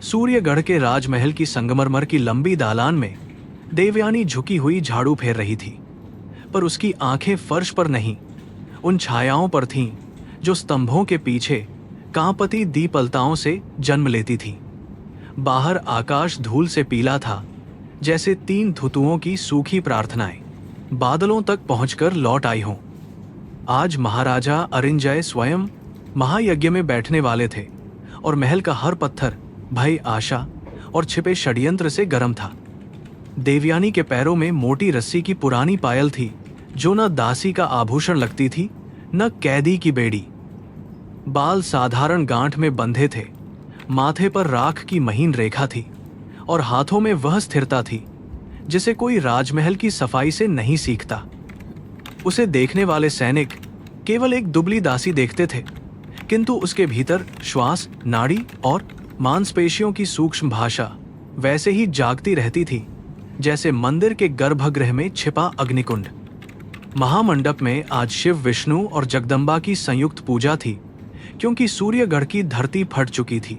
सूर्यगढ़ के राजमहल की संगमरमर की लंबी दालान में देवयानी झुकी हुई झाड़ू फेर रही थी, पर उसकी आंखें फर्श पर नहीं, उन छायाओं पर थीं जो स्तंभों के पीछे कांपती दीपलताओं से जन्म लेती थीं। बाहर आकाश धूल से पीला था, जैसे 3 धुतुओं की सूखी प्रार्थनाएं बादलों तक पहुंचकर लौट आई हों। आज महाराजा अरिंजय स्वयं महायज्ञ में बैठने वाले थे और महल का हर पत्थर भय, आशा और छिपे षड्यंत्र से गर्म था। देवयानी के पैरों में मोटी रस्सी की पुरानी पायल थी, जो न दासी का आभूषण लगती थी, न कैदी की बेड़ी। बाल साधारण गांठ में बंधे थे, माथे पर राख की महीन रेखा थी और हाथों में वह स्थिरता थी जिसे कोई राजमहल की सफाई से नहीं सीखता। उसे देखने वाले सैनिक केवल एक दुबली दासी देखते थे, किंतु उसके भीतर श्वास, नाड़ी और मांसपेशियों की सूक्ष्म भाषा वैसे ही जागती रहती थी जैसे मंदिर के गर्भगृह में छिपा अग्निकुंड। महामंडप में आज शिव, विष्णु और जगदम्बा की संयुक्त पूजा थी, क्योंकि सूर्यगढ़ की धरती फट चुकी थी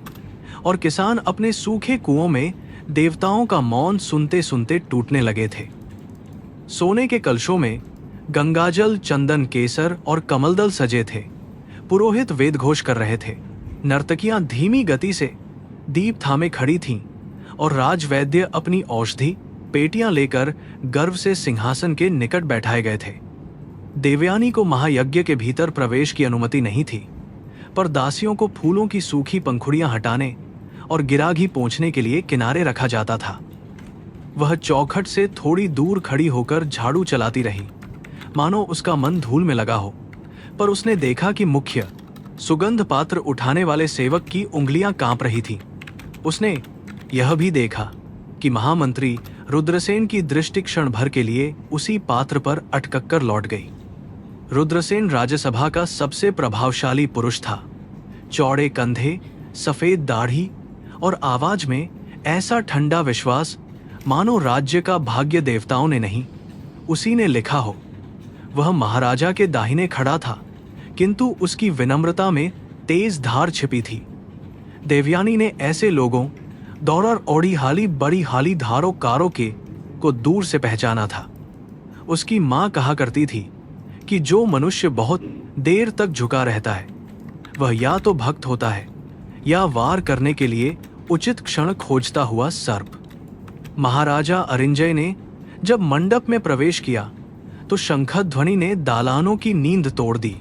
और किसान अपने सूखे कुओं में देवताओं का मौन सुनते सुनते टूटने लगे थे। सोने के कलशों में गंगाजल, चंदन, केसर और कमलदल सजे थे। पुरोहित वेदघोष कर रहे थे, नर्तकियां धीमी गति से दीप थामे खड़ी थीं और राजवैद्य अपनी औषधि पेटियां लेकर गर्व से सिंहासन के निकट बैठाए गए थे। देवयानी को महायज्ञ के भीतर प्रवेश की अनुमति नहीं थी, पर दासियों को फूलों की सूखी पंखुड़ियां हटाने और गिराघी पोंछने के लिए किनारे रखा जाता था। वह चौखट से थोड़ी दूर खड़ी होकर झाड़ू चलाती रही, मानो उसका मन धूल में लगा हो। पर उसने देखा कि मुख्य सुगंध पात्र उठाने वाले सेवक की उंगलियां कांप रही थीं। उसने यह भी देखा कि महामंत्री रुद्रसेन की दृष्टि क्षण भर के लिए उसी पात्र पर अटक कर लौट गई। रुद्रसेन राज्यसभा का सबसे प्रभावशाली पुरुष था। चौड़े कंधे, सफेद दाढ़ी और आवाज में ऐसा ठंडा विश्वास, मानो राज्य का भाग्य देवताओं ने नहीं, उसी ने लिखा हो। वह महाराजा के दाहिने खड़ा था, किंतु उसकी विनम्रता में तेज धार छिपी थी। देवयानी ने ऐसे लोगों, दौड़र ओढ़ी हाली बड़ी हाली धारो कारो के को दूर से पहचाना था। उसकी माँ कहा करती थी कि जो मनुष्य बहुत देर तक झुका रहता है, वह या तो भक्त होता है या वार करने के लिए उचित क्षण खोजता हुआ सर्प। महाराजा अरिंजय ने जब मंडप में प्रवेश किया तो शंखध्वनि ने दालानों की नींद तोड़ दी।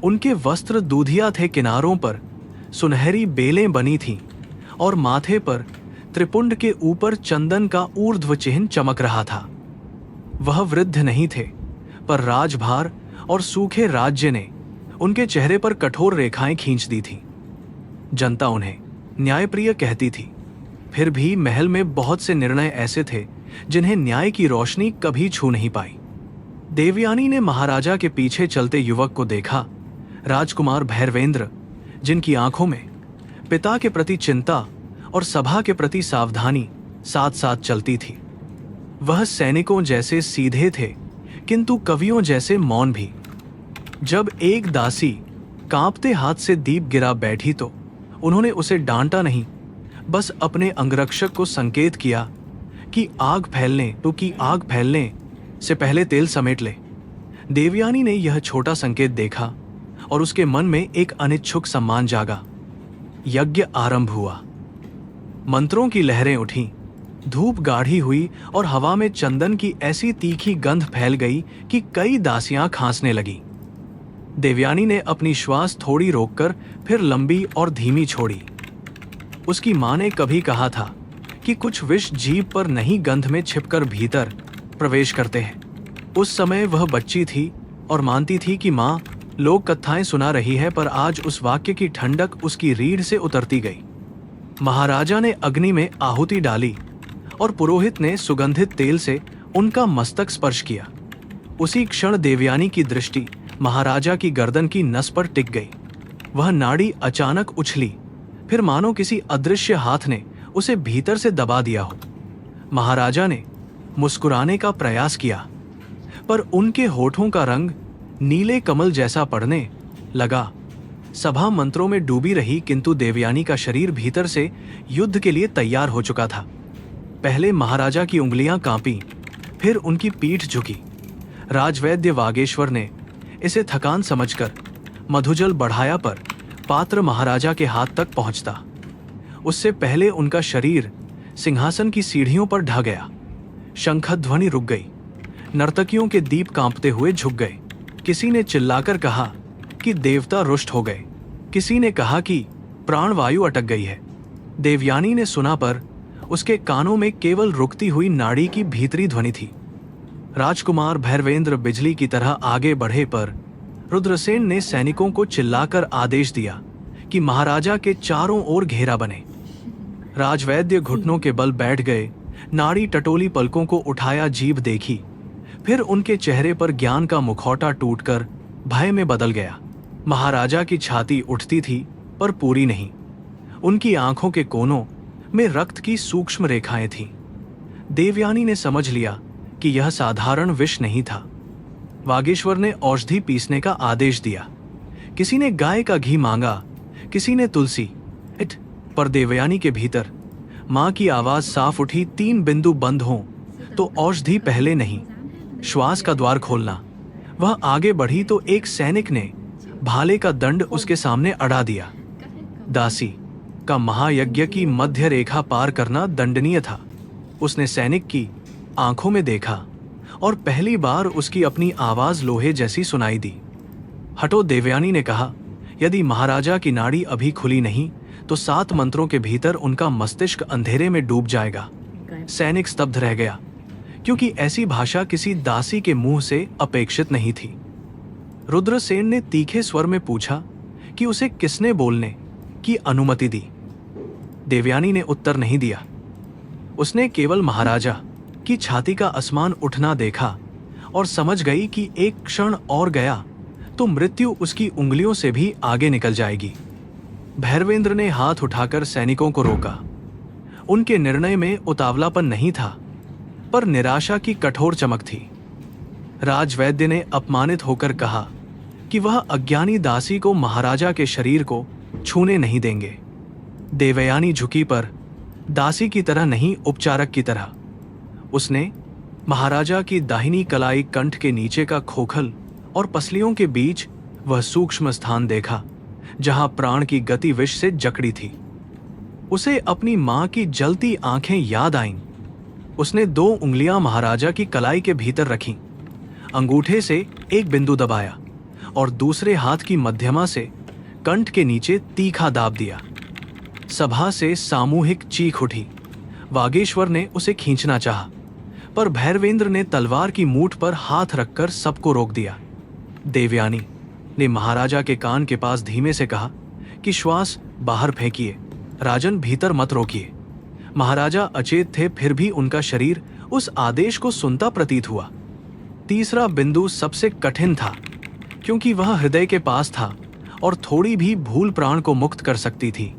उनके वस्त्र दूधिया थे, किनारों पर सुनहरी बेलें बनी थीं और माथे पर त्रिपुंड के ऊपर चंदन का ऊर्ध्व चिन्ह चमक रहा था। वह वृद्ध नहीं थे, पर राजभार और सूखे राज्य ने उनके चेहरे पर कठोर रेखाएं खींच दी थीं। जनता उन्हें न्यायप्रिय कहती थी, फिर भी महल में बहुत से निर्णय ऐसे थे जिन्हें न्याय की रोशनी कभी छू नहीं पाई। देवयानी ने महाराजा के पीछे चलते युवक को देखा, राजकुमार भैरवेंद्र, जिनकी आंखों में पिता के प्रति चिंता और सभा के प्रति सावधानी साथ साथ चलती थी। वह सैनिकों जैसे सीधे थे, किंतु कवियों जैसे मौन भी। जब एक दासी कांपते हाथ से दीप गिरा बैठी तो उन्होंने उसे डांटा नहीं, बस अपने अंगरक्षक को संकेत किया कि आग फैलने से पहले तेल समेट ले। देवयानी ने यह छोटा संकेत देखा और उसके मन में एक अनिच्छुक सम्मान जागा। यज्ञ आरंभ हुआ। मंत्रों की लहरें उठीं, धूप गाढ़ी हुई और हवा में चंदन की ऐसी तीखी गंध फैल गई कि कई दासियां खांसने लगीं। देवयानी ने अपनी श्वास थोड़ी रोककर फिर लंबी और धीमी छोड़ी। उसकी मां ने कभी कहा था कि कुछ विष जीभ पर नहीं, गंध में छिपकर भीतर प्रवेश करते हैं। उस समय वह बच्ची थी और मानती थी कि मां लोक कथाएं सुना रही है, पर आज उस वाक्य की ठंडक उसकी रीढ़ से उतरती गई। महाराजा ने अग्नि में आहुति डाली और पुरोहित ने सुगंधित तेल से उनका मस्तक स्पर्श किया। उसी क्षण देवयानी की दृष्टि महाराजा की गर्दन की नस पर टिक गई। वह नाड़ी अचानक उछली, फिर मानो किसी अदृश्य हाथ ने उसे भीतर से दबा दिया हो। महाराजा ने मुस्कुराने का प्रयास किया, पर उनके होठों का रंग नीले कमल जैसा पड़ने लगा। सभा मंत्रों में डूबी रही, किंतु देवयानी का शरीर भीतर से युद्ध के लिए तैयार हो चुका था। पहले महाराजा की उंगलियां कांपी, फिर उनकी पीठ झुकी। राजवैद्य वागेश्वर ने इसे थकान समझकर मधुजल बढ़ाया, पर पात्र महाराजा के हाथ तक पहुंचता उससे पहले उनका शरीर सिंहासन की सीढ़ियों पर ढह गया। शंखध्वनि रुक गई, नर्तकियों के दीप कांपते हुए झुक गए। किसी ने चिल्लाकर कहा कि देवता रुष्ट हो गए, किसी ने कहा कि प्राणवायु अटक गई है। देवयानी ने सुना, पर उसके कानों में केवल रुकती हुई नाड़ी की भीतरी ध्वनि थी। राजकुमार भैरवेंद्र बिजली की तरह आगे बढ़े, पर रुद्रसेन ने सैनिकों को चिल्लाकर आदेश दिया कि महाराजा के चारों ओर घेरा बने। राजवैद्य घुटनों के बल बैठ गए, नाड़ी टटोली, पलकों को उठाया, जीभ देखी, फिर उनके चेहरे पर ज्ञान का मुखौटा टूटकर भय में बदल गया। महाराजा की छाती उठती थी, पर पूरी नहीं। उनकी आंखों के कोनों में रक्त की सूक्ष्म रेखाएं थीं। देवयानी ने समझ लिया कि यह साधारण विष नहीं था। वागेश्वर ने औषधि पीसने का आदेश दिया। किसी ने गाय का घी मांगा, किसी ने तुलसी। पर देवयानी के भीतर मां की आवाज साफ उठी, 3 बिंदु बंद हों तो औषधि पहले नहीं, श्वास का द्वार खोलना। वह आगे बढ़ी तो एक सैनिक ने भाले का दंड उसके सामने अड़ा दिया। दासी का महायज्ञ की मध्य रेखा पार करना दंडनीय था। उसने सैनिक की आंखों में देखा और पहली बार उसकी अपनी आवाज लोहे जैसी सुनाई दी। हटो, देवयानी ने कहा। यदि महाराजा की नाड़ी अभी खुली नहीं तो 7 मंत्रों के भीतर उनका मस्तिष्क अंधेरे में डूब जाएगा। सैनिक स्तब्ध रह गया, क्योंकि ऐसी भाषा किसी दासी के मुंह से अपेक्षित नहीं थी। रुद्रसेन ने तीखे स्वर में पूछा कि उसे किसने बोलने की अनुमति दी। देवयानी ने उत्तर नहीं दिया। उसने केवल महाराजा की छाती का आसमान उठना देखा और समझ गई कि एक क्षण और गया तो मृत्यु उसकी उंगलियों से भी आगे निकल जाएगी। भैरवेंद्र ने हाथ उठाकर सैनिकों को रोका। उनके निर्णय में उतावलापन नहीं था, पर निराशा की कठोर चमक थी। राजवैद्य ने अपमानित होकर कहा कि वह अज्ञानी दासी को महाराजा के शरीर को छूने नहीं देंगे। देवयानी झुकी, पर दासी की तरह नहीं, उपचारक की तरह। उसने महाराजा की दाहिनी कलाई, कंठ के नीचे का खोखल और पसलियों के बीच वह सूक्ष्म स्थान देखा जहां प्राण की गति विष से जकड़ी थी। उसे अपनी मां की जलती आंखें याद आईं। उसने 2 उंगलियां महाराजा की कलाई के भीतर रखीं, अंगूठे से एक बिंदु दबाया और दूसरे हाथ की मध्यमा से कंठ के नीचे तीखा दाब दिया। सभा से सामूहिक चीख उठी। वागेश्वर ने उसे खींचना चाहा, पर भैरवेंद्र ने तलवार की मूठ पर हाथ रखकर सबको रोक दिया। देवयानी ने महाराजा के कान के पास धीमे से कहा कि श्वास बाहर फेंकिए, राजन भीतर मत रोकिए। महाराजा अचेत थे, फिर भी उनका शरीर उस आदेश को सुनता प्रतीत हुआ। तीसरा बिंदु सबसे कठिन था, क्योंकि वह हृदय के पास था और थोड़ी भी भूल प्राण को मुक्त कर सकती थी।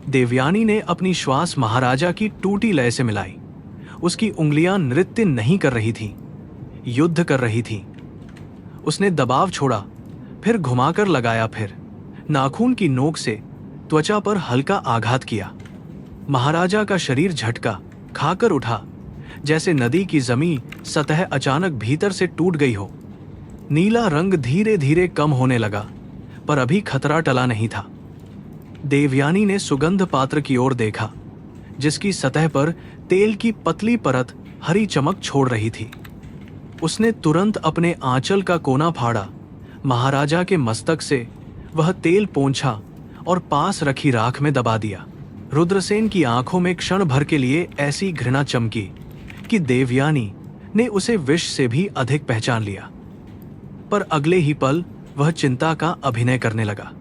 देवयानी ने अपनी श्वास महाराजा की टूटी लय से मिलाई। उसकी उंगलियां नृत्य नहीं कर रही थीं, युद्ध कर रही थीं। उसने दबाव छोड़ा, फिर घुमाकर लगाया, फिर नाखून की नोक से त्वचा पर हल्का आघात किया। महाराजा का शरीर झटका खाकर उठा, जैसे नदी की जमी सतह अचानक भीतर से टूट गई हो। नीला रंग धीरे धीरे कम होने लगा, पर अभी खतरा टला नहीं था। देवयानी ने सुगंध पात्र की ओर देखा, जिसकी सतह पर तेल की पतली परत हरी चमक छोड़ रही थी। उसने तुरंत अपने आंचल का कोना फाड़ा, महाराजा के मस्तक से वह तेल पोंछा और पास रखी राख में दबा दिया। रुद्रसेन की आंखों में क्षण भर के लिए ऐसी घृणा चमकी कि देवयानी ने उसे विष से भी अधिक पहचान लिया। पर अगले ही पल वह चिंता का अभिनय करने लगा।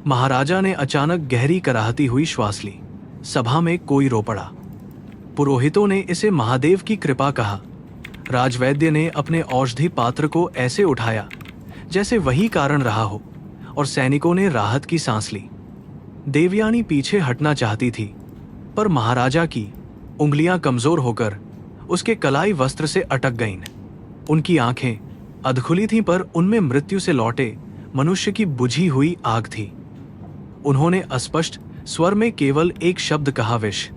महाराजा ने अचानक गहरी कराहती हुई श्वास ली। सभा में कोई रो पड़ा। पुरोहितों ने इसे महादेव की कृपा कहा। राजवैद्य ने अपने औषधि पात्र को ऐसे उठाया जैसे वही कारण रहा हो, और सैनिकों ने राहत की सांस ली। देवयानी पीछे हटना चाहती थी, पर महाराजा की उंगलियां कमजोर होकर उसके कलाई वस्त्र से अटक गईं। उनकी आंखें अधखुली थीं, पर उनमें मृत्यु से लौटे मनुष्य की बुझी हुई आग थी। उन्होंने अस्पष्ट स्वर में केवल एक शब्द कहा, विष।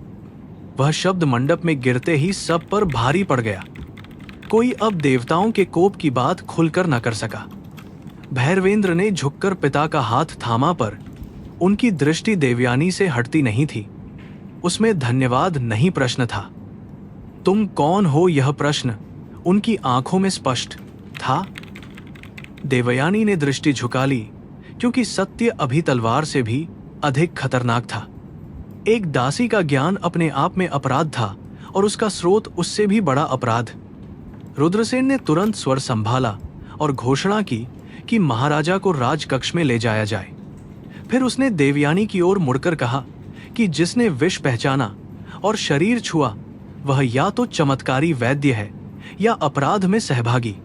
वह शब्द मंडप में गिरते ही सब पर भारी पड़ गया। कोई अब देवताओं के कोप की बात खुलकर न कर सका। भैरवेंद्र ने झुककर पिता का हाथ थामा, पर उनकी दृष्टि देवयानी से हटती नहीं थी। उसमें धन्यवाद नहीं, प्रश्न था। तुम कौन हो, यह प्रश्न उनकी आंखों में स्पष्ट था। देवयानी ने दृष्टि झुका ली, क्योंकि सत्य अभी तलवार से भी अधिक खतरनाक था। एक दासी का ज्ञान अपने आप में अपराध था, और उसका स्रोत उससे भी बड़ा अपराध। रुद्रसेन ने तुरंत स्वर संभाला और घोषणा की कि महाराजा को राजकक्ष में ले जाया जाए। फिर उसने देवयानी की ओर मुड़कर कहा कि जिसने विष पहचाना और शरीर छुआ, वह या तो चमत्कारी वैद्य है या अपराध में सहभागी।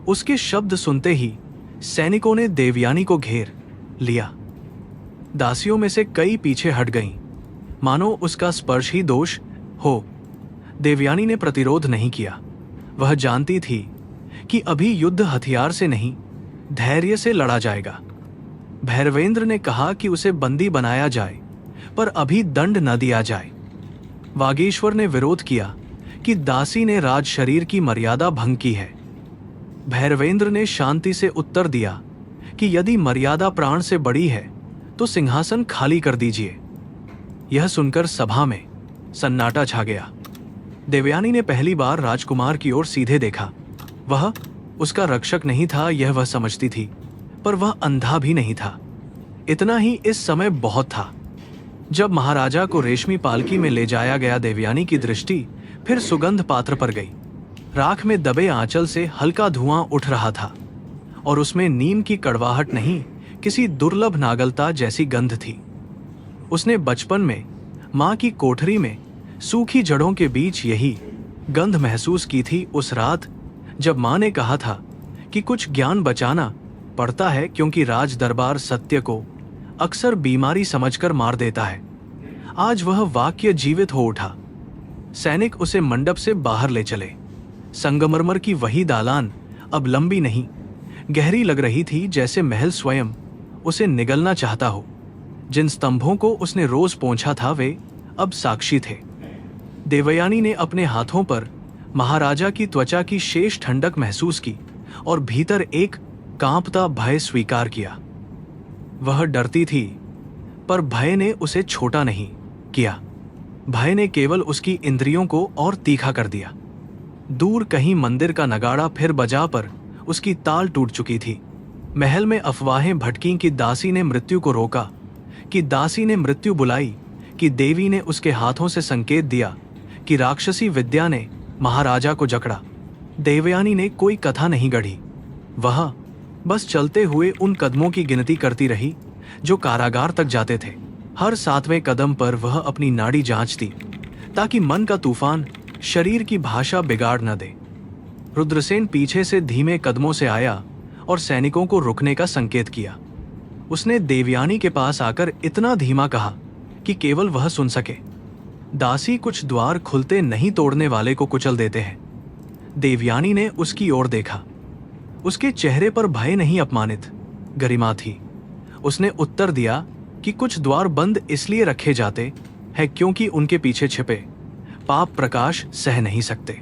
उसके शब्द सुनते ही सैनिकों ने देवयानी को घेर लिया। दासियों में से कई पीछे हट गईं, मानो उसका स्पर्श ही दोष हो। देवयानी ने प्रतिरोध नहीं किया। वह जानती थी कि अभी युद्ध हथियार से नहीं, धैर्य से लड़ा जाएगा। भैरवेंद्र ने कहा कि उसे बंदी बनाया जाए, पर अभी दंड न दिया जाए। वागीश्वर ने विरोध किया कि दासी ने राज शरीर की मर्यादा भंग की है। भैरवेंद्र ने शांति से उत्तर दिया कि यदि मर्यादा प्राण से बड़ी है तो सिंहासन खाली कर दीजिए। यह सुनकर सभा में सन्नाटा छा गया। देवयानी ने पहली बार राजकुमार की ओर सीधे देखा। वह उसका रक्षक नहीं था, यह वह समझती थी, पर वह अंधा भी नहीं था। इतना ही इस समय बहुत था। जब महाराजा को रेशमी पालकी में ले जाया गया, देवयानी की दृष्टि फिर सुगंध पात्र पर गई। राख में दबे आंचल से हल्का धुआं उठ रहा था, और उसमें नीम की कड़वाहट नहीं, किसी दुर्लभ नागलता जैसी गंध थी। उसने बचपन में मां की कोठरी में सूखी जड़ों के बीच यही गंध महसूस की थी, उस रात जब मां ने कहा था कि कुछ ज्ञान बचाना पड़ता है, क्योंकि राज दरबार सत्य को अक्सर बीमारी समझकर मार देता है। आज वह वाक्य जीवित हो उठा। सैनिक उसे मंडप से बाहर ले चले। संगमरमर की वही दालान अब लंबी नहीं, गहरी लग रही थी, जैसे महल स्वयं उसे निगलना चाहता हो। जिन स्तंभों को उसने रोज पोंछा था, वे अब साक्षी थे। देवयानी ने अपने हाथों पर महाराजा की त्वचा की शेष ठंडक महसूस की, और भीतर एक कांपता भय स्वीकार किया। वह डरती थी, पर भय ने उसे छोटा नहीं किया। भय ने केवल उसकी इंद्रियों को और तीखा कर दिया। दूर कहीं मंदिर का नगाड़ा फिर बजा, पर उसकी ताल टूट चुकी थी। महल में अफवाहें भटकीं कि दासी ने मृत्यु को रोका, कि दासी ने मृत्यु बुलाई, कि देवी ने उसके हाथों से संकेत दिया, कि राक्षसी विद्या ने महाराजा को जकड़ा। देवयानी ने कोई कथा नहीं गढ़ी। वह बस चलते हुए उन कदमों की गिनती करती रही जो कारागार तक जाते थे। हर 7वें कदम पर वह अपनी नाड़ी जांचती, ताकि मन का तूफान शरीर की भाषा बिगाड़ न दे। रुद्रसेन पीछे से धीमे कदमों से आया और सैनिकों को रुकने का संकेत किया। उसने देवयानी के पास आकर इतना धीमा कहा कि केवल वह सुन सके, दासी कुछ द्वार खुलते नहीं, तोड़ने वाले को कुचल देते हैं। देवयानी ने उसकी ओर देखा। उसके चेहरे पर भय नहीं, अपमानित गरिमा थी। उसने उत्तर दिया कि कुछ द्वार बंद इसलिए रखे जाते हैं क्योंकि उनके पीछे छिपे पाप प्रकाश सह नहीं सकते।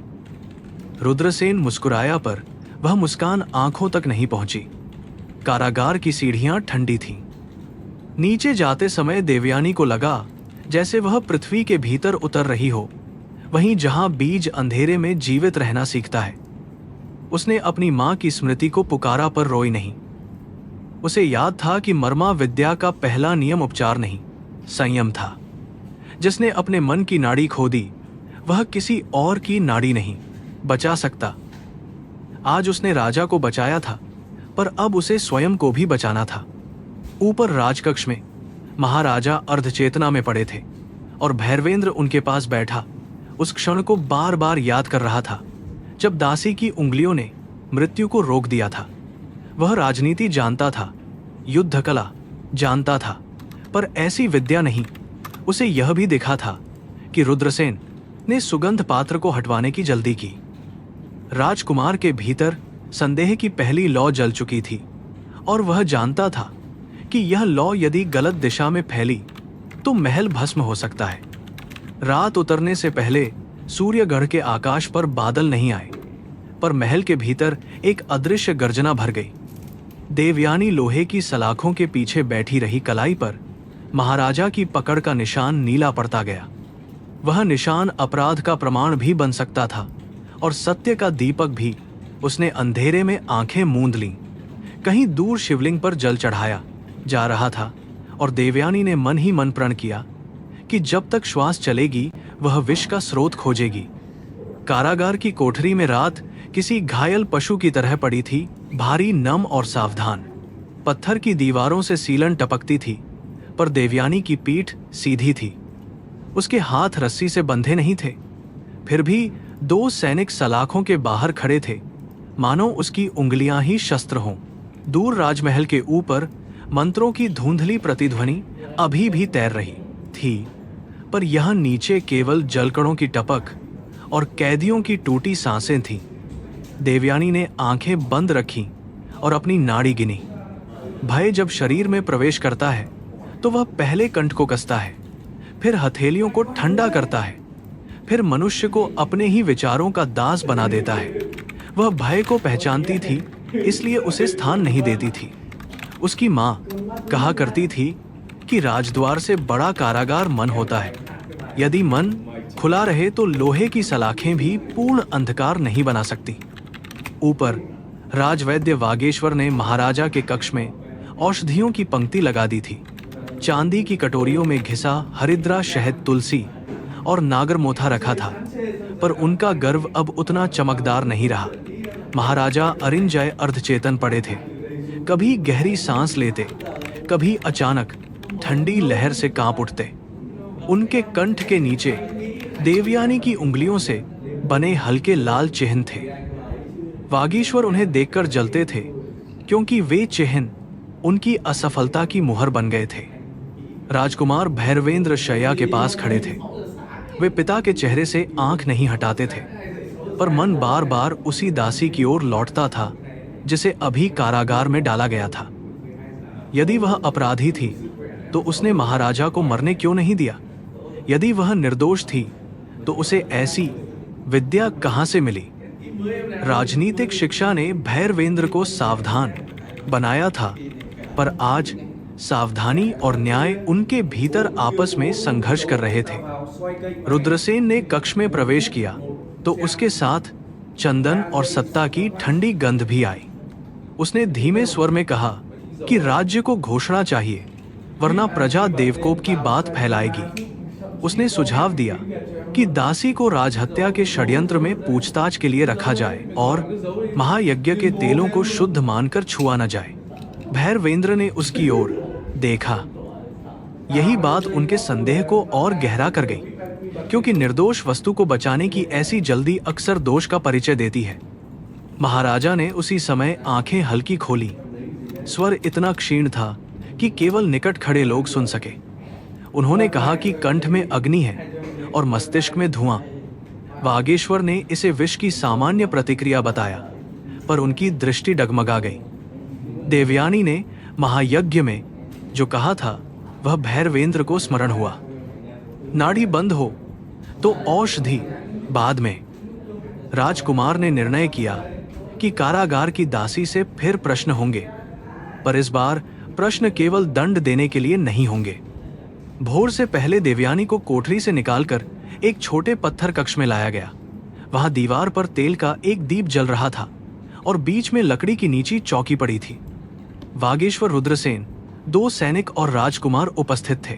रुद्रसेन मुस्कुराया, पर वह मुस्कान आंखों तक नहीं पहुंची। कारागार की सीढ़ियां ठंडी थीं। नीचे जाते समय देवयानी को लगा जैसे वह पृथ्वी के भीतर उतर रही हो, वहीं जहां बीज अंधेरे में जीवित रहना सीखता है। उसने अपनी मां की स्मृति को पुकारा, पर रोई नहीं। उसे याद था कि मर्मा विद्या का पहला नियम उपचार नहीं, संयम था। जिसने अपने मन की नाड़ी खो दी, वह किसी और की नाड़ी नहीं बचा सकता। आज उसने राजा को बचाया था, पर अब उसे स्वयं को भी बचाना था। ऊपर राजकक्ष में महाराजा अर्धचेतना में पड़े थे, और भैरवेंद्र उनके पास बैठा उस क्षण को बार बार याद कर रहा था जब दासी की उंगलियों ने मृत्यु को रोक दिया था। वह राजनीति जानता था, युद्ध कला जानता था, पर ऐसी विद्या नहीं। उसे यह भी देखा था कि रुद्रसेन ने सुगंध पात्र को हटवाने की जल्दी की। राजकुमार के भीतर संदेह की पहली लौ जल चुकी थी, और वह जानता था कि यह लौ यदि गलत दिशा में फैली तो महल भस्म हो सकता है। रात उतरने से पहले सूर्यगढ़ के आकाश पर बादल नहीं आए, पर महल के भीतर एक अदृश्य गर्जना भर गई। देवयानी लोहे की सलाखों के पीछे बैठी रही कलाई पर महाराजा की पकड़ का निशान नीला पड़ता गया। वह निशान अपराध का प्रमाण भी बन सकता था और सत्य का दीपक भी। उसने अंधेरे में आंखें मूंद लीं। कहीं दूर शिवलिंग पर जल चढ़ाया जा रहा था और देवयानी ने मन ही मन प्रण किया कि जब तक श्वास चलेगी वह विष का स्रोत खोजेगी। कारागार की कोठरी में रात किसी घायल पशु की तरह पड़ी थी, भारी, नम और सावधान। पत्थर की दीवारों से सीलन टपकती थी, पर देवयानी की पीठ सीधी थी। उसके हाथ रस्सी से बंधे नहीं थे, फिर भी 2 सैनिक सलाखों के बाहर खड़े थे, मानो उसकी उंगलियां ही शस्त्र हों। दूर राजमहल के ऊपर मंत्रों की धुंधली प्रतिध्वनि अभी भी तैर रही थी, पर यहां नीचे केवल जलकणों की टपक और कैदियों की टूटी सांसें थीं। देवयानी ने आंखें बंद रखीं और अपनी नाड़ी गिनी। भय जब शरीर में प्रवेश करता है तो वह पहले कंठ को कसता है, फिर हथेलियों को ठंडा करता है, फिर मनुष्य को अपने ही विचारों का दास बना देता है। वह भय को पहचानती थी, इसलिए उसे स्थान नहीं देती थी। उसकी माँ कहा करती थी कि राजद्वार से बड़ा कारागार मन होता है। यदि मन खुला रहे तो लोहे की सलाखें भी पूर्ण अंधकार नहीं बना सकती। ऊपर राजवैद्य वागेश्वर ने महाराजा के कक्ष में औषधियों की पंक्ति लगा दी थी। चांदी की कटोरियों में घिसा हरिद्रा, शहद, तुलसी और नागरमोथा रखा था, पर उनका गर्व अब उतना चमकदार नहीं रहा। महाराजा अरिंजय अर्धचेतन पड़े थे, कभी गहरी सांस लेते, कभी अचानक ठंडी लहर से कांप उठते। उनके कंठ के नीचे देवयानी की उंगलियों से बने हल्के लाल चिन्ह थे। वागीश्वर उन्हें देखकर जलते थे, क्योंकि वे चिन्ह उनकी असफलता की मुहर बन गए थे। राजकुमार भैरवेंद्र शैया के पास खड़े थे। वे पिता के चेहरे से आंख नहीं हटाते थे, पर मन बार बार उसी दासी की ओर लौटता था जिसे अभी कारागार में डाला गया था। यदि वह अपराधी थी तो उसने महाराजा को मरने क्यों नहीं दिया? यदि वह निर्दोष थी तो उसे ऐसी विद्या कहां से मिली? राजनीतिक शिक्षा ने भैरवेंद्र को सावधान बनाया था, पर आज सावधानी और न्याय उनके भीतर आपस में संघर्ष कर रहे थे। रुद्रसेन ने कक्ष में प्रवेश किया तो उसके साथ चंदन और सत्ता की ठंडी गंध भी आई। उसने धीमे स्वर में कहा कि राज्य को घोषणा चाहिए, वरना प्रजा देवकोप की बात फैलाएगी। उसने सुझाव दिया कि दासी को राजहत्या के षड्यंत्र में पूछताछ के लिए रखा जाए और महायज्ञ के तेलों को शुद्ध मानकर छुआ न जाए। भैरवेंद्र ने उसकी ओर देखा। यही बात उनके संदेह को और गहरा कर गई, क्योंकि निर्दोष वस्तु को बचाने की ऐसी जल्दी अक्सर दोष का परिचय देती है। महाराजा ने उसी समय आंखें हल्की खोली। स्वर इतना क्षीण था कि केवल निकट खड़े लोग सुन सके। उन्होंने कहा कि कंठ में अग्नि है और मस्तिष्क में धुआं। वागेश्वर ने इसे विष की सामान्य प्रतिक्रिया बताया, पर उनकी दृष्टि डगमगा गई। देवयानी ने महायज्ञ में जो कहा था वह भैरवेंद्र को स्मरण हुआ। नाड़ी बंद हो तो औषधि बाद में। राजकुमार ने निर्णय किया कि कारागार की दासी से फिर प्रश्न होंगे, पर इस बार प्रश्न केवल दंड देने के लिए नहीं होंगे। भोर से पहले देवयानी को कोठरी से निकालकर एक छोटे पत्थर कक्ष में लाया गया। वहां दीवार पर तेल का एक दीप जल रहा था और बीच में लकड़ी की नीची चौकी पड़ी थी। वागेश्वर, रुद्रसेन, 2 सैनिक और राजकुमार उपस्थित थे।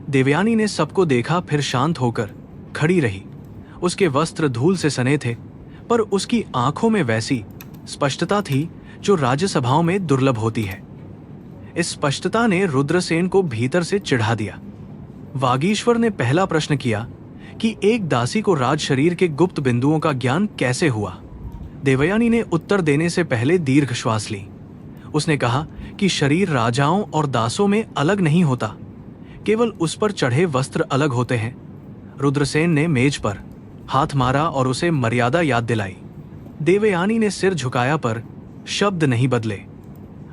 देवयानी ने सबको देखा, फिर शांत होकर खड़ी रही। उसके वस्त्र धूल से सने थे, पर उसकी आंखों में वैसी स्पष्टता थी जो राज्यसभाओं में दुर्लभ होती है। इस स्पष्टता ने रुद्रसेन को भीतर से चिढ़ा दिया। वागीश्वर ने पहला प्रश्न किया कि एक दासी को राज शरीर के गुप्त बिंदुओं का ज्ञान कैसे हुआ? देवयानी ने उत्तर देने से पहले दीर्घ श्वास ली। उसने कहा कि शरीर राजाओं और दासों में अलग नहीं होता, केवल उस पर चढ़े वस्त्र अलग होते हैं। रुद्रसेन ने मेज पर हाथ मारा और उसे मर्यादा याद दिलाई। देवयानी ने सिर झुकाया, पर शब्द नहीं बदले।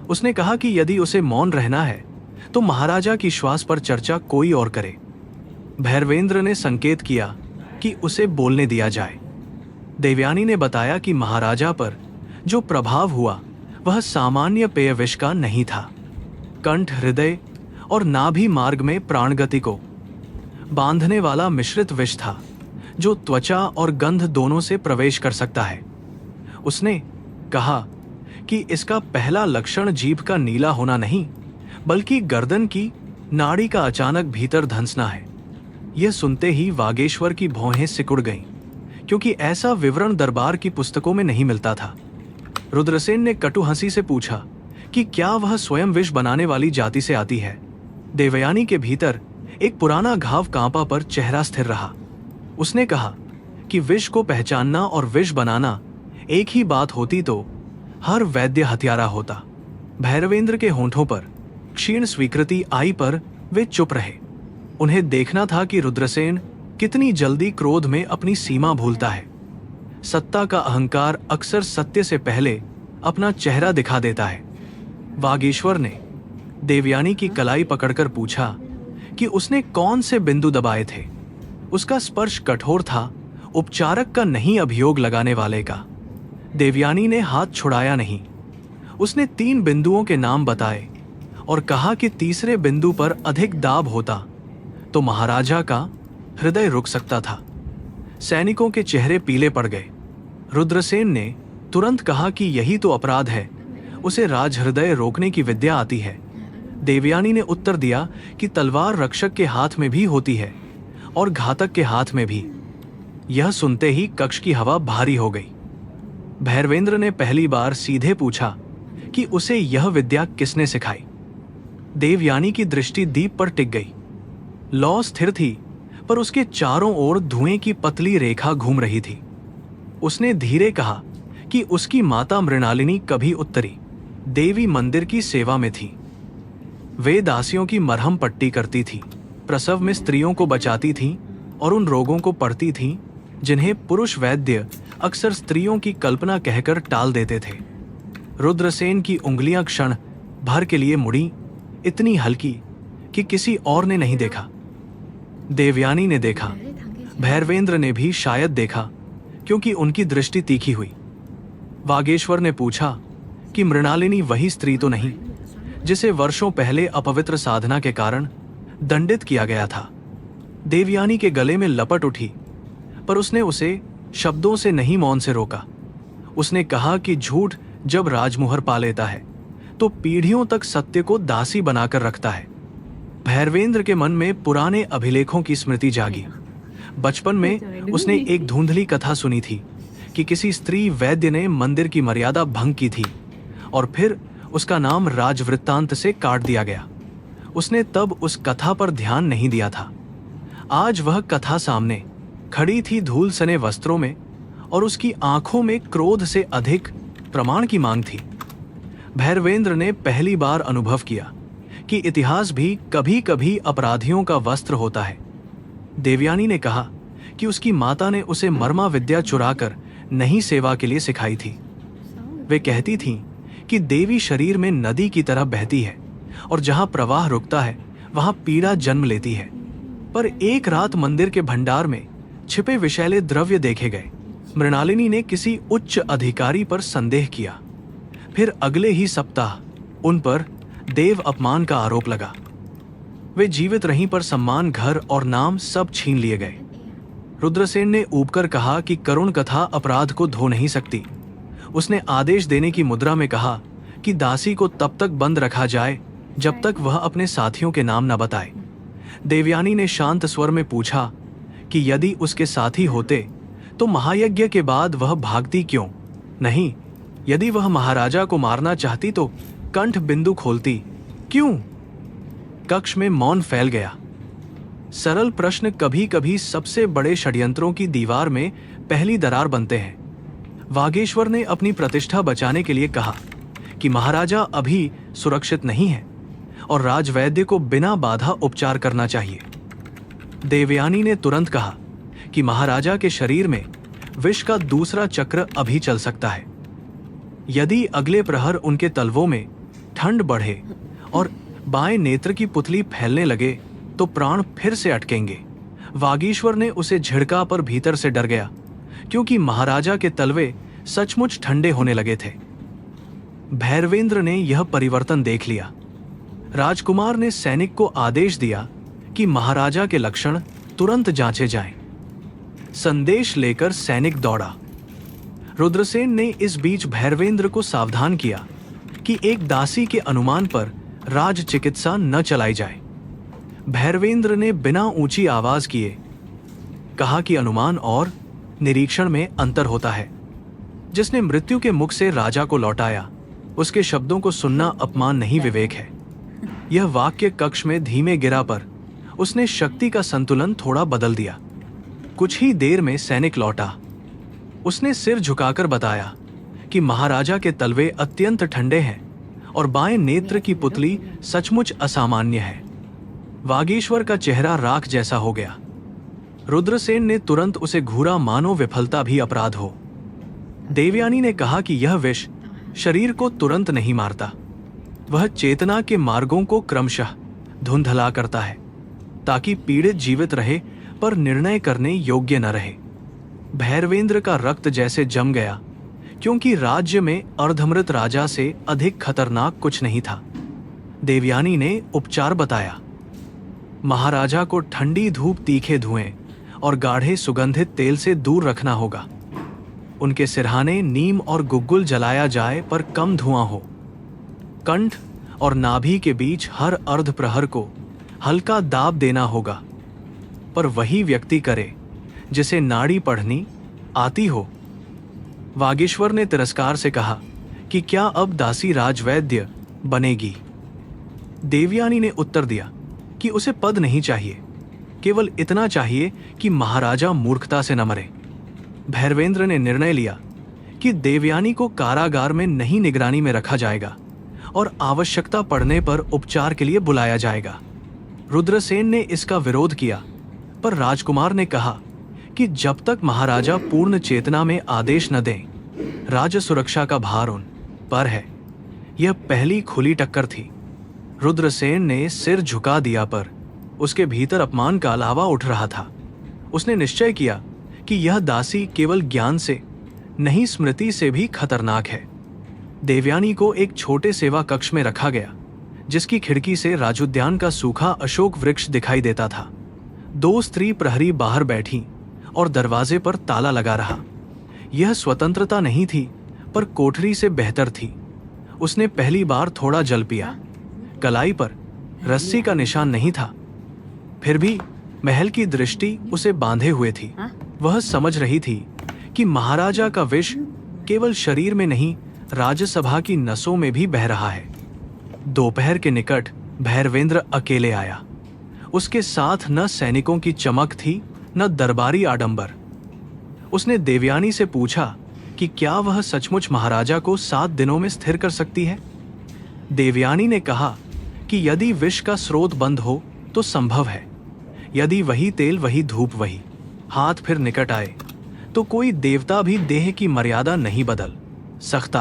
उसने कहा कि यदि उसे मौन रहना है तो महाराजा की श्वास पर चर्चा कोई और करे। भैरवेंद्र ने संकेत किया कि उसे बोलने दिया जाए। देवयानी ने बताया कि महाराजा पर जो प्रभाव हुआ वह सामान्य पेय विष का नहीं था। कंठ, हृदय और नाभि मार्ग में प्राणगति को बांधने वाला मिश्रित विष था जो त्वचा और गंध दोनों से प्रवेश कर सकता है। उसने कहा कि इसका पहला लक्षण जीभ का नीला होना नहीं बल्कि गर्दन की नाड़ी का अचानक भीतर धंसना है। यह सुनते ही वागेश्वर की भौहें सिकुड़ गईं, क्योंकि ऐसा विवरण दरबार की पुस्तकों में नहीं मिलता था। रुद्रसेन ने कटु हंसी से पूछा कि क्या वह स्वयं विष बनाने वाली जाति से आती है। देवयानी के भीतर एक पुराना घाव कांपा पर चेहरा स्थिर रहा। उसने कहा कि विष को पहचानना और विष बनाना एक ही बात होती तो हर वैद्य हत्यारा होता। भैरवेंद्र के होंठों पर क्षीण स्वीकृति आई, पर वे चुप रहे। उन्हें देखना था कि रुद्रसेन कितनी जल्दी क्रोध में अपनी सीमा भूलता है। सत्ता का अहंकार अक्सर सत्य से पहले अपना चेहरा दिखा देता है। वागीश्वर ने देवयानी की कलाई पकड़कर पूछा कि उसने कौन से बिंदु दबाए थे। उसका स्पर्श कठोर था, उपचारक का नहीं, अभियोग लगाने वाले का। देवयानी ने हाथ छुड़ाया नहीं। उसने 3 बिंदुओं के नाम बताए और कहा कि तीसरे बिंदु पर अधिक दाब होता तो महाराजा का हृदय रुक सकता था। सैनिकों के चेहरे पीले पड़ गए। रुद्रसेन ने तुरंत कहा कि यही तो अपराध है, उसे राजहृदय रोकने की विद्या आती है। देवयानी ने उत्तर दिया कि तलवार रक्षक के हाथ में भी होती है और घातक के हाथ में भी। यह सुनते ही कक्ष की हवा भारी हो गई। भैरवेंद्र ने पहली बार सीधे पूछा कि उसे यह विद्या किसने सिखाई। देवयानी की दृष्टि दीप पर टिक गई। लौ स्थिर थी, पर उसके चारों ओर धुएं की पतली रेखा घूम रही थी। उसने धीरे कहा कि उसकी माता मृणालिनी कभी उत्तरी देवी मंदिर की सेवा में थी। वे दासियों की मरहम पट्टी करती थी, प्रसव में स्त्रियों को बचाती थीं और उन रोगों को पढ़ती थीं जिन्हें पुरुष वैद्य अक्सर स्त्रियों की कल्पना कहकर टाल देते थे। रुद्रसेन की उंगलियां क्षण भर के लिए मुड़ी, इतनी हल्की कि किसी और ने नहीं देखा। देवयानी ने देखा, भैरवेंद्र ने भी शायद देखा, क्योंकि उनकी दृष्टि तीखी हुई। वागेश्वर ने पूछा कि मृणालिनी वही स्त्री तो नहीं जिसे वर्षों पहले अपवित्र साधना के कारण दंडित किया गया था। देवयानी के गले में लपट उठी, पर उसने उसे शब्दों से नहीं, मौन से रोका। उसने कहा कि झूठ जब राजमुहर पा लेता है तो पीढ़ियों तक सत्य को दासी बनाकर रखता है। भैरवेंद्र के मन में पुराने अभिलेखों की स्मृति जागी। बचपन में उसने एक धुंधली कथा सुनी थी कि किसी स्त्री वैद्य ने मंदिर की मर्यादा भंग की थी और फिर उसका नाम राजवृत्तांत से काट दिया गया। उसने तब उस कथा पर ध्यान नहीं दिया था। आज वह कथा सामने खड़ी थी, धूल सने वस्त्रों में, और उसकी आंखों में क्रोध से अधिक प्रमाण की मांग थी। भैरवेंद्र ने पहली बार अनुभव किया कि इतिहास भी कभी कभी अपराधियों का वस्त्र होता है। देवयानी ने कहा कि उसकी माता ने उसे मर्मा विद्या चुराकर नहीं, सेवा के लिए सिखाई थी। वे कहती थीं कि देवी शरीर में नदी की तरह बहती है और जहां प्रवाह रुकता है वहां पीड़ा जन्म लेती है। पर एक रात मंदिर के भंडार में छिपे विषैले द्रव्य देखे गए। मृणालिनी ने किसी उच्च अधिकारी पर संदेह किया। फिर अगले ही सप्ताह उन पर देव अपमान का आरोप लगा। वे जीवित रहीं, पर सम्मान, घर और नाम सब छीन लिए गए। रुद्रसेन ने ऊबकर कहा कि करुण कथा अपराध को धो नहीं सकती। उसने आदेश देने की मुद्रा में कहा कि दासी को तब तक बंद रखा जाए जब तक वह अपने साथियों के नाम न बताए। देवयानी ने शांत स्वर में पूछा कि यदि उसके साथी होते तो महायज्ञ के बाद वह भागती क्यों नहीं? यदि वह महाराजा को मारना चाहती तो कंठ बिंदु खोलती क्यों? कक्ष में मौन फैल गया। सरल प्रश्न कभी कभी सबसे बड़े षड्यंत्रों की दीवार में पहली दरार बनते हैं। वागेश्वर ने अपनी प्रतिष्ठा बचाने के लिए कहा कि महाराजा अभी सुरक्षित नहीं है और राजवैद्य को बिना बाधा उपचार करना चाहिए। देवयानी ने तुरंत कहा कि महाराजा के शरीर में विष का दूसरा चक्र अभी चल सकता है। यदि अगले प्रहर उनके तलवों में ठंड बढ़े और बाएं नेत्र की पुतली फैलने लगे तो प्राण फिर से अटकेंगे। वागीश्वर ने उसे झिड़का पर भीतर से डर गया, क्योंकि महाराजा के तलवे सचमुच ठंडे होने लगे थे। भैरवेंद्र ने यह परिवर्तन देख लिया। राजकुमार ने सैनिक को आदेश दिया कि महाराजा के लक्षण तुरंत जांचे जाएं। संदेश लेकर सैनिक दौड़ा। रुद्रसेन ने इस बीच भैरवेंद्र को सावधान किया कि एक दासी के अनुमान पर राज चिकित्सा न चलाई जाए। भैरवेंद्र ने बिना ऊंची आवाज किए कहा कि अनुमान और निरीक्षण में अंतर होता है। जिसने मृत्यु के मुख से राजा को लौटाया, उसके शब्दों को सुनना अपमान नहीं, विवेक है। यह वाक्य कक्ष में धीमे गिरा, पर उसने शक्ति का संतुलन थोड़ा बदल दिया। कुछ ही देर में सैनिक लौटा। उसने सिर झुकाकर बताया कि महाराजा के तलवे अत्यंत ठंडे हैं और बाएं नेत्र की पुतली सचमुच असामान्य है। वागीश्वर का चेहरा राख जैसा हो गया। रुद्रसेन ने तुरंत उसे घूरा, मानो विफलता भी अपराध हो। देवयानी ने कहा कि यह विष शरीर को तुरंत नहीं मारता, वह चेतना के मार्गों को क्रमशः धुंधला करता है, ताकि पीड़ित जीवित रहे पर निर्णय करने योग्य न रहे। भैरवेंद्र का रक्त जैसे जम गया, क्योंकि राज्य में अर्धमृत राजा से अधिक खतरनाक कुछ नहीं था। देवयानी ने उपचार बताया। महाराजा को ठंडी धूप, तीखे धुएं और गाढ़े सुगंधित तेल से दूर रखना होगा। उनके सिरहाने नीम और गुग्गुल जलाया जाए, पर कम धुआं हो। कंठ और नाभि के बीच हर अर्ध प्रहर को हल्का दाब देना होगा, पर वही व्यक्ति करे जिसे नाड़ी पढ़नी आती हो। वागीश्वर ने तिरस्कार से कहा कि क्या अब दासी राजवैद्य बनेगी? देवयानी ने उत्तर दिया कि उसे पद नहीं चाहिए, केवल इतना चाहिए कि महाराजा मूर्खता से न मरे। भैरवेंद्र ने निर्णय लिया कि देवयानी को कारागार में नहीं, निगरानी में रखा जाएगा और आवश्यकता पड़ने पर उपचार के लिए बुलाया जाएगा। रुद्रसेन ने इसका विरोध किया, पर राजकुमार ने कहा कि जब तक महाराजा पूर्ण चेतना में आदेश न दें, राज सुरक्षा का भार उन पर है। यह पहली खुली टक्कर थी। रुद्रसेन ने सिर झुका दिया, पर उसके भीतर अपमान का लावा उठ रहा था। उसने निश्चय किया कि यह दासी केवल ज्ञान से नहीं, स्मृति से भी खतरनाक है। देवयानी को एक छोटे सेवा कक्ष में रखा गया, जिसकी खिड़की से राजोद्यान का सूखा अशोक वृक्ष दिखाई देता था। 2 स्त्री प्रहरी बाहर बैठी और दरवाजे पर ताला लगा रहा। यह स्वतंत्रता नहीं थी, पर कोठरी से बेहतर थी। उसने पहली बार थोड़ा जल पिया। कलाई पर रस्सी का निशान नहीं था, फिर भी महल की दृष्टि उसे बांधे हुए थी। वह समझ रही थी कि महाराजा का विष केवल शरीर में नहीं, राज्यसभा की नसों में भी बह रहा है। दोपहर के निकट भैरवेंद्र अकेले आया। उसके साथ न सैनिकों की चमक थी, न दरबारी आडंबर। उसने देवयानी से पूछा कि क्या वह सचमुच महाराजा को 7 दिनों में स्थिर कर सकती है। देवयानी ने कहा कि यदि विष का स्रोत बंद हो तो संभव है। यदि वही तेल, वही धूप, वही हाथ फिर निकट आए, तो कोई देवता भी देह की मर्यादा नहीं बदल सकता।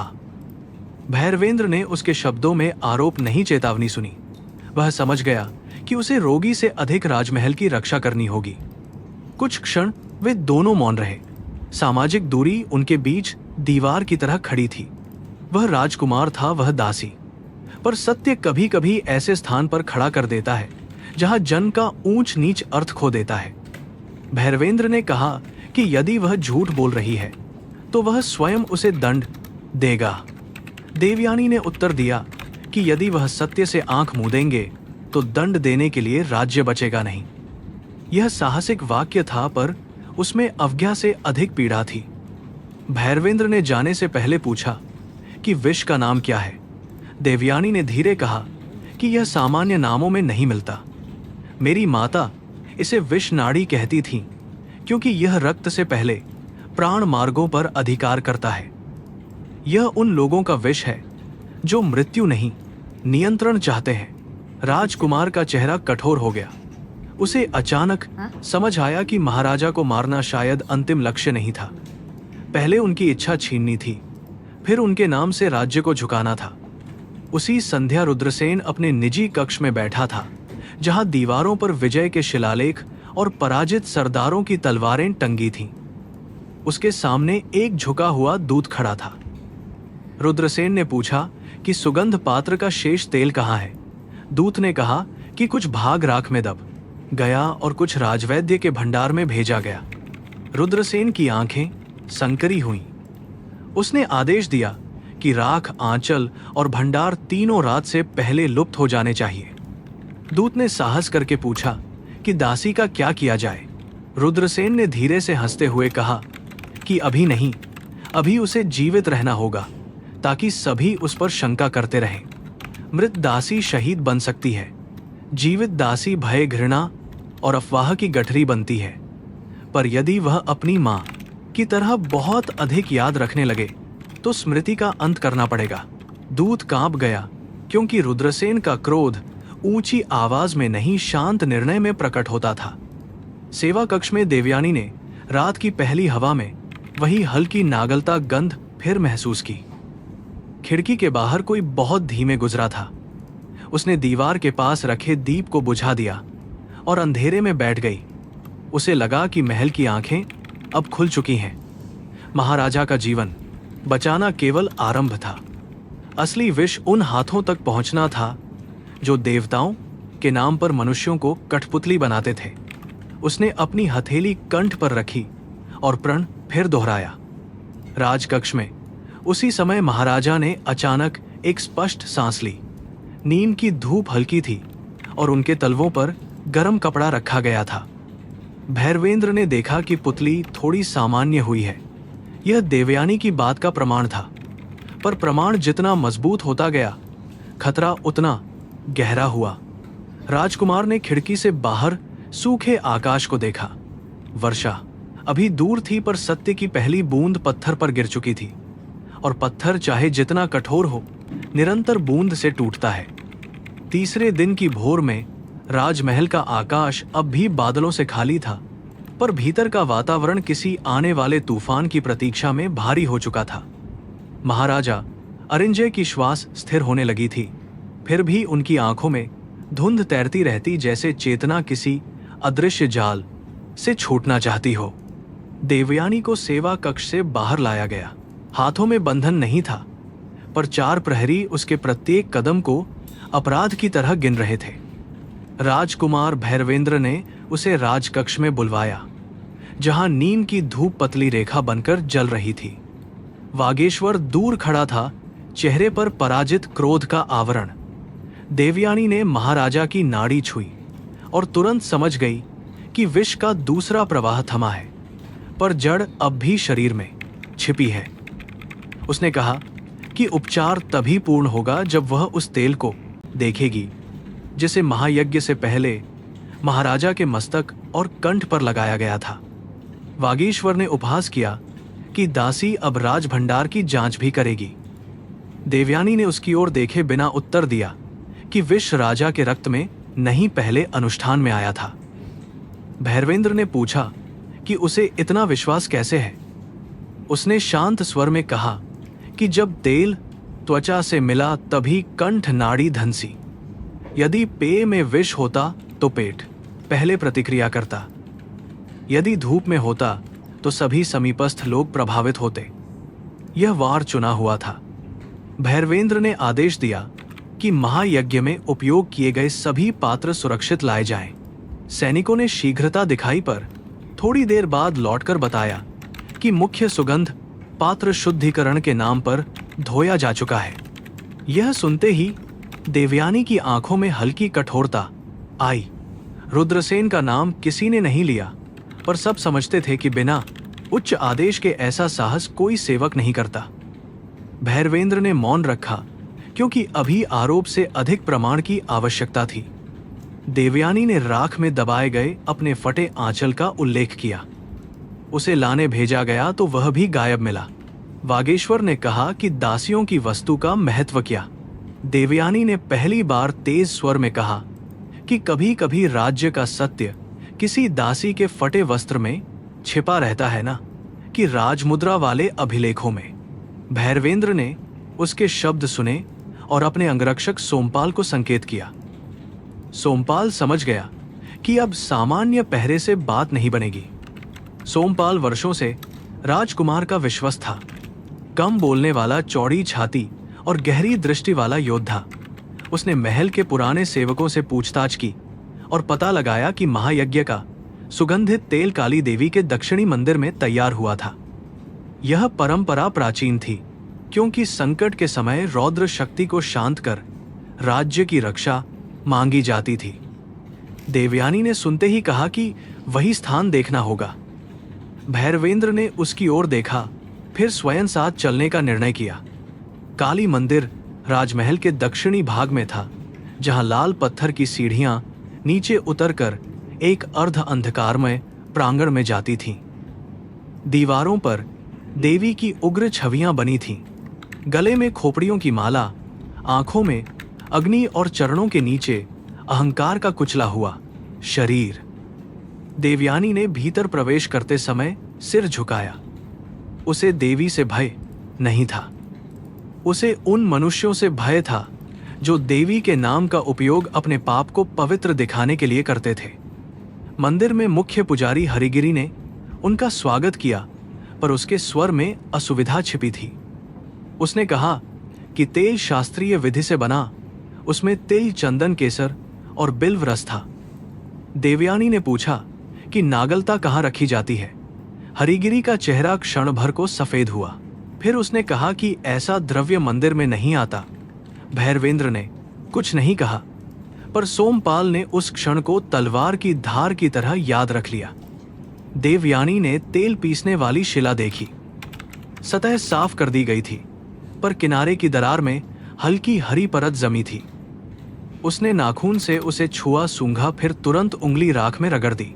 भैरवेंद्र ने उसके शब्दों में आरोप नहीं, चेतावनी सुनी। वह समझ गया कि उसे रोगी से अधिक राजमहल की रक्षा करनी होगी। कुछ क्षण वे दोनों मौन रहे। सामाजिक दूरी उनके बीच दीवार की तरह खड़ी थी। वह राजकुमार था, वह दासी। पर सत्य कभी कभी ऐसे स्थान पर खड़ा कर देता है जहां जन का ऊंच नीच अर्थ खो देता है। भैरवेंद्र ने कहा कि यदि वह झूठ बोल रही है तो वह स्वयं उसे दंड देगा। देवयानी ने उत्तर दिया कि यदि वह सत्य से आंख मूंदेंगे तो दंड देने के लिए राज्य बचेगा नहीं। यह साहसिक वाक्य था, पर उसमें अवज्ञा से अधिक पीड़ा थी। भैरवेंद्र ने जाने से पहले पूछा कि विष का नाम क्या है। देवयानी ने धीरे कहा कि यह सामान्य नामों में नहीं मिलता। मेरी माता इसे विष नाड़ी कहती थी, क्योंकि यह रक्त से पहले प्राण मार्गों पर अधिकार करता है। यह उन लोगों का विष है जो मृत्यु नहीं, नियंत्रण चाहते हैं। राजकुमार का चेहरा कठोर हो गया। उसे अचानक समझ आया कि महाराजा को मारना शायद अंतिम लक्ष्य नहीं था। पहले उनकी इच्छा छीननी थी, फिर उनके नाम से राज्य को झुकाना था। उसी संध्या रुद्रसेन अपने निजी कक्ष में बैठा था, जहां दीवारों पर विजय के शिलालेख और पराजित सरदारों की तलवारें टंगी थीं। उसके सामने एक झुका हुआ दूत खड़ा था। रुद्रसेन ने पूछा कि सुगंध पात्र का शेष तेल कहाँ है। दूत ने कहा कि कुछ भाग राख में दब गया और कुछ राजवैद्य के भंडार में भेजा गया। रुद्रसेन की आंखें संकरी हुईं। उसने आदेश दिया कि राख, आंचल और भंडार तीनों रात से पहले लुप्त हो जाने चाहिए। दूत ने साहस करके पूछा कि दासी का क्या किया जाए। रुद्रसेन ने धीरे से हंसते हुए कहा कि अभी नहीं, अभी उसे जीवित रहना होगा, ताकि सभी उस पर शंका करते रहें। मृत दासी शहीद बन सकती है, जीवित दासी भय, घृणा और अफवाह की गठरी बनती है। पर यदि वह अपनी मां की तरह बहुत अधिक याद रखने लगे तो स्मृति का अंत करना पड़ेगा। दूत कांप गया, क्योंकि रुद्रसेन का क्रोध ऊंची आवाज में नहीं, शांत निर्णय में प्रकट होता था। सेवा कक्ष में देवयानी ने रात की पहली हवा में वही हल्की नागलता गंध फिर महसूस की। खिड़की के बाहर कोई बहुत धीमे गुजरा था। उसने दीवार के पास रखे दीप को बुझा दिया और अंधेरे में बैठ गई। उसे लगा कि महल की आंखें अब खुल चुकी हैं। महाराजा का जीवन बचाना केवल आरंभ था। असली विष उन हाथों तक पहुंचना था जो देवताओं के नाम पर मनुष्यों को कठपुतली बनाते थे। उसने अपनी हथेली कंठ पर रखी और प्रण फिर दोहराया। राजकक्ष में उसी समय महाराजा ने अचानक एक स्पष्ट सांस ली। नीम की धूप हल्की थी और उनके तलवों पर गर्म कपड़ा रखा गया था। भैरवेंद्र ने देखा कि पुतली थोड़ी सामान्य हुई है। यह देवयानी की बात का प्रमाण था, पर प्रमाण जितना मजबूत होता गया, खतरा उतना गहरा हुआ। राजकुमार ने खिड़की से बाहर सूखे आकाश को देखा। वर्षा अभी दूर थी, पर सत्य की पहली बूंद पत्थर पर गिर चुकी थी, और पत्थर चाहे जितना कठोर हो, निरंतर बूंद से टूटता है। तीसरे दिन की भोर में राजमहल का आकाश अब भी बादलों से खाली था, पर भीतर का वातावरण किसी आने वाले तूफान की प्रतीक्षा में भारी हो चुका था। महाराजा अरिंजय की श्वास स्थिर होने लगी थी, फिर भी उनकी आंखों में धुंध तैरती रहती, जैसे चेतना किसी अदृश्य जाल से छूटना चाहती हो। देवयानी को सेवा कक्ष से बाहर लाया गया। हाथों में बंधन नहीं था, पर 4 प्रहरी उसके प्रत्येक कदम को अपराध की तरह गिन रहे थे। राजकुमार भैरवेंद्र ने उसे राजकक्ष में बुलवाया, जहां नीम की धूप पतली रेखा बनकर जल रही थी। वागेश्वर दूर खड़ा था, चेहरे पर पराजित क्रोध का आवरण। देवयानी ने महाराजा की नाड़ी छुई और तुरंत समझ गई कि विष का दूसरा प्रवाह थमा है, पर जड़ अब भी शरीर में छिपी है। उसने कहा कि उपचार तभी पूर्ण होगा जब वह उस तेल को देखेगी जिसे महायज्ञ से पहले महाराजा के मस्तक और कंठ पर लगाया गया था। वागीश्वर ने उपहास किया कि दासी अब राजभंडार की जांच भी करेगी। देवयानी ने उसकी ओर देखे बिना उत्तर दिया कि विष राजा के रक्त में नहीं, पहले अनुष्ठान में आया था। भैरवेंद्र ने पूछा कि उसे इतना विश्वास कैसे है। उसने शांत स्वर में कहा कि जब तेल त्वचा से मिला तभी कंठ नाड़ी धंसी। यदि पेय में विष होता तो पेट पहले प्रतिक्रिया करता, यदि धूप में होता तो सभी समीपस्थ लोग प्रभावित होते। यह वार चुना हुआ था। भैरवेंद्र ने आदेश दिया कि महायज्ञ में उपयोग किए गए सभी पात्र सुरक्षित लाए जाएं। सैनिकों ने शीघ्रता दिखाई, पर थोड़ी देर बाद लौटकर बताया कि मुख्य सुगंध पात्र शुद्धिकरण के नाम पर धोया जा चुका है। यह सुनते ही देवयानी की आंखों में हल्की कठोरता आई। रुद्रसेन का नाम किसी ने नहीं लिया, पर सब समझते थे कि बिना उच्च आदेश के ऐसा साहस कोई सेवक नहीं करता। भैरवेंद्र ने मौन रखा, क्योंकि अभी आरोप से अधिक प्रमाण की आवश्यकता थी। देवयानी ने राख में दबाए गए अपने फटे आंचल का उल्लेख किया। उसे लाने भेजा गया तो वह भी गायब मिला। वागेश्वर ने कहा कि दासियों की वस्तु का महत्व क्या। देवयानी ने पहली बार तेज स्वर में कहा कि कभी कभी राज्य का सत्य किसी दासी के फटे वस्त्र में छिपा रहता है ना, कि राजमुद्रा वाले अभिलेखों में। भैरवेंद्र ने उसके शब्द सुने और अपने अंगरक्षक सोमपाल को संकेत किया। सोमपाल समझ गया कि अब सामान्य पहरे से बात नहीं बनेगी। सोमपाल वर्षों से राजकुमार का विश्वस्त था, कम बोलने वाला, चौड़ी छाती और गहरी दृष्टि वाला योद्धा। उसने महल के पुराने सेवकों से पूछताछ की और पता लगाया कि महायज्ञ का सुगंधित तेल काली देवी के दक्षिणी मंदिर में तैयार हुआ था। यह परंपरा प्राचीन थी, क्योंकि संकट के समय रौद्र शक्ति को शांत कर राज्य की रक्षा मांगी जाती थी। देवयानी ने सुनते ही कहा कि वही स्थान देखना होगा। भैरवेंद्र ने उसकी ओर देखा, फिर स्वयं साथ चलने का निर्णय किया। काली मंदिर राजमहल के दक्षिणी भाग में था, जहां लाल पत्थर की सीढ़ियां नीचे उतरकर एक अर्ध अंधकारमय प्रांगण में जाती थीं। दीवारों पर देवी की उग्र छवियां बनी थीं, गले में खोपड़ियों की माला, आंखों में अग्नि और चरणों के नीचे अहंकार का कुचला हुआ शरीर। देवयानी ने भीतर प्रवेश करते समय सिर झुकाया। उसे देवी से भय नहीं था, उसे उन मनुष्यों से भय था जो देवी के नाम का उपयोग अपने पाप को पवित्र दिखाने के लिए करते थे। मंदिर में मुख्य पुजारी हरिगिरी ने उनका स्वागत किया, पर उसके स्वर में असुविधा छिपी थी। उसने कहा कि तेल शास्त्रीय विधि से बना, उसमें तिल, चंदन, केसर और बिल्व रस था। देवयानी ने पूछा कि नागलता कहाँ रखी जाती है। हरिगिरी का चेहरा क्षण भर को सफेद हुआ। फिर उसने कहा कि ऐसा द्रव्य मंदिर में नहीं आता। भैरवेंद्र ने कुछ नहीं कहा, पर सोमपाल ने उस क्षण को तलवार की धार की तरह याद रख लिया। देवयानी ने तेल पीसने वाली शिला देखी। सतह साफ कर दी गई थी, पर किनारे की दरार में हल्की हरी परत जमी थी। उसने नाखून से उसे छुआ, सूंघा, फिर तुरंत उंगली राख में रगड़ दी।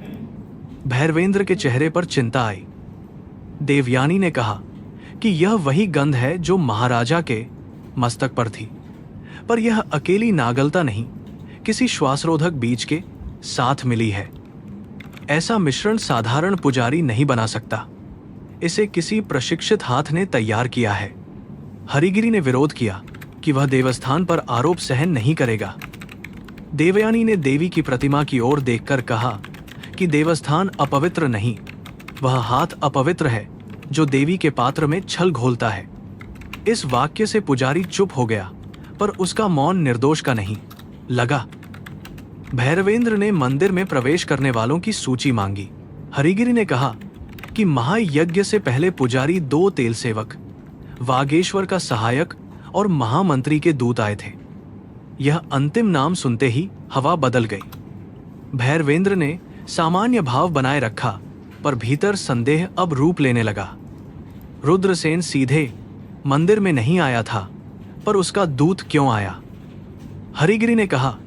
भैरवेंद्र के चेहरे पर चिंता आई। देवयानी ने कहा कि यह वही गंध है जो महाराजा के मस्तक पर थी, पर यह अकेली नागलता नहीं, किसी श्वासरोधक बीज के साथ मिली है। ऐसा मिश्रण साधारण पुजारी नहीं बना सकता, इसे किसी प्रशिक्षित हाथ ने तैयार किया है। हरिगिरी ने विरोध किया कि वह देवस्थान पर आरोप सहन नहीं करेगा। देवयानी ने देवी की प्रतिमा की ओर देखकर कहा कि देवस्थान अपवित्र नहीं, वह हाथ अपवित्र है जो देवी के पात्र में छल घोलता है। इस वाक्य से पुजारी चुप हो गया, पर उसका मौन निर्दोष का नहीं लगा। भैरवेंद्र ने मंदिर में प्रवेश करने वालों की सूची मांगी। हरिगिरी ने कहा कि महायज्ञ से पहले पुजारी, 2 तेल सेवक, वागेश्वर का सहायक और महामंत्री के दूत आए थे। यह अंतिम नाम सुनते ही हवा बदल गई। भैरवेंद्र ने सामान्य भाव बनाए रखा, पर भीतर संदेह अब रूप लेने लगा। रुद्रसेन सीधे मंदिर में नहीं आया था, पर उसका दूत क्यों आया? हरिगिरी ने कहा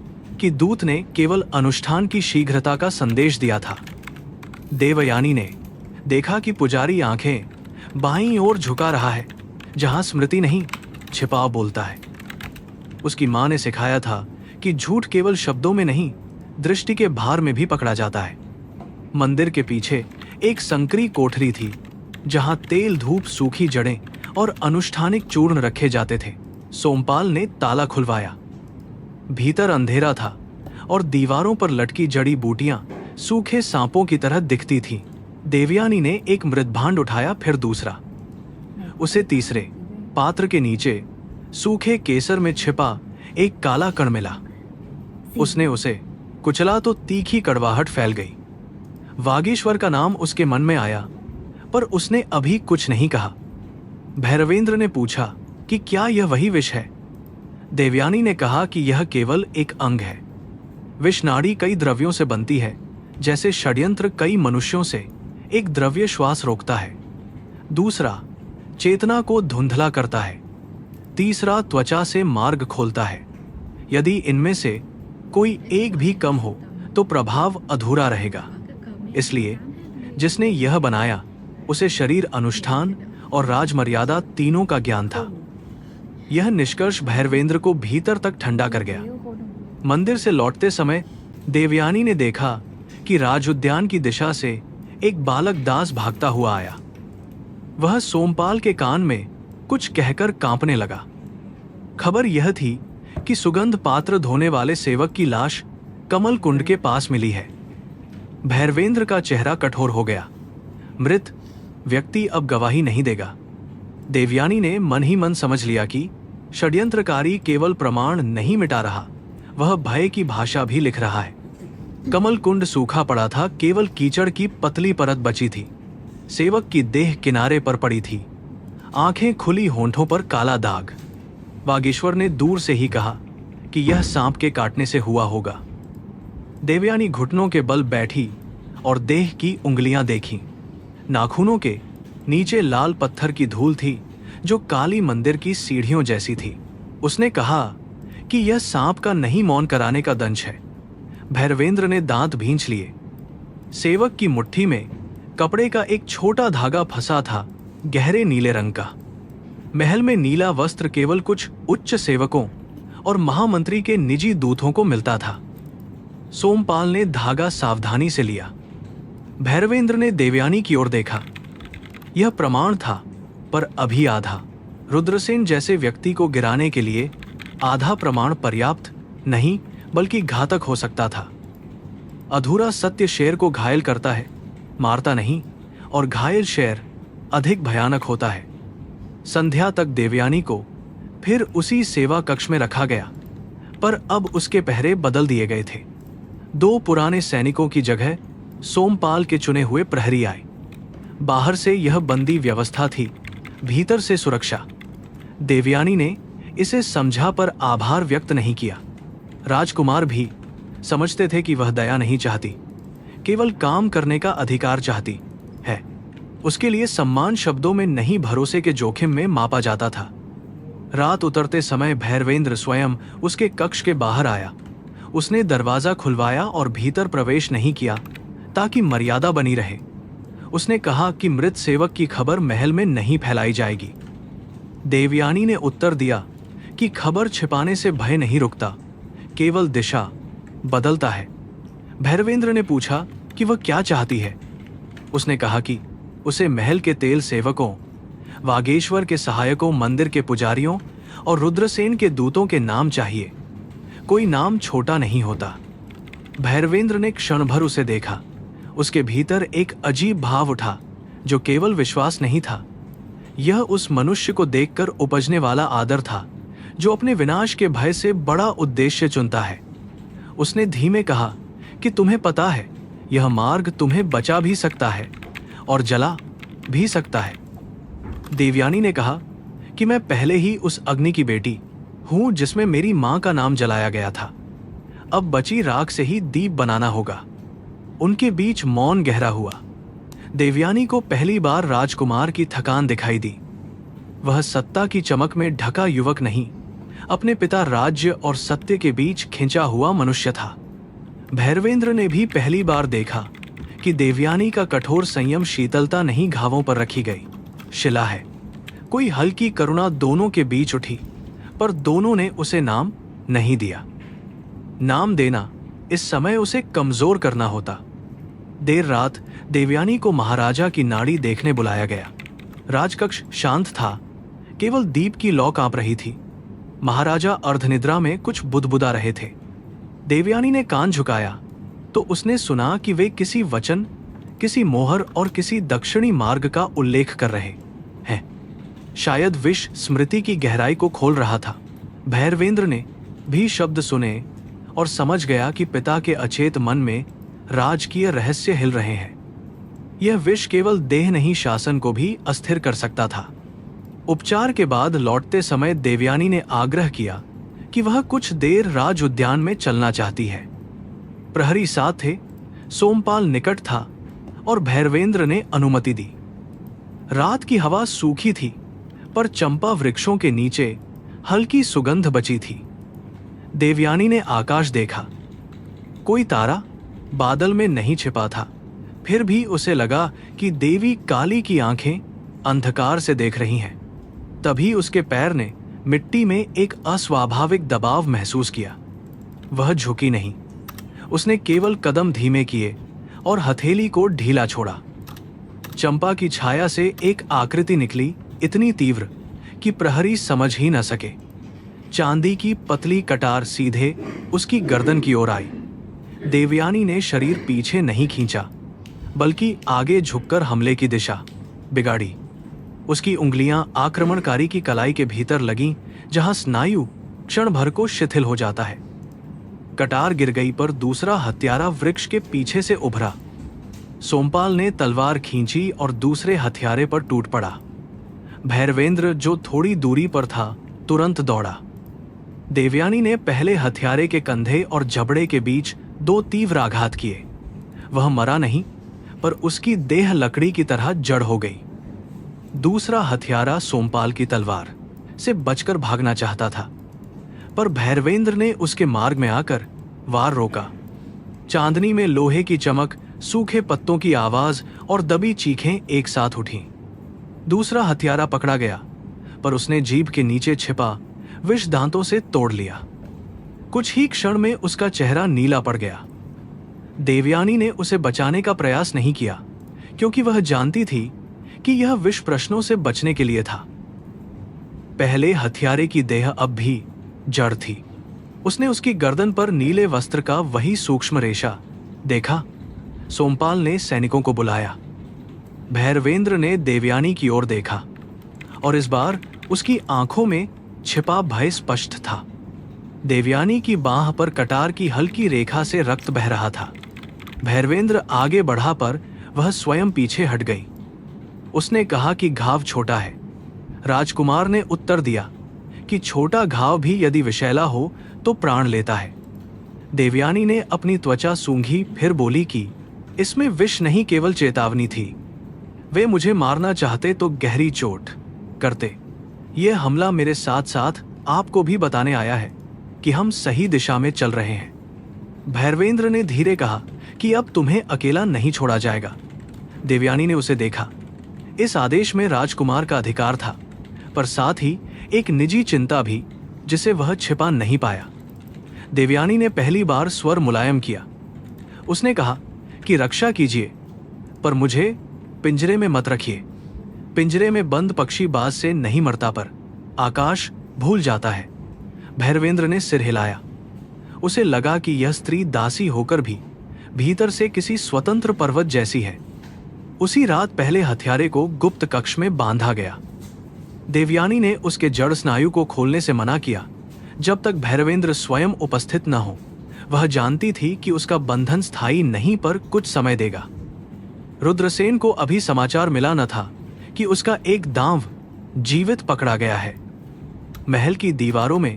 कि दूत ने केवल अनुष्ठान की शीघ्रता का संदेश दिया था। देवयानी ने देखा कि पुजारी आंखें बाईं ओर झुका रहा है, जहां स्मृति नहीं, छिपाव बोलता है। उसकी मां ने सिखाया था कि झूठ केवल शब्दों में नहीं, दृष्टि के भार में भी पकड़ा जाता है। मंदिर के पीछे एक संकरी कोठरी थी, जहां तेल, धूप, सूखी जड़ें और अनुष्ठानिक चूर्ण रखे जाते थे। सोमपाल ने ताला खुलवाया। भीतर अंधेरा था और दीवारों पर लटकी जड़ी बूटियां सूखे सांपों की तरह दिखती थीं। देवयानी ने एक मृतभांड उठाया, फिर दूसरा। उसे तीसरे पात्र के नीचे सूखे केसर में छिपा एक काला कण मिला। उसने उसे कुचला तो तीखी कड़वाहट फैल गई। वागीश्वर का नाम उसके मन में आया, पर उसने अभी कुछ नहीं कहा। भैरवेंद्र ने पूछा कि क्या यह वही विष है? देवयानी ने कहा कि यह केवल एक अंग है। विषनाड़ी कई द्रव्यों से बनती है, जैसे षड्यंत्र कई मनुष्यों से एक द्रव्य श्वास रोकता है। दूसरा चेतना को धुंधला करता है। तीसरा त्वचा से मार्ग खोलता है। यदि इनमें से कोई एक भी कम हो तो प्रभाव अधूरा रहेगा। इसलिए जिसने यह बनाया, उसे शरीर, अनुष्ठान और राजमर्यादा तीनों का ज्ञान था। यह निष्कर्ष भैरवेंद्र को भीतर तक ठंडा कर गया। मंदिर से लौटते समय देवयानी ने देखा कि राजउद्यान की दिशा से एक बालक दास भागता हुआ आया। वह सोमपाल के कान में कुछ कहकर कांपने लगा। खबर यह थी कि सुगंध पात्र धोने वाले सेवक की लाश कमल कुंड के पास मिली है। भैरवेंद्र का चेहरा कठोर हो गया। मृत व्यक्ति अब गवाही नहीं देगा। देवयानी ने मन ही मन समझ लिया कि षड्यंत्रकारी केवल प्रमाण नहीं मिटा रहा, वह भय की भाषा भी लिख रहा है। कमल कुंड सूखा पड़ा था, केवल कीचड़ की पतली परत बची थी। सेवक की देह किनारे पर पड़ी थी, आंखें खुली, होंठों पर काला दाग। वागीश्वर ने दूर से ही कहा कि यह सांप के काटने से हुआ होगा। देवयानी घुटनों के बल बैठी और देह की उंगलियां देखीं। नाखूनों के नीचे लाल पत्थर की धूल थी जो काली मंदिर की सीढ़ियों जैसी थी। उसने कहा कि यह सांप का नहीं, मौन कराने का दंश है। भैरवेंद्र ने दांत भींच लिए। सेवक की मुट्ठी में कपड़े का एक छोटा धागा फंसा था, गहरे नीले रंग का। महल में नीला वस्त्र केवल कुछ उच्च सेवकों और महामंत्री के निजी दूतों को मिलता था। सोमपाल ने धागा सावधानी से लिया। भैरवेंद्र ने देवयानी की ओर देखा। यह प्रमाण था, पर अभी आधा। रुद्रसेन जैसे व्यक्ति को गिराने के लिए आधा प्रमाण पर्याप्त नहीं, बल्कि घातक हो सकता था। अधूरा सत्य शेर को घायल करता है, मारता नहीं, और घायल शेर अधिक भयानक होता है। संध्या तक देवयानी को फिर उसी सेवा कक्ष में रखा गया, पर अब उसके पहरे बदल दिए गए थे। 2 पुराने सैनिकों की जगह सोमपाल के चुने हुए प्रहरी आए। बाहर से यह बंदी व्यवस्था थी, भीतर से सुरक्षा। देवयानी ने इसे समझा, पर आभार व्यक्त नहीं किया। राजकुमार भी समझते थे कि वह दया नहीं चाहती, केवल काम करने का अधिकार चाहती है। उसके लिए सम्मान शब्दों में नहीं, भरोसे के जोखिम में मापा जाता था। रात उतरते समय भैरवेंद्र स्वयं उसके कक्ष के बाहर आया। उसने दरवाजा खुलवाया और भीतर प्रवेश नहीं किया, ताकि मर्यादा बनी रहे। उसने कहा कि मृत सेवक की खबर महल में नहीं फैलाई जाएगी। देवयानी ने उत्तर दिया कि खबर छिपाने से भय नहीं रुकता, केवल दिशा बदलता है। भैरवेंद्र ने पूछा कि वह क्या चाहती है। उसने कहा कि उसे महल के तेल सेवकों, वागेश्वर के सहायकों, मंदिर के पुजारियों और रुद्रसेन के दूतों के नाम चाहिए। कोई नाम छोटा नहीं होता। भैरवेंद्र ने क्षण भर उसे देखा। उसके भीतर एक अजीब भाव उठा, जो केवल विश्वास नहीं था। यह उस मनुष्य को देखकर उपजने वाला आदर था, जो अपने विनाश के भय से बड़ा उद्देश्य चुनता है। उसने धीमे कहा कि तुम्हें पता है, यह मार्ग तुम्हें बचा भी सकता है और जला भी सकता है। देवयानी ने कहा कि मैं पहले ही उस अग्नि की बेटी हूं जिसमें मेरी मां का नाम जलाया गया था। अब बची राख से ही दीप बनाना होगा। उनके बीच मौन गहरा हुआ। देवयानी को पहली बार राजकुमार की थकान दिखाई दी। वह सत्ता की चमक में ढका युवक नहीं, अपने पिता राज्य और सत्य के बीच खिंचा हुआ मनुष्य था। भैरवेंद्र ने भी पहली बार देखा कि देवयानी का कठोर संयम शीतलता नहीं, घावों पर रखी गई शिला है। कोई हल्की करुणा दोनों के बीच उठी, पर दोनों ने उसे नाम नहीं दिया। नाम देना इस समय उसे कमजोर करना होता। देर रात देवयानी को महाराजा की नाड़ी देखने बुलाया गया। राजकक्ष शांत था, केवल दीप की लौ कांप रही थी। महाराजा अर्धनिद्रा में कुछ बुदबुदा रहे थे। देवयानी ने कान झुकाया तो उसने सुना कि वे किसी वचन, किसी मोहर और किसी दक्षिणी मार्ग का उल्लेख कर रहे हैं। शायद विष स्मृति की गहराई को खोल रहा था। भैरवेंद्र ने भी शब्द सुने और समझ गया कि पिता के अचेत मन में राजकीय रहस्य हिल रहे हैं। यह विष केवल देह नहीं, शासन को भी अस्थिर कर सकता था। उपचार के बाद लौटते समय देवयानी ने आग्रह किया कि वह कुछ देर राज उद्यान में चलना चाहती है। प्रहरी साथ थे, सोमपाल निकट था और भैरवेंद्र ने अनुमति दी। रात की हवा सूखी थी, पर चंपा वृक्षों के नीचे हल्की सुगंध बची थी। देवयानी ने आकाश देखा। कोई तारा बादल में नहीं छिपा था। फिर भी उसे लगा कि देवी काली की आंखें अंधकार से देख रही हैं। तभी उसके पैर ने मिट्टी में एक अस्वाभाविक दबाव महसूस किया। वह झुकी नहीं, उसने केवल कदम धीमे किए और हथेली को ढीला छोड़ा। चंपा की छाया से एक आकृति निकली, इतनी तीव्र कि प्रहरी समझ ही न सके। चांदी की पतली कटार सीधे उसकी गर्दन की ओर आई। देवयानी ने शरीर पीछे नहीं खींचा, बल्कि आगे झुककर हमले की दिशा बिगाड़ी। उसकी उंगलियां आक्रमणकारी की कलाई के भीतर लगीं, जहां स्नायु क्षण भर को शिथिल हो जाता है। कटार गिर गई, पर दूसरा हत्यारा वृक्ष के पीछे से उभरा। सोमपाल ने तलवार खींची और दूसरे हथियारे पर टूट पड़ा। भैरवेंद्र, जो थोड़ी दूरी पर था, तुरंत दौड़ा। देवयानी ने पहले हथियारे के कंधे और जबड़े के बीच 2 तीव्र आघात किए। वह मरा नहीं, पर उसकी देह लकड़ी की तरह जड़ हो गई। दूसरा हथियारा सोमपाल की तलवार से बचकर भागना चाहता था, पर भैरवेंद्र ने उसके मार्ग में आकर वार रोका। चांदनी में लोहे की चमक, सूखे पत्तों की आवाज और दबी चीखें एक साथ उठीं। दूसरा हथियारा पकड़ा गया, पर उसने जीभ के नीचे छिपा विष दांतों से तोड़ लिया। कुछ ही क्षण में उसका चेहरा नीला पड़ गया। देवयानी ने उसे बचाने का प्रयास नहीं किया, क्योंकि वह जानती थी कि यह विष प्रश्नों से बचने के लिए था। पहले हथियारे की देह अब भी जड़ थी। उसने उसकी गर्दन पर नीले वस्त्र का वही सूक्ष्म रेशा देखा। सोमपाल ने सैनिकों को बुलाया। भैरवेंद्र ने देवयानी की ओर देखा, और इस बार उसकी आंखों में छिपा भय स्पष्ट था। देवयानी की बांह पर कटार की हल्की रेखा से रक्त बह रहा था। भैरवेंद्र आगे बढ़ा, पर वह स्वयं पीछे हट गई। उसने कहा कि घाव छोटा है। राजकुमार ने उत्तर दिया कि छोटा घाव भी यदि विषैला हो तो प्राण लेता है। देवयानी ने अपनी त्वचा सूंघी, फिर बोली कि इसमें विष नहीं, केवल चेतावनी थी। वे मुझे मारना चाहते तो गहरी चोट करते। यह हमला मेरे साथ साथ आपको भी बताने आया है कि हम सही दिशा में चल रहे हैं। भैरवेंद्र ने धीरे कहा कि अब तुम्हें अकेला नहीं छोड़ा जाएगा। देवयानी ने उसे देखा। इस आदेश में राजकुमार का अधिकार था, पर साथ ही एक निजी चिंता भी, जिसे वह छिपा नहीं पाया। देवयानी ने पहली बार स्वर मुलायम किया। उसने कहा कि रक्षा कीजिए, पर मुझे पिंजरे में मत रखिए। पिंजरे में बंद पक्षी बाज से नहीं मरता, पर आकाश भूल जाता है। भैरवेंद्र ने सिर हिलाया। उसे लगा कि यह स्त्री दासी होकर भी भीतर से किसी स्वतंत्र पर्वत जैसी है। उसी रात पहले हथियारे को गुप्त कक्ष में बांधा गया। देवयानी ने उसके जड़ स्नायु को खोलने से मना किया, जब तक भैरवेंद्र स्वयं उपस्थित न हो। वह जानती थी कि उसका बंधन स्थायी नहीं, पर कुछ समय देगा। रुद्रसेन को अभी समाचार मिला न था कि उसका एक दांव जीवित पकड़ा गया है। महल की दीवारों में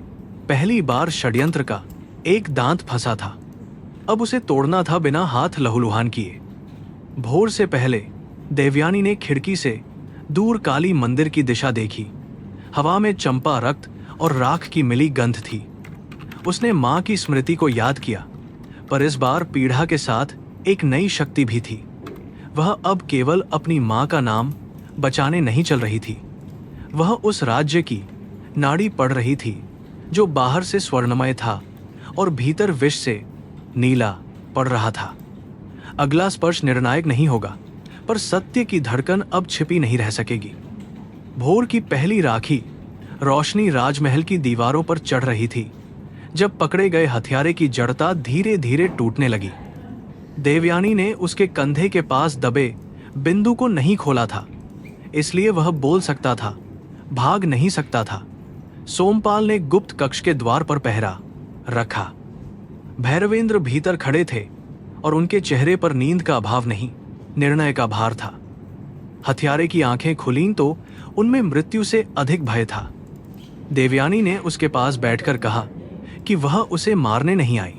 पहली बार षड्यंत्र का एक दांत फंसा था। अब उसे तोड़ना था बिना हाथ लहूलुहान किए। भोर से पहले देवयानी ने खिड़की से दूर काली मंदिर की दिशा देखी। हवा में चंपा रक्त और राख की मिली गंध थी। उसने मां की स्मृति को याद किया, पर इस बार पीड़ा के साथ एक नई शक्ति भी थी। वह अब केवल अपनी मां का नाम बचाने नहीं चल रही थी, वह उस राज्य की नाड़ी पड़ रही थी जो बाहर से स्वर्णमय था और भीतर विष से नीला पड़ रहा था। अगला स्पर्श निर्णायक नहीं होगा, पर सत्य की धड़कन अब छिपी नहीं रह सकेगी। भोर की पहली राखी रोशनी राजमहल की दीवारों पर चढ़ रही थी, जब पकड़े गए हथियारे की जड़ता धीरे धीरे टूटने लगी। देवयानी ने उसके कंधे के पास दबे बिंदु को नहीं खोला था, इसलिए वह बोल सकता था, भाग नहीं सकता था। सोमपाल ने गुप्त कक्ष के द्वार पर पहरा रखा। भैरवेंद्र भीतर खड़े थे और उनके चेहरे पर नींद का अभाव नहीं, निर्णय का भार था। हथियारे की आंखें खुलीं तो उनमें मृत्यु से अधिक भय था। देवयानी ने उसके पास बैठकर कहा कि वह उसे मारने नहीं आई।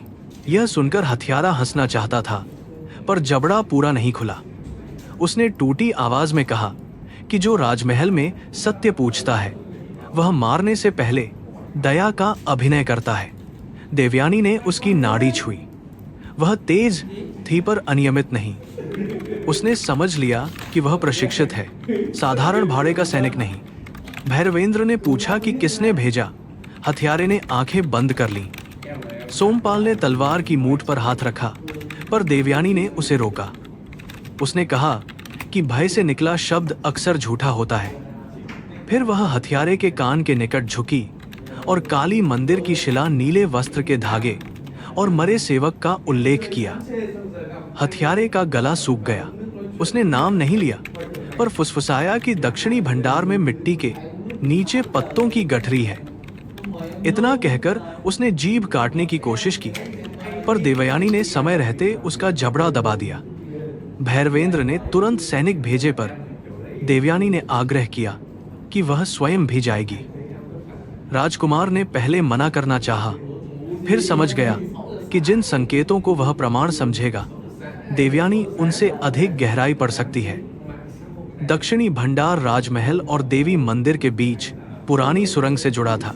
यह सुनकर हथियारा हंसना चाहता था, पर जबड़ा पूरा नहीं खुला। उसने टूटी आवाज में कहा कि जो राजमहल में सत्य पूछता है, वह मारने से पहले दया का अभिनय करता है। देवयानी ने उसकी नाड़ी छुई। वह तेज थी, पर अनियमित नहीं। उसने समझ लिया कि वह प्रशिक्षित है, साधारण भाड़े का सैनिक नहीं। भैरवेंद्र ने पूछा कि किसने भेजा। हथियारे ने आंखें बंद कर लीं। सोमपाल ने तलवार की मूठ पर हाथ रखा, पर देवयानी ने उसे रोका। उसने कहा कि भय से निकला शब्द अक्सर झूठा होता है। फिर वह हथियारे के कान के निकट झुकी और काली मंदिर की शिला नीले वस्त्र के धागे और मरे सेवक का उल्लेख किया। हथियारे का गला सूख गया। उसने नाम नहीं लिया, पर फुसफुसाया कि दक्षिणी भंडार में मिट्टी के नीचे पत्तों की गठरी है। इतना कहकर उसने जीभ काटने की कोशिश की, पर देवयानी ने समय रहते उसका जबड़ा दबा दिया। भैरवेंद्र ने तुरंत सैनिक भेजे, पर देवयानी ने आग्रह किया कि वह स्वयं भी जाएगी। राजकुमार ने पहले मना करना चाहा, फिर समझ गया कि जिन संकेतों को वह प्रमाण समझेगा, देवयानी उनसे अधिक गहराई पड़ सकती है। दक्षिणी भंडार राजमहल और देवी मंदिर के बीच पुरानी सुरंग से जुड़ा था।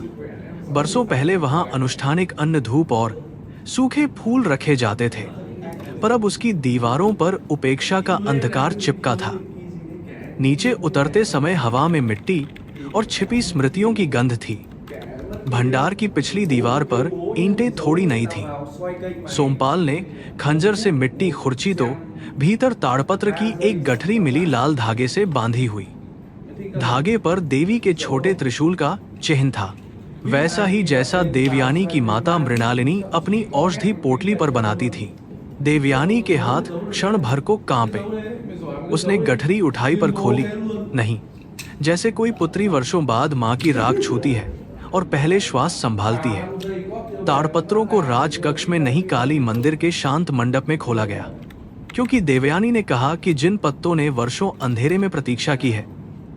बरसों पहले वहां अनुष्ठानिक अन्न, धूप और सूखे फूल रखे जाते थे, पर अब उसकी दीवारों पर उपेक्षा का अंधकार चिपका था। नीचे उतरते समय हवा में मिट्टी और छिपी स्मृतियों की गंध थी। भंडार की पिछली दीवार पर ईंटें थोड़ी नई थीं। सोमपाल ने खंजर से मिट्टी खुरची तो भीतर ताड़पत्र की एक गठरी मिली, लाल धागे से बांधी हुई। धागे पर देवी के छोटे त्रिशूल का चिन्ह था, वैसा ही जैसा देवयानी की माता मृणालिनी अपनी औषधि पोटली पर बनाती थी। देवयानी के हाथ क्षण भर को कांपे। उसने गठरी उठाई, पर खोली नहीं, जैसे कोई पुत्री वर्षों बाद मां की राख छूती है और पहले श्वास संभालती है। ताड़पत्रों को राजकक्ष में नहीं, काली मंदिर के शांत मंडप में खोला गया, क्योंकि देवयानी ने कहा कि जिन पत्तों ने वर्षों अंधेरे में प्रतीक्षा की है,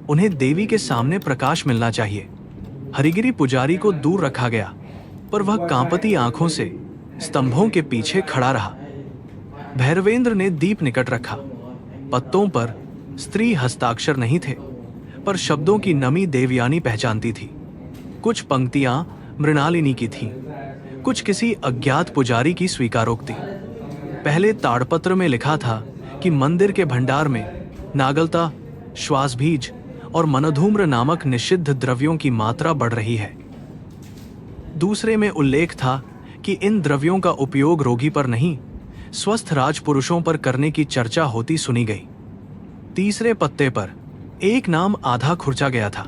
उन्हें देवी के सामने प्रकाश मिलना चाहिए। हरिगिरी पुजारी को दूर रखा गया, पर वह कांपती आंखों से स्तंभों के पीछे खड़ा रहा। भैरवेंद्र ने दीप निकट रखा। पत्तों पर स्त्री हस्ताक्षर नहीं थे, पर शब्दों की नमी देवयानी पहचानती थी। कुछ पंक्तियां मृणालिनी की थीं, कुछ किसी अज्ञात पुजारी की स्वीकारोक्ति। पहले ताड़पत्र में लिखा था कि मंदिर के भंडार में नागलता, श्वासबीज और मनोधूम्र नामक निषिद्ध द्रव्यों की मात्रा बढ़ रही है। दूसरे में उल्लेख था कि इन द्रव्यों का उपयोग रोगी पर नहीं, स्वस्थ राजपुरुषों पर करने की चर्चा होती सुनी गई। तीसरे पत्ते पर एक नाम आधा खुरचा गया था,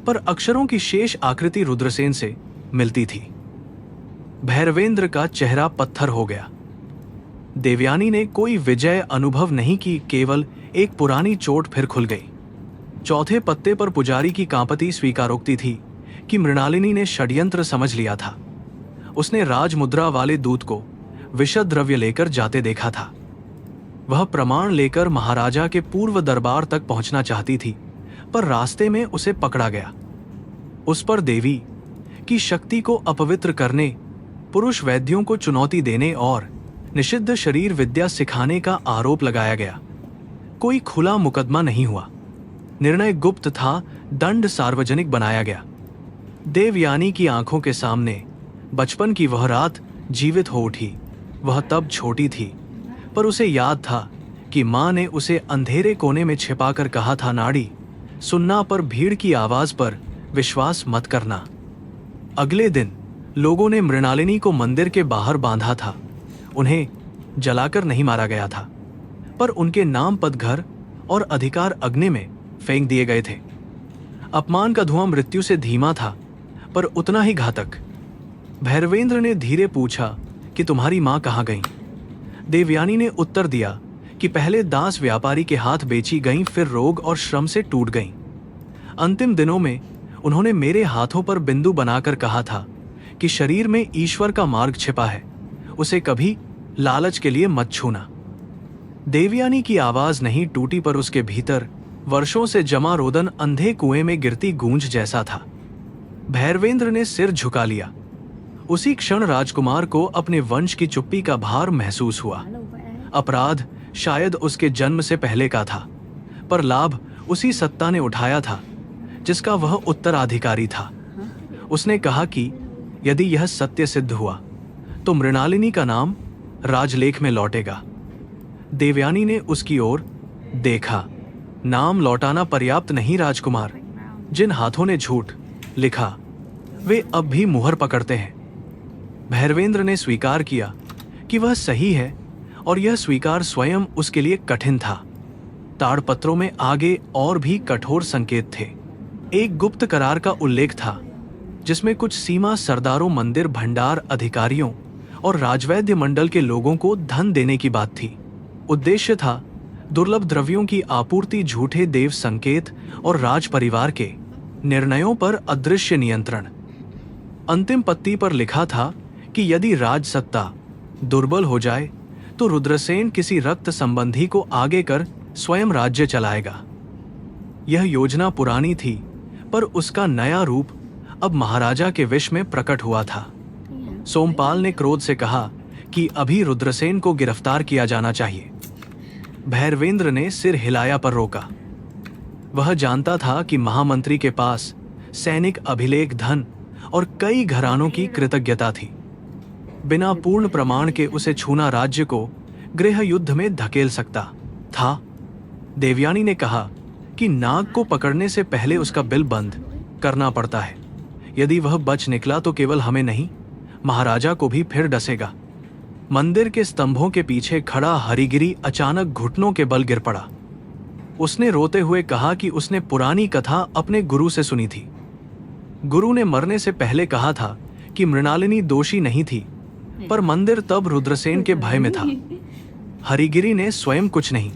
पर अक्षरों की शेष आकृति रुद्रसेन से मिलती थी। भैरवेंद्र का चेहरा पत्थर हो गया। देवयानी ने कोई विजय अनुभव नहीं की, केवल एक पुरानी चोट फिर खुल गई। चौथे पत्ते पर पुजारी की कांपती स्वीकारोक्ति थी कि मृणालिनी ने षड्यंत्र समझ लिया था। उसने राजमुद्रा वाले दूत को विषद द्रव्य लेकर जाते देखा था। वह प्रमाण लेकर महाराजा के पूर्व दरबार तक पहुंचना चाहती थी, पर रास्ते में उसे पकड़ा गया। उस पर देवी की शक्ति को अपवित्र करने, पुरुष वैद्यों को चुनौती देने और निषिद्ध शरीर विद्या सिखाने का आरोप लगाया गया। कोई खुला मुकदमा नहीं हुआ। निर्णय गुप्त था, दंड सार्वजनिक बनाया गया। देवयानी की आंखों के सामने बचपन की वह रात जीवित हो उठी। वह तब छोटी थी, पर उसे याद था कि मां ने उसे अंधेरे कोने में छिपाकर कहा था, नाड़ी सुनना पर भीड़ की आवाज पर विश्वास मत करना। अगले दिन लोगों ने मृणालिनी को मंदिर के बाहर बांधा था। उन्हें जलाकर नहीं मारा गया था, पर उनके नाम पद, घर और अधिकार अग्नि में फेंक दिए गए थे। अपमान का धुआं मृत्यु से धीमा था, पर उतना ही घातक। भैरवेंद्र ने धीरे पूछा कि तुम्हारी मां कहाँ गई? देवयानी ने उत्तर दिया कि पहले दास व्यापारी के हाथ बेची गईं, फिर रोग और श्रम से टूट गईं। अंतिम दिनों में उन्होंने मेरे हाथों पर बिंदु बनाकर कहा था कि शरीर में ईश्वर का मार्ग छिपा है, उसे कभी लालच के लिए मत छूना। देवयानी की आवाज नहीं टूटी, पर उसके भीतर वर्षों से जमा रोदन अंधे कुएं में गिरती गूंज जैसा था। भैरवेंद्र ने सिर झुका लिया। उसी क्षण राजकुमार को अपने वंश की चुप्पी का भार महसूस हुआ। अपराध शायद उसके जन्म से पहले का था, पर लाभ उसी सत्ता ने उठाया था जिसका वह उत्तराधिकारी था। उसने कहा कि यदि यह सत्य सिद्ध हुआ तो मृणालिनी का नाम राजलेख में लौटेगा। देवयानी ने उसकी ओर देखा। नाम लौटाना पर्याप्त नहीं राजकुमार। जिन हाथों ने झूठ लिखा वे अब भी मुहर पकड़ते हैं। भैरवेंद्र ने स्वीकार किया कि वह सही है, और यह स्वीकार स्वयं उसके लिए कठिन था। ताड़पत्रों में आगे और भी कठोर संकेत थे। एक गुप्त करार का उल्लेख था, जिसमें कुछ सीमा सरदारों, मंदिर भंडार अधिकारियों और राजवैद्य मंडल के लोगों को धन देने की बात थी। उद्देश्य था दुर्लभ द्रव्यों की आपूर्ति, झूठे देव संकेत और राज परिवार के निर्णयों पर अदृश्य नियंत्रण। अंतिम पत्ती पर लिखा था कि यदि राज सत्ता दुर्बल हो जाए तो रुद्रसेन किसी रक्त संबंधी को आगे कर स्वयं राज्य चलाएगा। यह योजना पुरानी थी, पर उसका नया रूप अब महाराजा के विष में प्रकट हुआ था। सोमपाल ने क्रोध से कहा कि अभी रुद्रसेन को गिरफ्तार किया जाना चाहिए। भैरवेंद्र ने सिर हिलाया पर रोका। वह जानता था कि महामंत्री के पास सैनिक अभिलेख, धन और कई घरानों की कृतज्ञता थी। बिना पूर्ण प्रमाण के उसे छूना राज्य को गृह युद्ध में धकेल सकता था। देवयानी ने कहा कि नाग को पकड़ने से पहले उसका बिल बंद करना पड़ता है। यदि वह बच निकला तो केवल हमें नहीं, महाराजा को भी फिर डसेगा। मंदिर के स्तंभों के पीछे खड़ा हरिगिरी अचानक घुटनों के बल गिर पड़ा। उसने रोते हुए कहा कि उसने पुरानी कथा अपने गुरु से सुनी थी। गुरु ने मरने से पहले कहा था कि मृणालिनी दोषी नहीं थी, पर मंदिर तब रुद्रसेन के भय में था। हरिगिरी ने स्वयं कुछ नहीं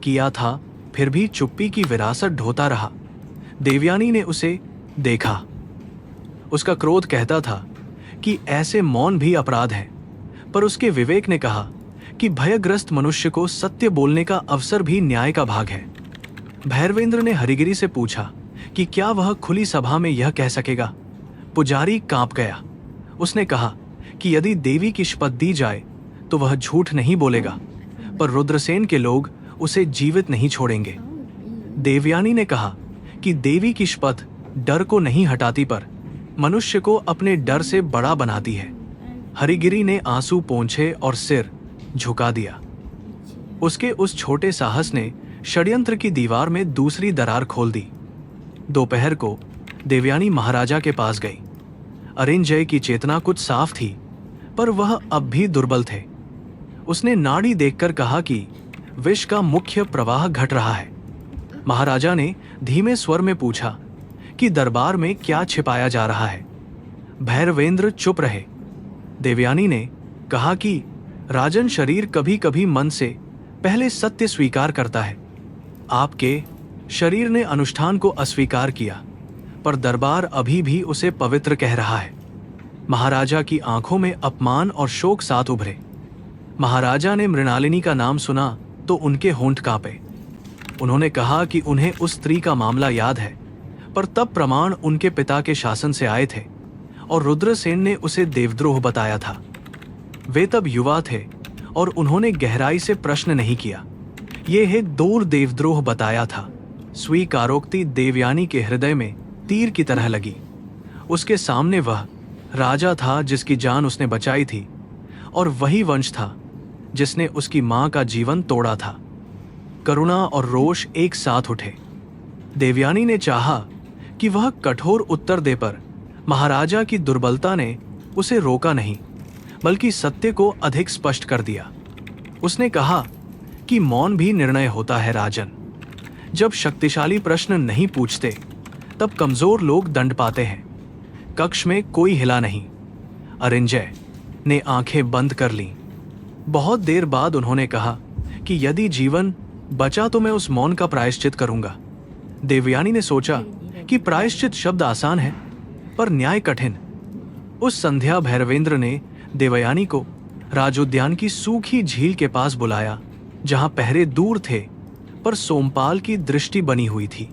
किया था, फिर भी चुप्पी की विरासत ढोता रहा। देवयानी ने उसे देखा। उसका क्रोध कहता था कि ऐसे मौन भी अपराध है, पर उसके विवेक ने कहा कि भयग्रस्त मनुष्य को सत्य बोलने का अवसर भी न्याय का भाग है। भैरवेंद्र ने हरिगिरी से पूछा कि क्या वह खुली सभा में यह कह सकेगा। पुजारी कांप गया। उसने कहा कि यदि देवी की शपथ दी जाए तो वह झूठ नहीं बोलेगा, पर रुद्रसेन के लोग उसे जीवित नहीं छोड़ेंगे। देवयानी ने कहा कि देवी की शपथ डर को नहीं हटाती, पर मनुष्य को अपने डर से बड़ा बनाती है। हरिगिरी ने आंसू पोंछे और सिर झुका दिया। उसके उस छोटे साहस ने षड्यंत्र की दीवार में दूसरी दरार खोल दी। दोपहर को देवयानी महाराजा के पास गई। अरिंजय की चेतना कुछ साफ थी, पर वह अब भी दुर्बल थे। उसने नाड़ी देखकर कहा कि विष का मुख्य प्रवाह घट रहा है। महाराजा ने धीमे स्वर में पूछा कि दरबार में क्या छिपाया जा रहा है। भैरवेंद्र चुप रहे। देवयानी ने कहा कि राजन, शरीर कभी कभी मन से पहले सत्य स्वीकार करता है। आपके शरीर ने अनुष्ठान को अस्वीकार किया, पर दरबार अभी भी उसे पवित्र कह रहा है। महाराजा की आंखों में अपमान और शोक साथ उभरे। महाराजा ने मृणालिनी का नाम सुना तो उनके होंठ कांपे। उन्होंने कहा कि उन्हें उस स्त्री का मामला याद है, पर तब प्रमाण उनके पिता के शासन से आए थे और रुद्रसेन ने उसे देवद्रोह बताया था। वे तब युवा थे और उन्होंने गहराई से प्रश्न नहीं किया। ये है दूर देवद्रोह बताया था। स्वीकारोक्ति देवयानी के हृदय में तीर की तरह लगी। उसके सामने वह राजा था जिसकी जान उसने बचाई थी, और वही वंश था जिसने उसकी मां का जीवन तोड़ा था। करुणा और रोष एक साथ उठे। देवयानी ने चाहा कि वह कठोर उत्तर दे, पर महाराजा की दुर्बलता ने उसे रोका नहीं, बल्कि सत्य को अधिक स्पष्ट कर दिया। उसने कहा कि मौन भी निर्णय होता है राजन। जब शक्तिशाली प्रश्न नहीं पूछते, तब कमजोर लोग दंड पाते हैं। कक्ष में कोई हिला नहीं। अरिंजय ने आंखें बंद कर लीं। बहुत देर बाद उन्होंने कहा कि यदि जीवन बचा तो मैं उस मौन का प्रायश्चित करूंगा। देवयानी ने सोचा कि प्रायश्चित शब्द आसान है, पर न्याय कठिन। उस संध्या भैरवेंद्र ने देवयानी को राजोद्यान की सूखी झील के पास बुलाया, जहां पहरे दूर थे, पर सोमपाल की दृष्टि बनी हुई थी।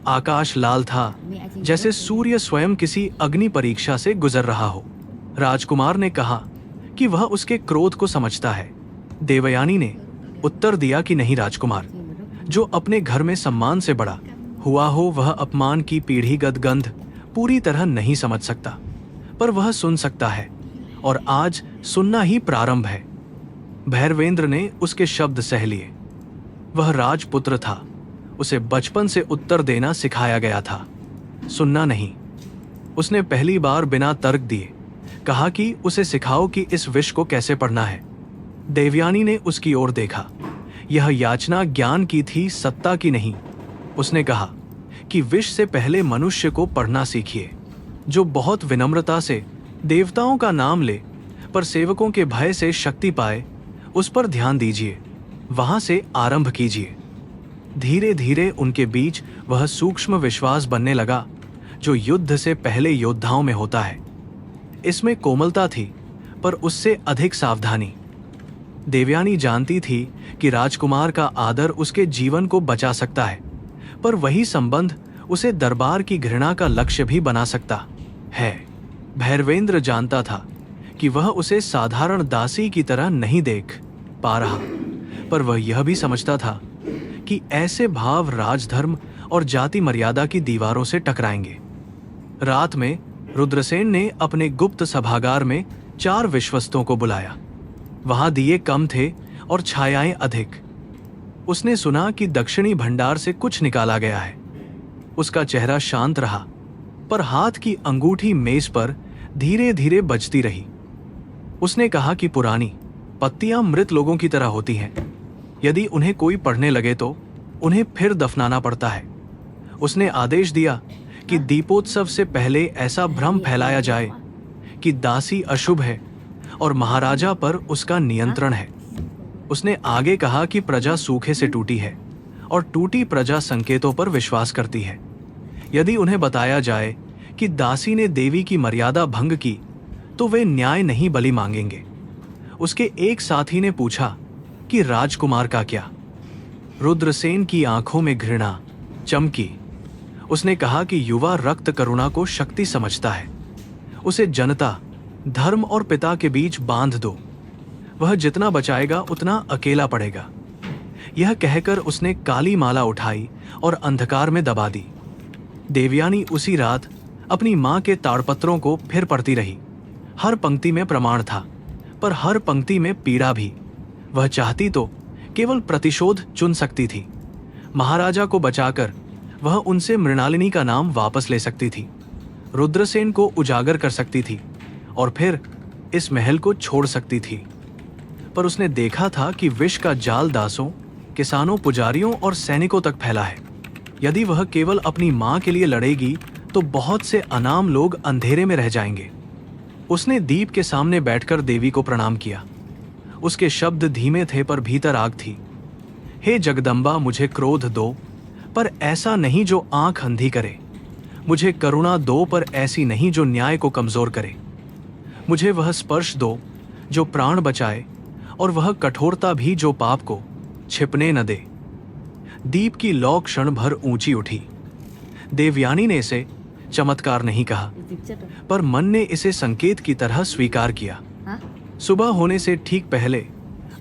आकाश लाल था, जैसे सूर्य स्वयं किसी अग्नि परीक्षा से गुजर रहा हो। राजकुमार ने कहा कि वह उसके क्रोध को समझता है। देवयानी ने उत्तर दिया कि नहीं राजकुमार, जो अपने घर में सम्मान से बड़ा हुआ हो वह अपमान की पीढ़ीगत गंध पूरी तरह नहीं समझ सकता, पर वह सुन सकता है, और आज सुनना ही प्रारंभ है। भैरवेंद्र ने उसके शब्द सह लिए। वह राजपुत्र था, उसे बचपन से उत्तर देना सिखाया गया था, सुनना नहीं। उसने पहली बार बिना तर्क दिए कहा कि उसे सिखाओ कि इस विष को कैसे पढ़ना है। देवयानी ने उसकी ओर देखा। यह याचना ज्ञान की थी, सत्ता की नहीं। उसने कहा कि विष से पहले मनुष्य को पढ़ना सीखिए। जो बहुत विनम्रता से देवताओं का नाम ले पर सेवकों के भय से शक्ति पाए, उस पर ध्यान दीजिए, वहां से आरंभ कीजिए। धीरे धीरे उनके बीच वह सूक्ष्म विश्वास बनने लगा जो युद्ध से पहले योद्धाओं में होता है। इसमें कोमलता थी पर उससे अधिक सावधानी। देवयानी जानती थी कि राजकुमार का आदर उसके जीवन को बचा सकता है, पर वही संबंध उसे दरबार की घृणा का लक्ष्य भी बना सकता है। भैरवेंद्र जानता था कि वह उसे साधारण दासी की तरह नहीं देख पा रहा, पर वह यह भी समझता था कि ऐसे भाव राजधर्म और जाति मर्यादा की दीवारों से टकराएंगे। रात में रुद्रसेन ने अपने गुप्त सभागार में 4 विश्वस्तों को बुलाया। वहां दिए कम थे और छायाएं अधिक। उसने सुना कि दक्षिणी भंडार से कुछ निकाला गया है। उसका चेहरा शांत रहा, पर हाथ की अंगूठी मेज पर धीरे धीरे बजती रही। उसने कहा कि पुरानी पत्तियां मृत लोगों की तरह होती हैं। यदि उन्हें कोई पढ़ने लगे तो उन्हें फिर दफनाना पड़ता है। उसने आदेश दिया कि दीपोत्सव से पहले ऐसा भ्रम फैलाया जाए कि दासी अशुभ है और महाराजा पर उसका नियंत्रण है। उसने आगे कहा कि प्रजा सूखे से टूटी है और टूटी प्रजा संकेतों पर विश्वास करती है। यदि उन्हें बताया जाए कि दासी ने देवी की मर्यादा भंग की तो वे न्याय नहीं बलि मांगेंगे। उसके एक साथी ने पूछा कि राजकुमार का क्या? रुद्रसेन की आंखों में घृणा चमकी। उसने कहा कि युवा रक्त करुणा को शक्ति समझता है। उसे जनता, धर्म और पिता के बीच बांध दो। वह जितना बचाएगा उतना अकेला पड़ेगा। यह कहकर उसने काली माला उठाई और अंधकार में दबा दी। देवयानी उसी रात अपनी मां के ताड़पत्रों को फिर पढ़ती रही। हर पंक्ति में प्रमाण था, पर हर पंक्ति में पीड़ा भी। वह चाहती तो केवल प्रतिशोध चुन सकती थी। महाराजा को बचाकर वह उनसे मृणालिनी का नाम वापस ले सकती थी, रुद्रसेन को उजागर कर सकती थी और फिर इस महल को छोड़ सकती थी। पर उसने देखा था कि विष का जाल दासों, किसानों, पुजारियों और सैनिकों तक फैला है। यदि वह केवल अपनी मां के लिए लड़ेगी तो बहुत से अनाम लोग अंधेरे में रह जाएंगे। उसने दीप के सामने बैठकर देवी को प्रणाम किया। उसके शब्द धीमे थे पर भीतर आग थी। हे जगदम्बा, मुझे क्रोध दो पर ऐसा नहीं जो आंख अंधी करे। मुझे करुणा दो पर ऐसी नहीं जो न्याय को कमजोर करे। मुझे वह स्पर्श दो जो प्राण बचाए और वह कठोरता भी जो पाप को छिपने न दे। दीप की लौ क्षण भर ऊंची उठी। देवयानी ने इसे चमत्कार नहीं कहा, पर मन ने इसे संकेत की तरह स्वीकार किया। सुबह होने से ठीक पहले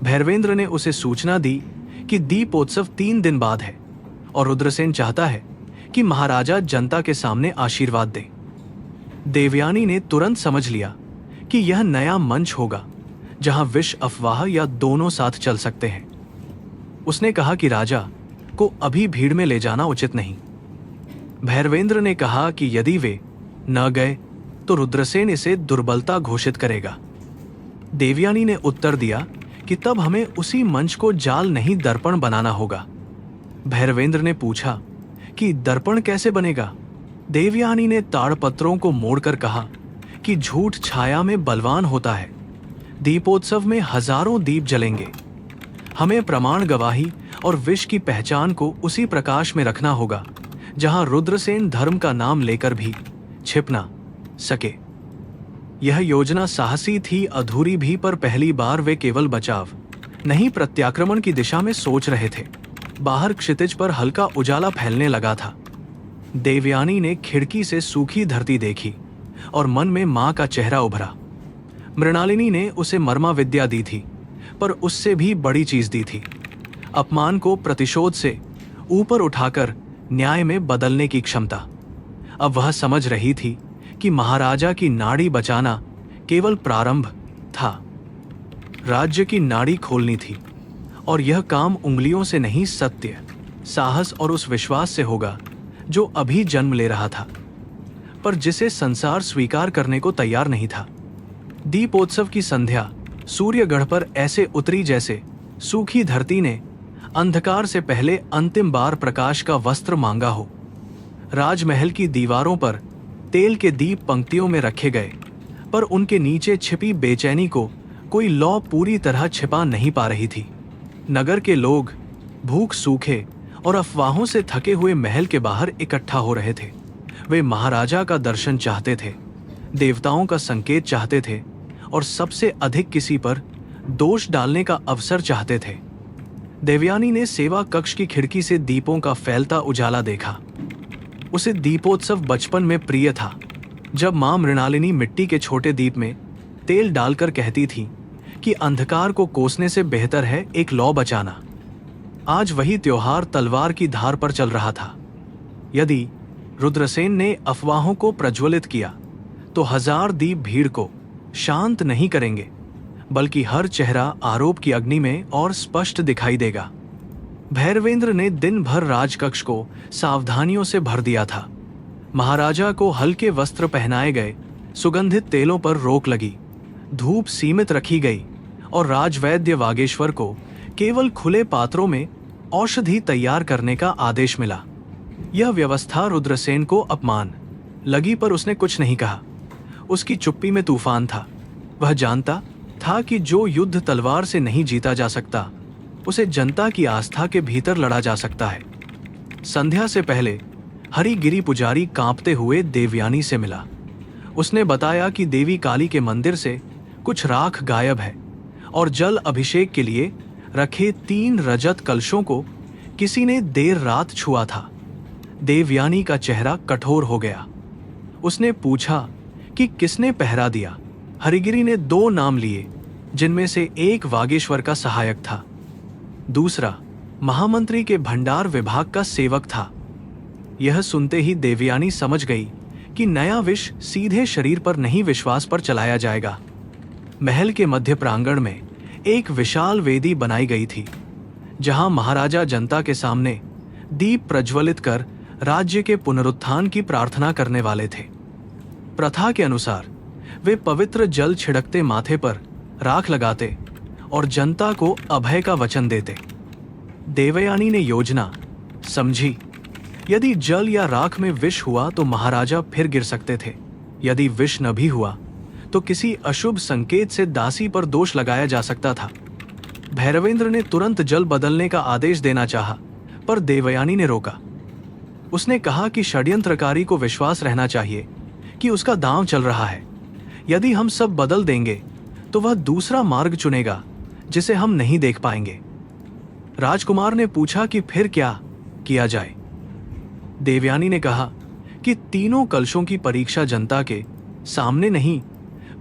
भैरवेंद्र ने उसे सूचना दी कि दीपोत्सव 3 दिन बाद है और रुद्रसेन चाहता है कि महाराजा जनता के सामने आशीर्वाद दे। देवयानी ने तुरंत समझ लिया कि यह नया मंच होगा जहां विष, अफवाह या दोनों साथ चल सकते हैं। उसने कहा कि राजा को अभी भीड़ में ले जाना उचित नहीं। भैरवेंद्र ने कहा कि यदि वे न गए तो रुद्रसेन इसे दुर्बलता घोषित करेगा। देवयानी ने उत्तर दिया कि तब हमें उसी मंच को जाल नहीं दर्पण बनाना होगा। भैरवेंद्र ने पूछा कि दर्पण कैसे बनेगा? देवयानी ने ताड़पत्रों को मोड़कर कहा कि झूठ छाया में बलवान होता है। दीपोत्सव में हजारों दीप जलेंगे। हमें प्रमाण, गवाही और विष की पहचान को उसी प्रकाश में रखना होगा जहां रुद्रसेन धर्म का नाम लेकर भी छिप ना सके। यह योजना साहसी थी, अधूरी भी, पर पहली बार वे केवल बचाव नहीं प्रत्याक्रमण की दिशा में सोच रहे थे। बाहर क्षितिज पर हल्का उजाला फैलने लगा था। देवयानी ने खिड़की से सूखी धरती देखी और मन में मां का चेहरा उभरा। मृणालिनी ने उसे मर्मा विद्या दी थी, पर उससे भी बड़ी चीज दी थी, अपमान को प्रतिशोध से ऊपर उठाकर न्याय में बदलने की क्षमता। अब वह समझ रही थी कि महाराजा की नाड़ी बचाना केवल प्रारंभ था। राज्य की नाड़ी खोलनी थी, और यह काम उंगलियों से नहीं, सत्य, साहस और उस विश्वास से होगा जो अभी जन्म ले रहा था, पर जिसे संसार स्वीकार करने को तैयार नहीं था। दीपोत्सव की संध्या सूर्यगढ़ पर ऐसे उतरी जैसे सूखी धरती ने अंधकार से पहले अंतिम बार प्रकाश का वस्त्र मांगा हो। राजमहल की दीवारों पर तेल के दीप पंक्तियों में रखे गए, पर उनके नीचे छिपी बेचैनी को कोई लौ पूरी तरह छिपा नहीं पा रही थी। नगर के लोग भूख, सूखे और अफवाहों से थके हुए महल के बाहर इकट्ठा हो रहे थे। वे महाराजा का दर्शन चाहते थे, देवताओं का संकेत चाहते थे और सबसे अधिक किसी पर दोष डालने का अवसर चाहते थे। देवयानी ने सेवा कक्ष की खिड़की से दीपों का फैलता उजाला देखा। उसे दीपोत्सव बचपन में प्रिय था, जब मां मृणालिनी मिट्टी के छोटे दीप में तेल डालकर कहती थी कि अंधकार को कोसने से बेहतर है एक लौ बचाना। आज वही त्योहार तलवार की धार पर चल रहा था। यदि रुद्रसेन ने अफवाहों को प्रज्वलित किया तो 1000 दीप भीड़ को शांत नहीं करेंगे, बल्कि हर चेहरा आरोप की अग्नि में और स्पष्ट दिखाई देगा। भैरवेंद्र ने दिन भर राजकक्ष को सावधानियों से भर दिया था। महाराजा को हल्के वस्त्र पहनाए गए, सुगंधित तेलों पर रोक लगी, धूप सीमित रखी गई और राजवैद्य वागेश्वर को केवल खुले पात्रों में औषधि तैयार करने का आदेश मिला। यह व्यवस्था रुद्रसेन को अपमान लगी, पर उसने कुछ नहीं कहा। उसकी चुप्पी में तूफान था। वह जानता था कि जो युद्ध तलवार से नहीं जीता जा सकता, उसे जनता की आस्था के भीतर लड़ा जा सकता है। संध्या से पहले हरिगिरी पुजारी कांपते हुए देवयानी से मिला। उसने बताया कि देवी काली के मंदिर से कुछ राख गायब है और जल अभिषेक के लिए रखे 3 रजत कलशों को किसी ने देर रात छुआ था। देवयानी का चेहरा कठोर हो गया। उसने पूछा कि किसने पहरा दिया। हरिगिरी ने 2 नाम लिए, जिनमें से एक वागेश्वर का सहायक था, दूसरा महामंत्री के भंडार विभाग का सेवक था। यह सुनते ही देवयानी समझ गई कि नया विष सीधे शरीर पर नहीं, विश्वास पर चलाया जाएगा। महल के मध्य प्रांगण में एक विशाल वेदी बनाई गई थी, जहां महाराजा जनता के सामने दीप प्रज्वलित कर राज्य के पुनरुत्थान की प्रार्थना करने वाले थे। प्रथा के अनुसार वे पवित्र जल छिड़कते, माथे पर राख लगाते और जनता को अभय का वचन देते। देवयानी ने योजना समझी। यदि जल या राख में विष हुआ तो महाराजा फिर गिर सकते थे। यदि विष न भी हुआ तो किसी अशुभ संकेत से दासी पर दोष लगाया जा सकता था। भैरवेंद्र ने तुरंत जल बदलने का आदेश देना चाहा, पर देवयानी ने रोका। उसने कहा कि षड्यंत्रकारी को विश्वास रहना चाहिए कि उसका दांव चल रहा है। यदि हम सब बदल देंगे तो वह दूसरा मार्ग चुनेगा जिसे हम नहीं देख पाएंगे। राजकुमार ने पूछा कि फिर क्या किया जाए। देवयानी ने कहा कि 3 कलशों की परीक्षा जनता के सामने नहीं,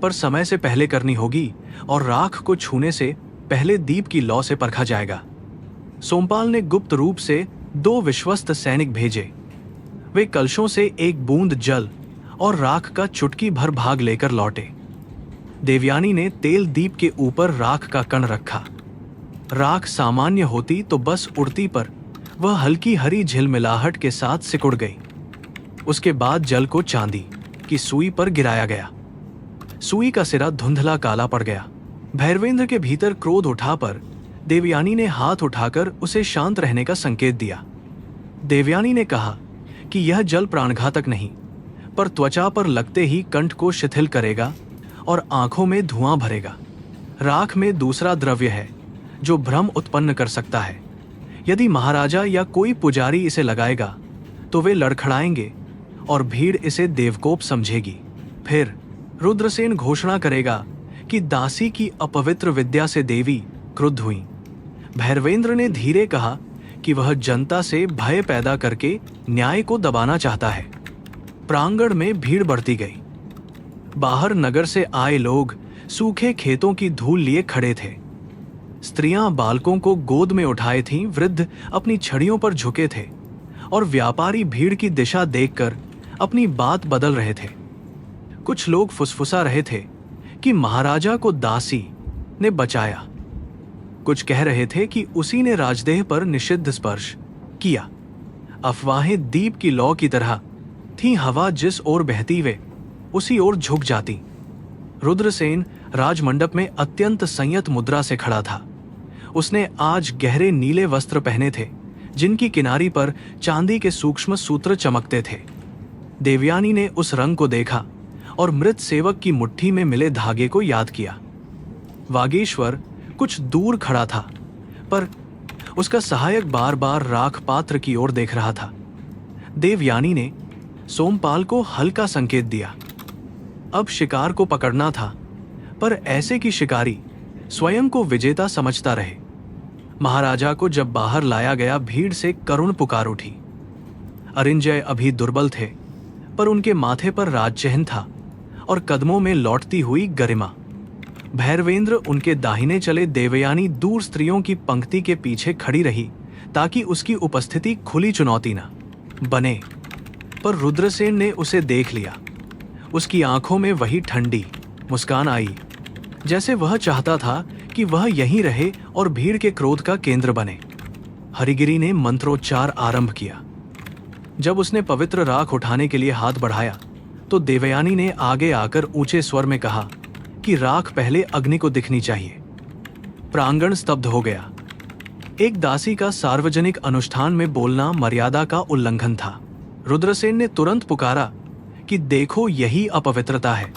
पर समय से पहले करनी होगी और राख को छूने से पहले दीप की लौ से परखा जाएगा। सोमपाल ने गुप्त रूप से 2 विश्वस्त सैनिक भेजे। वे कलशों से 1 बूंद जल और राख का चुटकी भर भाग लेकर लौटे। देवयानी ने तेल दीप के ऊपर राख का कण रखा। राख सामान्य होती तो बस उड़ती, पर वह हल्की हरी झिलमिलाहट के साथ सिकुड़ गई। उसके बाद जल को चांदी की सुई पर गिराया गया। सुई का सिरा धुंधला काला पड़ गया। भैरवेंद्र के भीतर क्रोध उठा, पर देवयानी ने हाथ उठाकर उसे शांत रहने का संकेत दिया। देवयानी ने कहा कि यह जल प्राणघातक नहीं, पर त्वचा पर लगते ही कंठ को शिथिल करेगा और आंखों में धुआं भरेगा। राख में दूसरा द्रव्य है जो भ्रम उत्पन्न कर सकता है। यदि महाराजा या कोई पुजारी इसे लगाएगा तो वे लड़खड़ाएंगे और भीड़ इसे देवकोप समझेगी। फिर रुद्रसेन घोषणा करेगा कि दासी की अपवित्र विद्या से देवी क्रुद्ध हुई। भैरवेंद्र ने धीरे कहा कि वह जनता से भय पैदा करके न्याय को दबाना चाहता है। प्रांगण में भीड़ बढ़ती गई। बाहर नगर से आए लोग सूखे खेतों की धूल लिए खड़े थे। स्त्रियां बालकों को गोद में उठाए थीं, वृद्ध अपनी छड़ियों पर झुके थे और व्यापारी भीड़ की दिशा देखकर अपनी बात बदल रहे थे। कुछ लोग फुसफुसा रहे थे कि महाराजा को दासी ने बचाया। कुछ कह रहे थे कि उसी ने राजदेह पर निषिद्ध स्पर्श किया। अफवाहें दीप की लौ की तरह थी, हवा जिस ओर बहती वे उसी ओर झुक जाती। रुद्रसेन राजमंडप में अत्यंत संयत मुद्रा से खड़ा था। उसने आज गहरे नीले वस्त्र पहने थे, जिनकी किनारी पर चांदी के सूक्ष्म सूत्र चमकते थे। देवयानी ने उस रंग को देखा और मृत सेवक की मुट्ठी में मिले धागे को याद किया। वागीश्वर कुछ दूर खड़ा था, पर उसका सहायक बार बार राख पात्र की ओर देख रहा था। देवयानी ने सोमपाल को हल्का संकेत दिया। अब शिकार को पकड़ना था, पर ऐसे कि शिकारी स्वयं को विजेता समझता रहे। महाराजा को जब बाहर लाया गया, भीड़ से करुण पुकार उठी। अरिंजय अभी दुर्बल थे, पर उनके माथे पर राजचिह्न था और कदमों में लौटती हुई गरिमा। भैरवेंद्र उनके दाहिने चले। देवयानी दूर स्त्रियों की पंक्ति के पीछे खड़ी रही ताकि उसकी उपस्थिति खुली चुनौती न बने, पर रुद्रसेन ने उसे देख लिया। उसकी आंखों में वही ठंडी मुस्कान आई, जैसे वह चाहता था कि वह यहीं रहे और भीड़ के क्रोध का केंद्र बने। हरिगिरी ने मंत्रोच्चार आरंभ किया। जब उसने पवित्र राख उठाने के लिए हाथ बढ़ाया तो देवयानी ने आगे आकर ऊंचे स्वर में कहा कि राख पहले अग्नि को दिखनी चाहिए। प्रांगण स्तब्ध हो गया। एक दासी का सार्वजनिक अनुष्ठान में बोलना मर्यादा का उल्लंघन था। रुद्रसेन ने तुरंत पुकारा कि देखो, यही अपवित्रता है।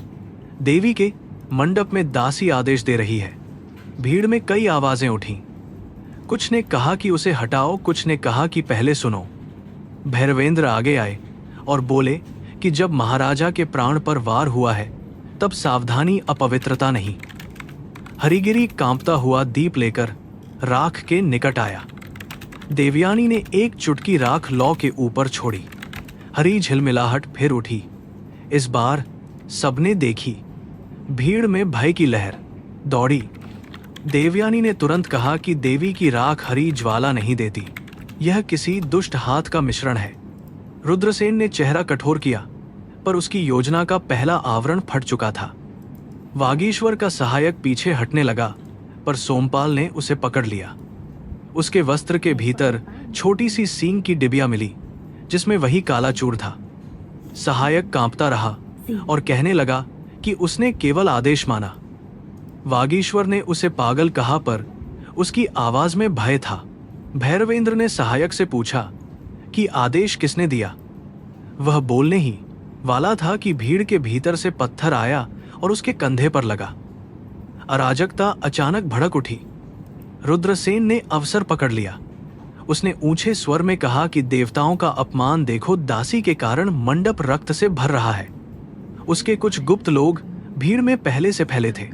देवी के मंडप में दासी आदेश दे रही है। भीड़ में कई आवाजें उठीं। कुछ ने कहा कि उसे हटाओ, कुछ ने कहा कि पहले सुनो। भैरवेंद्र आगे आए और बोले कि जब महाराजा के प्राण पर वार हुआ है तब सावधानी अपवित्रता नहीं। हरिगिरी कांपता हुआ दीप लेकर राख के निकट आया। देवयानी ने एक चुटकी राख लौ के ऊपर छोड़ी। हरी झिलमिलाहट फिर उठी। इस बार सबने देखी। भीड़ में भय की लहर दौड़ी। देवयानी ने तुरंत कहा कि देवी की राख हरी ज्वाला नहीं देती, यह किसी दुष्ट हाथ का मिश्रण है। रुद्रसेन ने चेहरा कठोर किया, पर उसकी योजना का पहला आवरण फट चुका था। वागीश्वर का सहायक पीछे हटने लगा, पर सोमपाल ने उसे पकड़ लिया। उसके वस्त्र के भीतर छोटी सी सींग की डिबिया मिली, जिसमें वही काला चूर था। सहायक कांपता रहा और कहने लगा कि उसने केवल आदेश माना। वागीश्वर ने उसे पागल कहा, पर उसकी आवाज में भय था। भैरवेंद्र ने सहायक से पूछा कि आदेश किसने दिया। वह बोलने ही वाला था कि भीड़ के भीतर से पत्थर आया और उसके कंधे पर लगा। अराजकता अचानक भड़क उठी। रुद्रसेन ने अवसर पकड़ लिया। उसने ऊंचे स्वर में कहा कि देवताओं का अपमान देखो, दासी के कारण मंडप रक्त से भर रहा है। उसके कुछ गुप्त लोग भीड़ में पहले से फैले थे।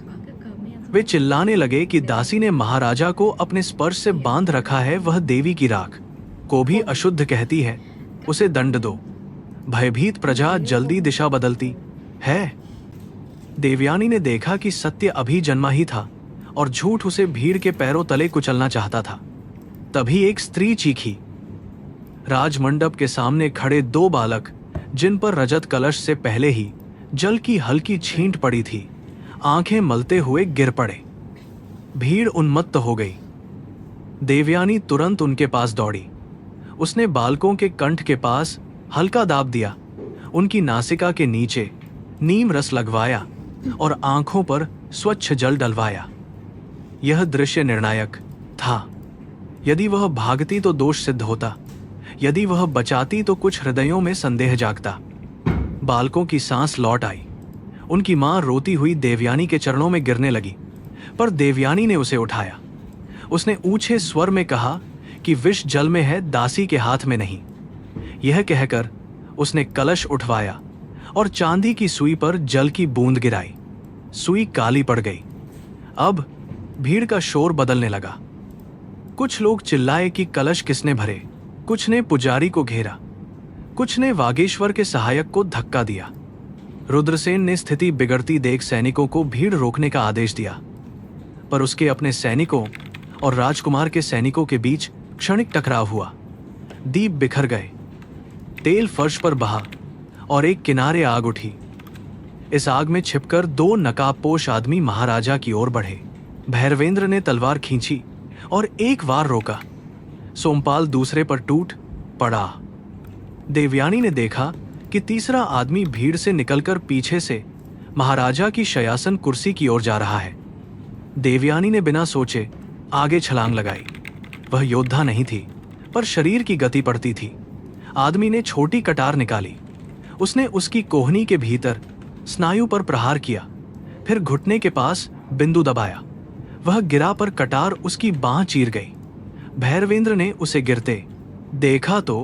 वे चिल्लाने लगे कि दासी ने महाराजा को अपने स्पर्श से बांध रखा है। वह देवी की राख को भी अशुद्ध कहती है। उसे दंड दो। भयभीत प्रजा जल्दी दिशा बदलती है। देवयानी ने देखा कि सत्य अभी जन्मा ही था और झूठ उसे भीड़ के पैरों तले कुचलना चाहता था। तभी एक स्त्री चीखी। राजमंडप के सामने खड़े दो बालक, जिन पर रजत कलश से पहले ही जल की हल्की छींट पड़ी थी, आंखें मलते हुए गिर पड़े। भीड़ उन्मत्त हो गई। देवयानी तुरंत उनके पास दौड़ी। उसने बालकों के कंठ के पास हल्का दाब दिया, उनकी नासिका के नीचे नीम रस लगवाया और आंखों पर स्वच्छ जल डलवाया। यह दृश्य निर्णायक था। यदि वह भागती तो दोष सिद्ध होता, यदि वह बचाती तो कुछ हृदयों में संदेह जागता। बालकों की सांस लौट आई। उनकी मां रोती हुई देवयानी के चरणों में गिरने लगी, पर देवयानी ने उसे उठाया। उसने ऊंचे स्वर में कहा कि विष जल में है, दासी के हाथ में नहीं। यह कहकर उसने कलश उठवाया और चांदी की सुई पर जल की बूंद गिराई। सुई काली पड़ गई। अब भीड़ का शोर बदलने लगा। कुछ लोग चिल्लाए कि कलश किसने भरे, कुछ ने पुजारी को घेरा, कुछ ने वागीश्वर के सहायक को धक्का दिया। रुद्रसेन ने स्थिति बिगड़ती देख सैनिकों को भीड़ रोकने का आदेश दिया, पर उसके अपने सैनिकों और राजकुमार के सैनिकों के बीच क्षणिक टकराव हुआ। दीप बिखर गए, तेल फर्श पर बहा और एक किनारे आग उठी। इस आग में छिपकर दो नकाबपोश आदमी महाराजा की ओर बढ़े। भैरवेंद्र ने तलवार खींची और एक वार रोका। सोमपाल दूसरे पर टूट पड़ा। देवयानी ने देखा कि तीसरा आदमी भीड़ से निकलकर पीछे से महाराजा की शयासन कुर्सी की ओर जा रहा है। देवयानी ने बिना सोचे आगे छलांग लगाई। वह योद्धा नहीं थी, पर शरीर की गति पड़ती थी। आदमी ने छोटी कटार निकाली, उसने उसकी कोहनी के भीतर स्नायु पर प्रहार किया, फिर घुटने के पास बिंदु दबाया। वह गिरा पर कटार उसकी बांह चीर गई। भैरवेंद्र ने उसे गिरते देखा तो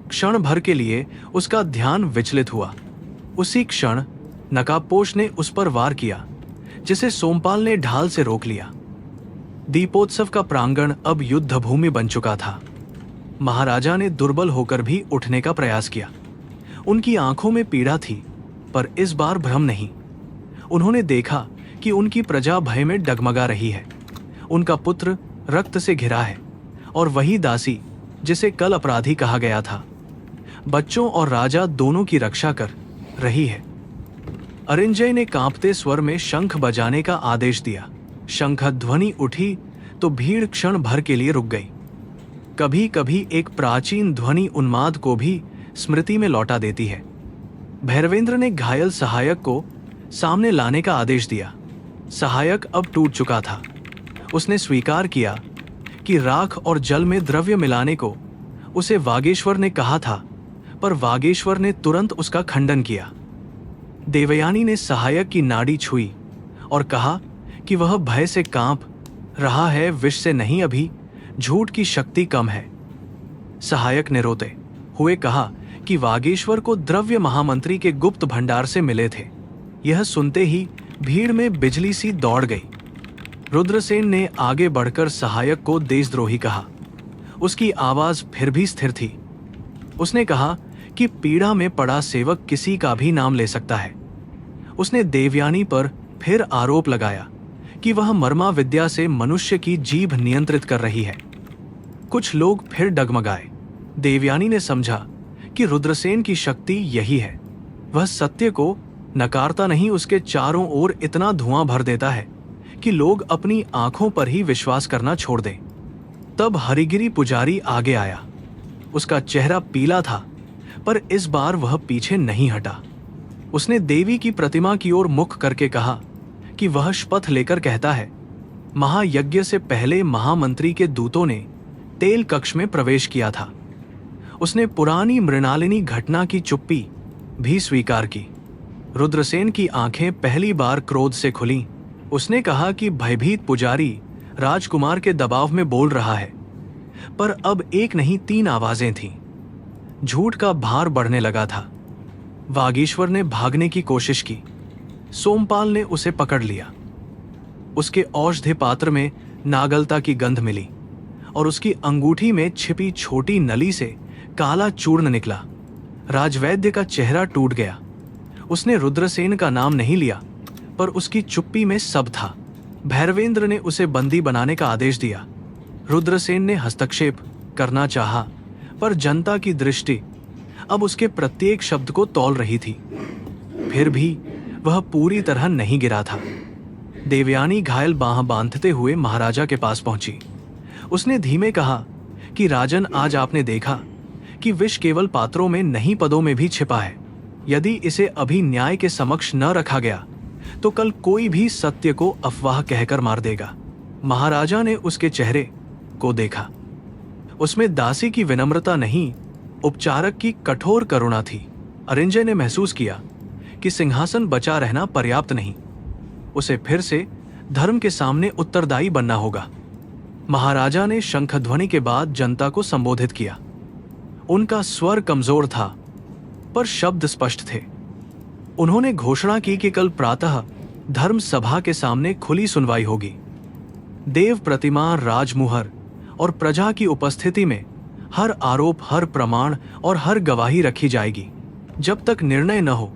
क्षण भर के लिए उसका ध्यान विचलित हुआ। उसी क्षण नकाबपोश ने उस पर वार किया, जिसे सोमपाल ने ढाल से रोक लिया। दीपोत्सव का प्रांगण अब युद्ध भूमि बन चुका था। महाराजा ने दुर्बल होकर भी उठने का प्रयास किया। उनकी आंखों में पीड़ा थी, पर इस बार भ्रम नहीं। उन्होंने देखा कि उनकी प्रजा भय में डगमगा रही है। उनका पुत्र रक्त से घिरा है, और वही दासी जिसे कल अपराधी कहा गया था, बच्चों और राजा दोनों की रक्षा कर रही है। अरिंजय ने कांपते स्वर में शंख बजाने का आदेश दिया। शंख ध्वनि उठी तो भीड़ क्षण भर के लिए रुक गई। कभी कभी एक प्राचीन ध्वनि उन्माद को भी स्मृति में लौटा देती है। भैरवेंद्र ने घायल सहायक को सामने लाने का आदेश दिया। सहायक अब टूट चुका था। उसने स्वीकार किया कि राख और जल में द्रव्य मिलाने को उसे वागेश्वर ने कहा था, पर वागेश्वर ने तुरंत उसका खंडन किया। देवयानी ने सहायक की नाड़ी छुई और कहा कि वह भय से कांप रहा है, विष से नहीं, अभी झूठ की शक्ति कम है। सहायक ने रोते हुए कहा कि वागेश्वर को द्रव्य महामंत्री के गुप्त भंडार से मिले थे। यह सुनते ही भीड़ में बिजली सी दौड़ गई। रुद्रसेन ने आगे बढ़कर सहायक को देशद्रोही कहा। उसकी आवाज फिर भी स्थिर थी। उसने कहा कि पीड़ा में पड़ा सेवक किसी का भी नाम ले सकता है। उसने देवयानी पर फिर आरोप लगाया कि वह मर्मा विद्या से मनुष्य की जीभ नियंत्रित कर रही है। कुछ लोग फिर डगमगाए। देवयानी ने समझा कि रुद्रसेन की शक्ति यही है, वह सत्य को नकारता नहीं, उसके चारों ओर इतना धुआं भर देता है कि लोग अपनी आंखों पर ही विश्वास करना छोड़ दें। तब हरिगिरी पुजारी आगे आया। उसका चेहरा पीला था, पर इस बार वह पीछे नहीं हटा। उसने देवी की प्रतिमा की ओर मुख करके कहा कि वह शपथ लेकर कहता है, महायज्ञ से पहले महामंत्री के दूतों ने तेल कक्ष में प्रवेश किया था। उसने पुरानी मृणालिनी घटना की चुप्पी भी स्वीकार की। रुद्रसेन की आंखें पहली बार क्रोध से खुलीं। उसने कहा कि भयभीत पुजारी राजकुमार के दबाव में बोल रहा है, पर अब एक नहीं 3 आवाजें थीं। झूठ का भार बढ़ने लगा था। वागीश्वर ने भागने की कोशिश की। सोमपाल ने उसे पकड़ लिया। उसके औषधि पात्र में नागलता की गंध मिली और उसकी अंगूठी में छिपी छोटी नली से काला चूर्ण निकला। राजवैद्य का चेहरा टूट गया। उसने रुद्रसेन का नाम नहीं लिया, पर उसकी चुप्पी में सब था। भैरवेंद्र ने उसे बंदी बनाने का आदेश दिया। रुद्रसेन ने हस्तक्षेप करना चाहा, पर जनता की दृष्टि अब उसके प्रत्येक शब्द को तौल रही थी। फिर भी वह पूरी तरह नहीं गिरा था। देवयानी घायल बांह बांधते हुए महाराजा के पास पहुंची। उसने धीमे कहा कि राजन, आज आपने देखा कि विष केवल पात्रों में नहीं, पदों में भी छिपा है। यदि इसे अभी न्याय के समक्ष न रखा गया तो कल कोई भी सत्य को अफवाह कहकर मार देगा। महाराजा ने उसके चेहरे को देखा। उसमें दासी की विनम्रता नहीं, उपचारक की कठोर करुणा थी। अरिंजय ने महसूस किया कि सिंहासन बचा रहना पर्याप्त नहीं, उसे फिर से धर्म के सामने उत्तरदायी बनना होगा। महाराजा ने शंखध्वनि के बाद जनता को संबोधित किया। उनका स्वर कमजोर था, पर शब्द स्पष्ट थे। उन्होंने घोषणा की कि कल प्रातः धर्म सभा के सामने खुली सुनवाई होगी। देव प्रतिमा, राजमुहर और प्रजा की उपस्थिति में हर आरोप, हर प्रमाण और हर गवाही रखी जाएगी। जब तक निर्णय न हो,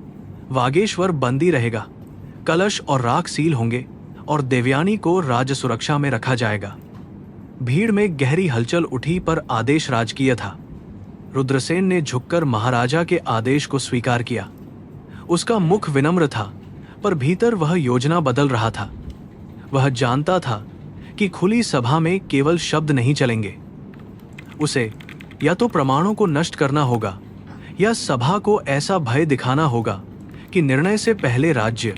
वागेश्वर बंदी रहेगा। कलश और राख सील होंगे और देवयानी को राज सुरक्षा में रखा जाएगा। भीड़ में गहरी हलचल उठी, पर आदेश राजकीय था। रुद्रसेन ने झुककर महाराजा के आदेश को स्वीकार किया। उसका मुख विनम्र था, पर भीतर वह योजना बदल रहा था। वह जानता था कि खुली सभा में केवल शब्द नहीं चलेंगे। उसे या तो प्रमाणों को नष्ट करना होगा या सभा को ऐसा भय दिखाना होगा कि निर्णय से पहले राज्य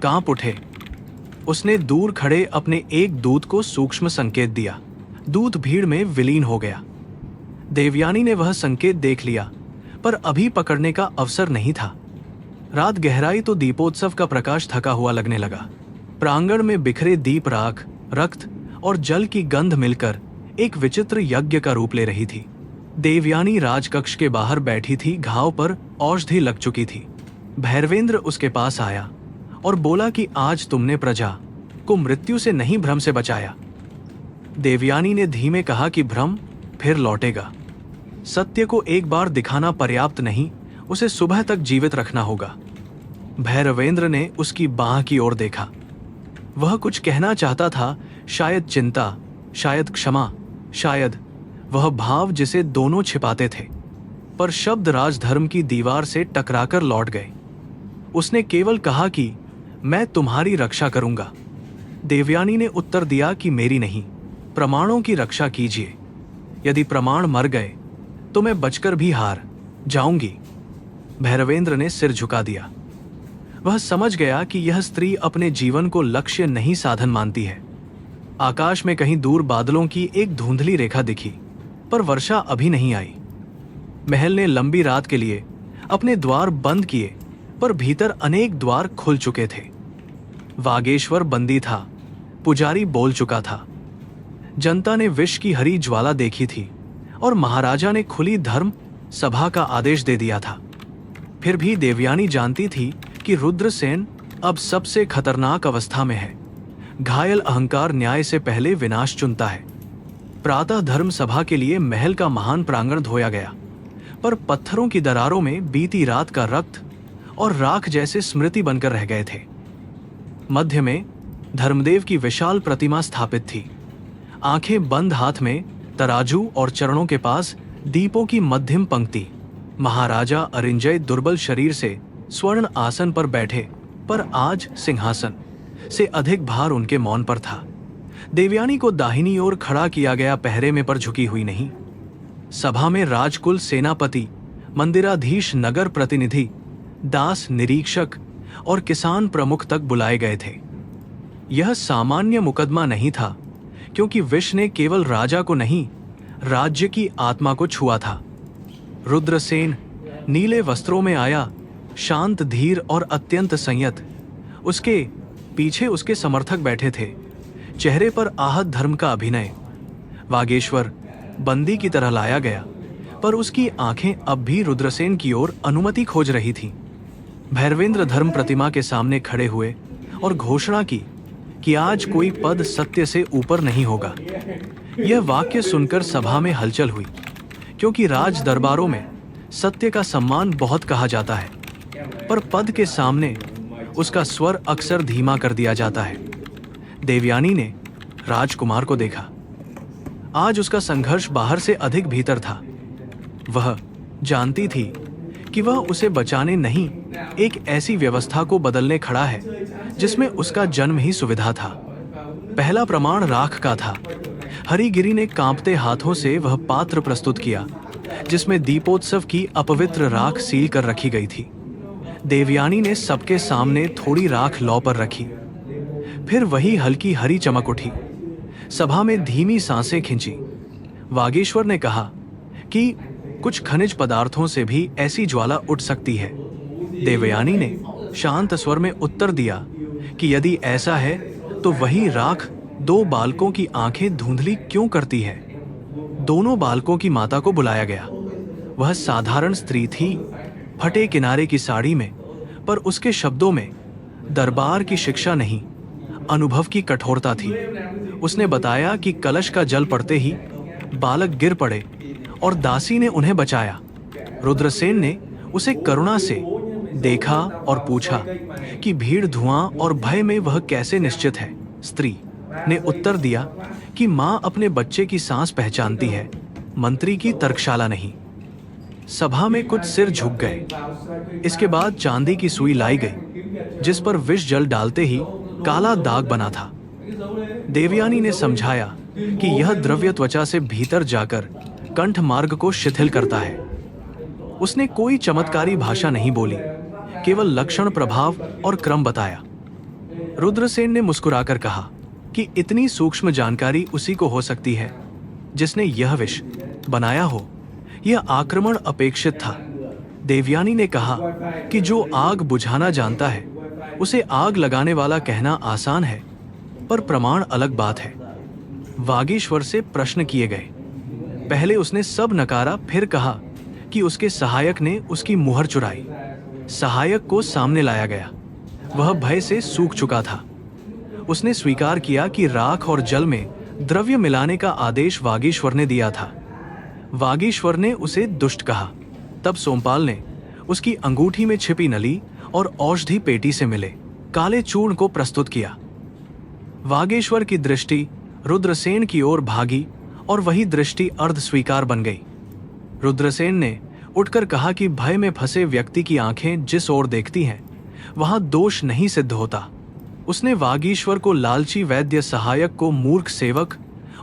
कांप उठे। उसने दूर खड़े अपने एक दूत को सूक्ष्म संकेत दिया। दूत भीड़ में विलीन हो गया। देवयानी ने वह संकेत देख लिया, पर अभी पकड़ने का अवसर नहीं था। रात गहराई तो दीपोत्सव का प्रकाश थका हुआ लगने लगा। प्रांगण में बिखरे दीप, राख, रक्त और जल की गंध मिलकर एक विचित्र यज्ञ का रूप ले रही थी। देवयानी राजकक्ष के बाहर बैठी थी, घाव पर औषधि लग चुकी थी। भैरवेंद्र उसके पास आया और बोला कि आज तुमने प्रजा को मृत्यु से नहीं, भ्रम से बचाया। देवयानी ने धीमे कहा कि भ्रम फिर लौटेगा। सत्य को एक बार दिखाना पर्याप्त नहीं, उसे सुबह तक जीवित रखना होगा। भैरवेंद्र ने उसकी बाह की ओर देखा। वह कुछ कहना चाहता था, शायद चिंता, शायद क्षमा, शायद वह भाव जिसे दोनों छिपाते थे, पर शब्द राजधर्म की दीवार से टकराकर लौट गए। उसने केवल कहा कि मैं तुम्हारी रक्षा करूंगा। देवयानी ने उत्तर दिया कि मेरी नहीं, प्रमाणों की रक्षा कीजिए। यदि प्रमाण मर गए तो मैं बचकर भी हार जाऊंगी। भैरवेंद्र ने सिर झुका दिया। वह समझ गया कि यह स्त्री अपने जीवन को लक्ष्य नहीं, साधन मानती है। आकाश में कहीं दूर बादलों की एक धुंधली रेखा दिखी, पर वर्षा अभी नहीं आई। महल ने लंबी रात के लिए अपने द्वार बंद किए, पर भीतर अनेक द्वार खुल चुके थे। वागेश्वर बंदी था, पुजारी बोल चुका था, जनता ने विष की हरी ज्वाला देखी थी और महाराजा ने खुली धर्म सभा का आदेश दे दिया था। फिर भी देवयानी जानती थी कि रुद्रसेन अब सबसे खतरनाक अवस्था में है। घायल अहंकार न्याय से पहले विनाश चुनता है। प्रातः धर्म सभा के लिए महल का महान प्रांगण धोया गया, पर पत्थरों की दरारों में बीती रात का रक्त और राख जैसे स्मृति बनकर रह गए थे। मध्य में धर्मदेव की विशाल प्रतिमा स्थापित थी, आंखें बंद, हाथ में तराजू और चरणों के पास दीपों की मध्यम पंक्ति। महाराजा अरिंजय दुर्बल शरीर से स्वर्ण आसन पर बैठे, पर आज सिंहासन से अधिक भार उनके मौन पर था। देवयानी को दाहिनी ओर खड़ा किया गया, पहरे में पर झुकी हुई नहीं। सभा में राजकुल, सेनापति, मंदिराधीश, नगर प्रतिनिधि, दास, निरीक्षक और किसान प्रमुख तक बुलाए गए थे। यह सामान्य मुकदमा नहीं था, क्योंकि विष ने केवल राजा को नहीं, राज्य की आत्मा को छुआ था। रुद्रसेन नीले वस्त्रों में आया, शांत, धीर और अत्यंत संयत। उसके पीछे उसके समर्थक बैठे थे, चेहरे पर आहत धर्म का अभिनय। वागेश्वर बंदी की तरह लाया गया, पर उसकी आंखें अब भी रुद्रसेन की ओर अनुमति खोज रही थीं। भैरवेंद्र धर्म प्रतिमा के सामने खड़े हुए और घोषणा की कि आज कोई पद सत्य से ऊपर नहीं होगा। यह वाक्य सुनकर सभा में हलचल हुई, क्योंकि राज दरबारों में सत्य का सम्मान बहुत कहा जाता है, पर पद के सामने उसका स्वर अक्सर धीमा कर दिया जाता है। देवयानी ने राजकुमार को देखा। आज उसका संघर्ष बाहर से अधिक भीतर था। वह जानती थी कि वह उसे बचाने नहीं, एक ऐसी व्यवस्था को बदलने खड़ा है जिसमें उसका जन्म ही सुविधा था। पहला प्रमाण राख का था। हरिगिरी ने कांपते हाथों से वह पात्र प्रस्तुत किया, जिसमें दीपोत्सव की अपवित्र राख सील कर रखी गई थी। देवयानी ने सबके सामने थोड़ी राख लौ पर रखी। फिर वही हल्की हरी चमक उठी। सभा में धीमी सांसें खिंची। वागेश्वर ने कहा कि कुछ खनिज पदार्थों से भी ऐसी ज्वाला उठ सकती है। देवयानी ने शांत स्वर में उत्तर दिया कि यदि ऐसा है तो वही राख दो बालकों की आंखें धुंधली क्यों करती है। दोनों बालकों की माता को बुलाया गया। वह साधारण स्त्री थी, फटे किनारे की साड़ी में, पर उसके शब्दों में दरबार की शिक्षा नहीं, अनुभव की कठोरता थी। उसने बताया कि कलश का जल पड़ते ही बालक गिर पड़े और दासी ने उन्हें बचाया। रुद्रसेन ने उसे करुणा से देखा और पूछा कि भीड़, धुआं और भय में वह कैसे निश्चित है। स्त्री ने उत्तर दिया कि मां अपने बच्चे की सांस पहचानती है, मंत्री की तर्कशाला नहीं। सभा में कुछ सिर झुक गए। इसके बाद चांदी की सुई लाई गई, जिस पर विष जल डालते ही काला दाग बना था। देवयानी ने समझाया कि यह द्रव्य त्वचा से भीतर जाकर कंठ मार्ग को शिथिल करता है। उसने कोई चमत्कारी भाषा नहीं बोली, केवल लक्षण, प्रभाव और क्रम बताया। रुद्रसेन ने मुस्कुराकर कहा कि इतनी सूक्ष्म जानकारी उसी को हो सकती है जिसने यह विष बनाया हो। यह आक्रमण अपेक्षित था। देवयानी ने कहा कि जो आग बुझाना जानता है उसे आग लगाने वाला कहना आसान है, पर प्रमाण अलग बात है। वागीश्वर से प्रश्न किए गए। पहले उसने सब नकारा, फिर कहा कि उसके सहायक ने उसकी मुहर चुराई। सहायक को सामने लाया गया। वह भय से सूख चुका था। उसने स्वीकार किया कि राख और जल में द्रव्य मिलाने का आदेश वागीश्वर ने दिया था। वागीश्वर ने उसे दुष्ट कहा। तब सोमपाल ने उसकी अंगूठी में छिपी नली और औषधि पेटी से मिले काले चूर्ण को प्रस्तुत किया। वागेश्वर की दृष्टि रुद्रसेन की ओर भागी और वही दृष्टि अर्ध स्वीकार बन गई। रुद्रसेन ने उठकर कहा कि भय में फंसे व्यक्ति की आंखें जिस ओर देखती हैं वहां दोष नहीं सिद्ध होता। उसने वागीश्वर को लालची वैद्य सहायक को मूर्ख सेवक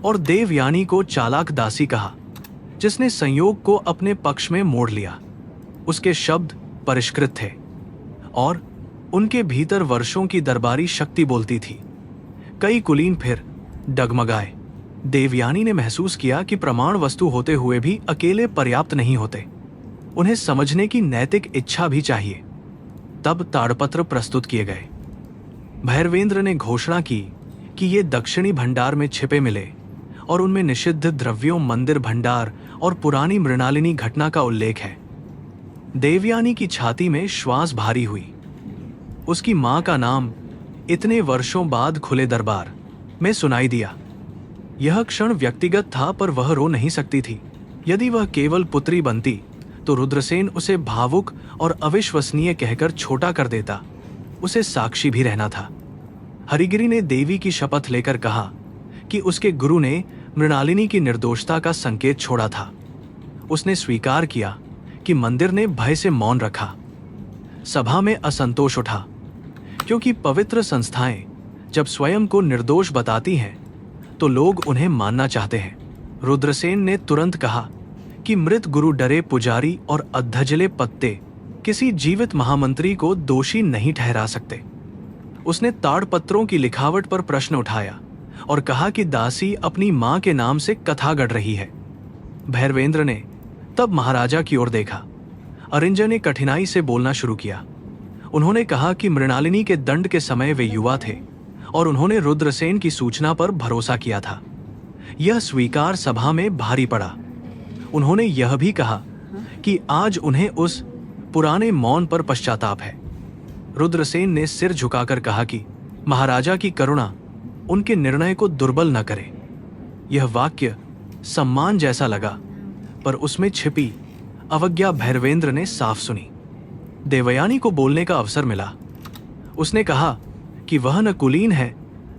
और देवयानी को चालाक दासी कहा, जिसने संयोग को अपने पक्ष में मोड़ लिया। उसके शब्द परिष्कृत थे और उनके भीतर वर्षों की दरबारी शक्ति बोलती थी। कई कुलीन फिर डगमगाए। देवयानी ने महसूस किया कि प्रमाण वस्तु होते हुए भी अकेले पर्याप्त नहीं होते, उन्हें समझने की नैतिक इच्छा भी चाहिए। तब ताड़पत्र प्रस्तुत किए गए। भैरवेंद्र ने घोषणा की कि ये दक्षिणी भंडार में छिपे मिले और उनमें निषिद्ध द्रव्यों, मंदिर भंडार और पुरानी मृणालिनी घटना का उल्लेख है। देवयानी की छाती में श्वास भारी हुई। उसकी मां का नाम इतने वर्षों बाद खुले दरबार में सुनाई दिया। यह क्षण व्यक्तिगत था, पर वह रो नहीं सकती थी। यदि वह केवल पुत्री बनती तो रुद्रसेन उसे भावुक और अविश्वसनीय कहकर छोटा कर देता। उसे साक्षी भी रहना था। हरिगिरी ने देवी की शपथ लेकर कहा कि उसके गुरु ने मृणालिनी की निर्दोषता का संकेत छोड़ा था। उसने स्वीकार किया कि मंदिर ने भय से मौन रखा। सभा में असंतोष उठा, क्योंकि पवित्र संस्थाएं जब स्वयं को निर्दोष बताती हैं तो लोग उन्हें मानना चाहते हैं। रुद्रसेन ने तुरंत कहा कि मृत गुरु डरे पुजारी और अधजले पत्ते किसी जीवित महामंत्री को दोषी नहीं ठहरा सकते। उसने ताड़पत्रों की लिखावट पर प्रश्न उठाया और कहा कि दासी अपनी मां के नाम से कथा गढ़ रही है। भैरवेंद्र ने तब महाराजा की ओर देखा। अरिंजन ने कठिनाई से बोलना शुरू किया। उन्होंने कहा कि मृणालिनी के दंड के समय वे युवा थे और उन्होंने रुद्रसेन की सूचना पर भरोसा किया था। यह स्वीकार सभा में भारी पड़ा। उन्होंने यह भी कहा कि आज उन्हें उस पुराने मौन पर पश्चाताप है। रुद्रसेन ने सिर झुकाकर कहा कि महाराजा की करुणा उनके निर्णय को दुर्बल न करे। यह वाक्य सम्मान जैसा लगा, पर उसमें छिपी अवज्ञा भैरवेंद्र ने साफ सुनी। देवयानी को बोलने का अवसर मिला। उसने कहा कि वह न कुलीन है,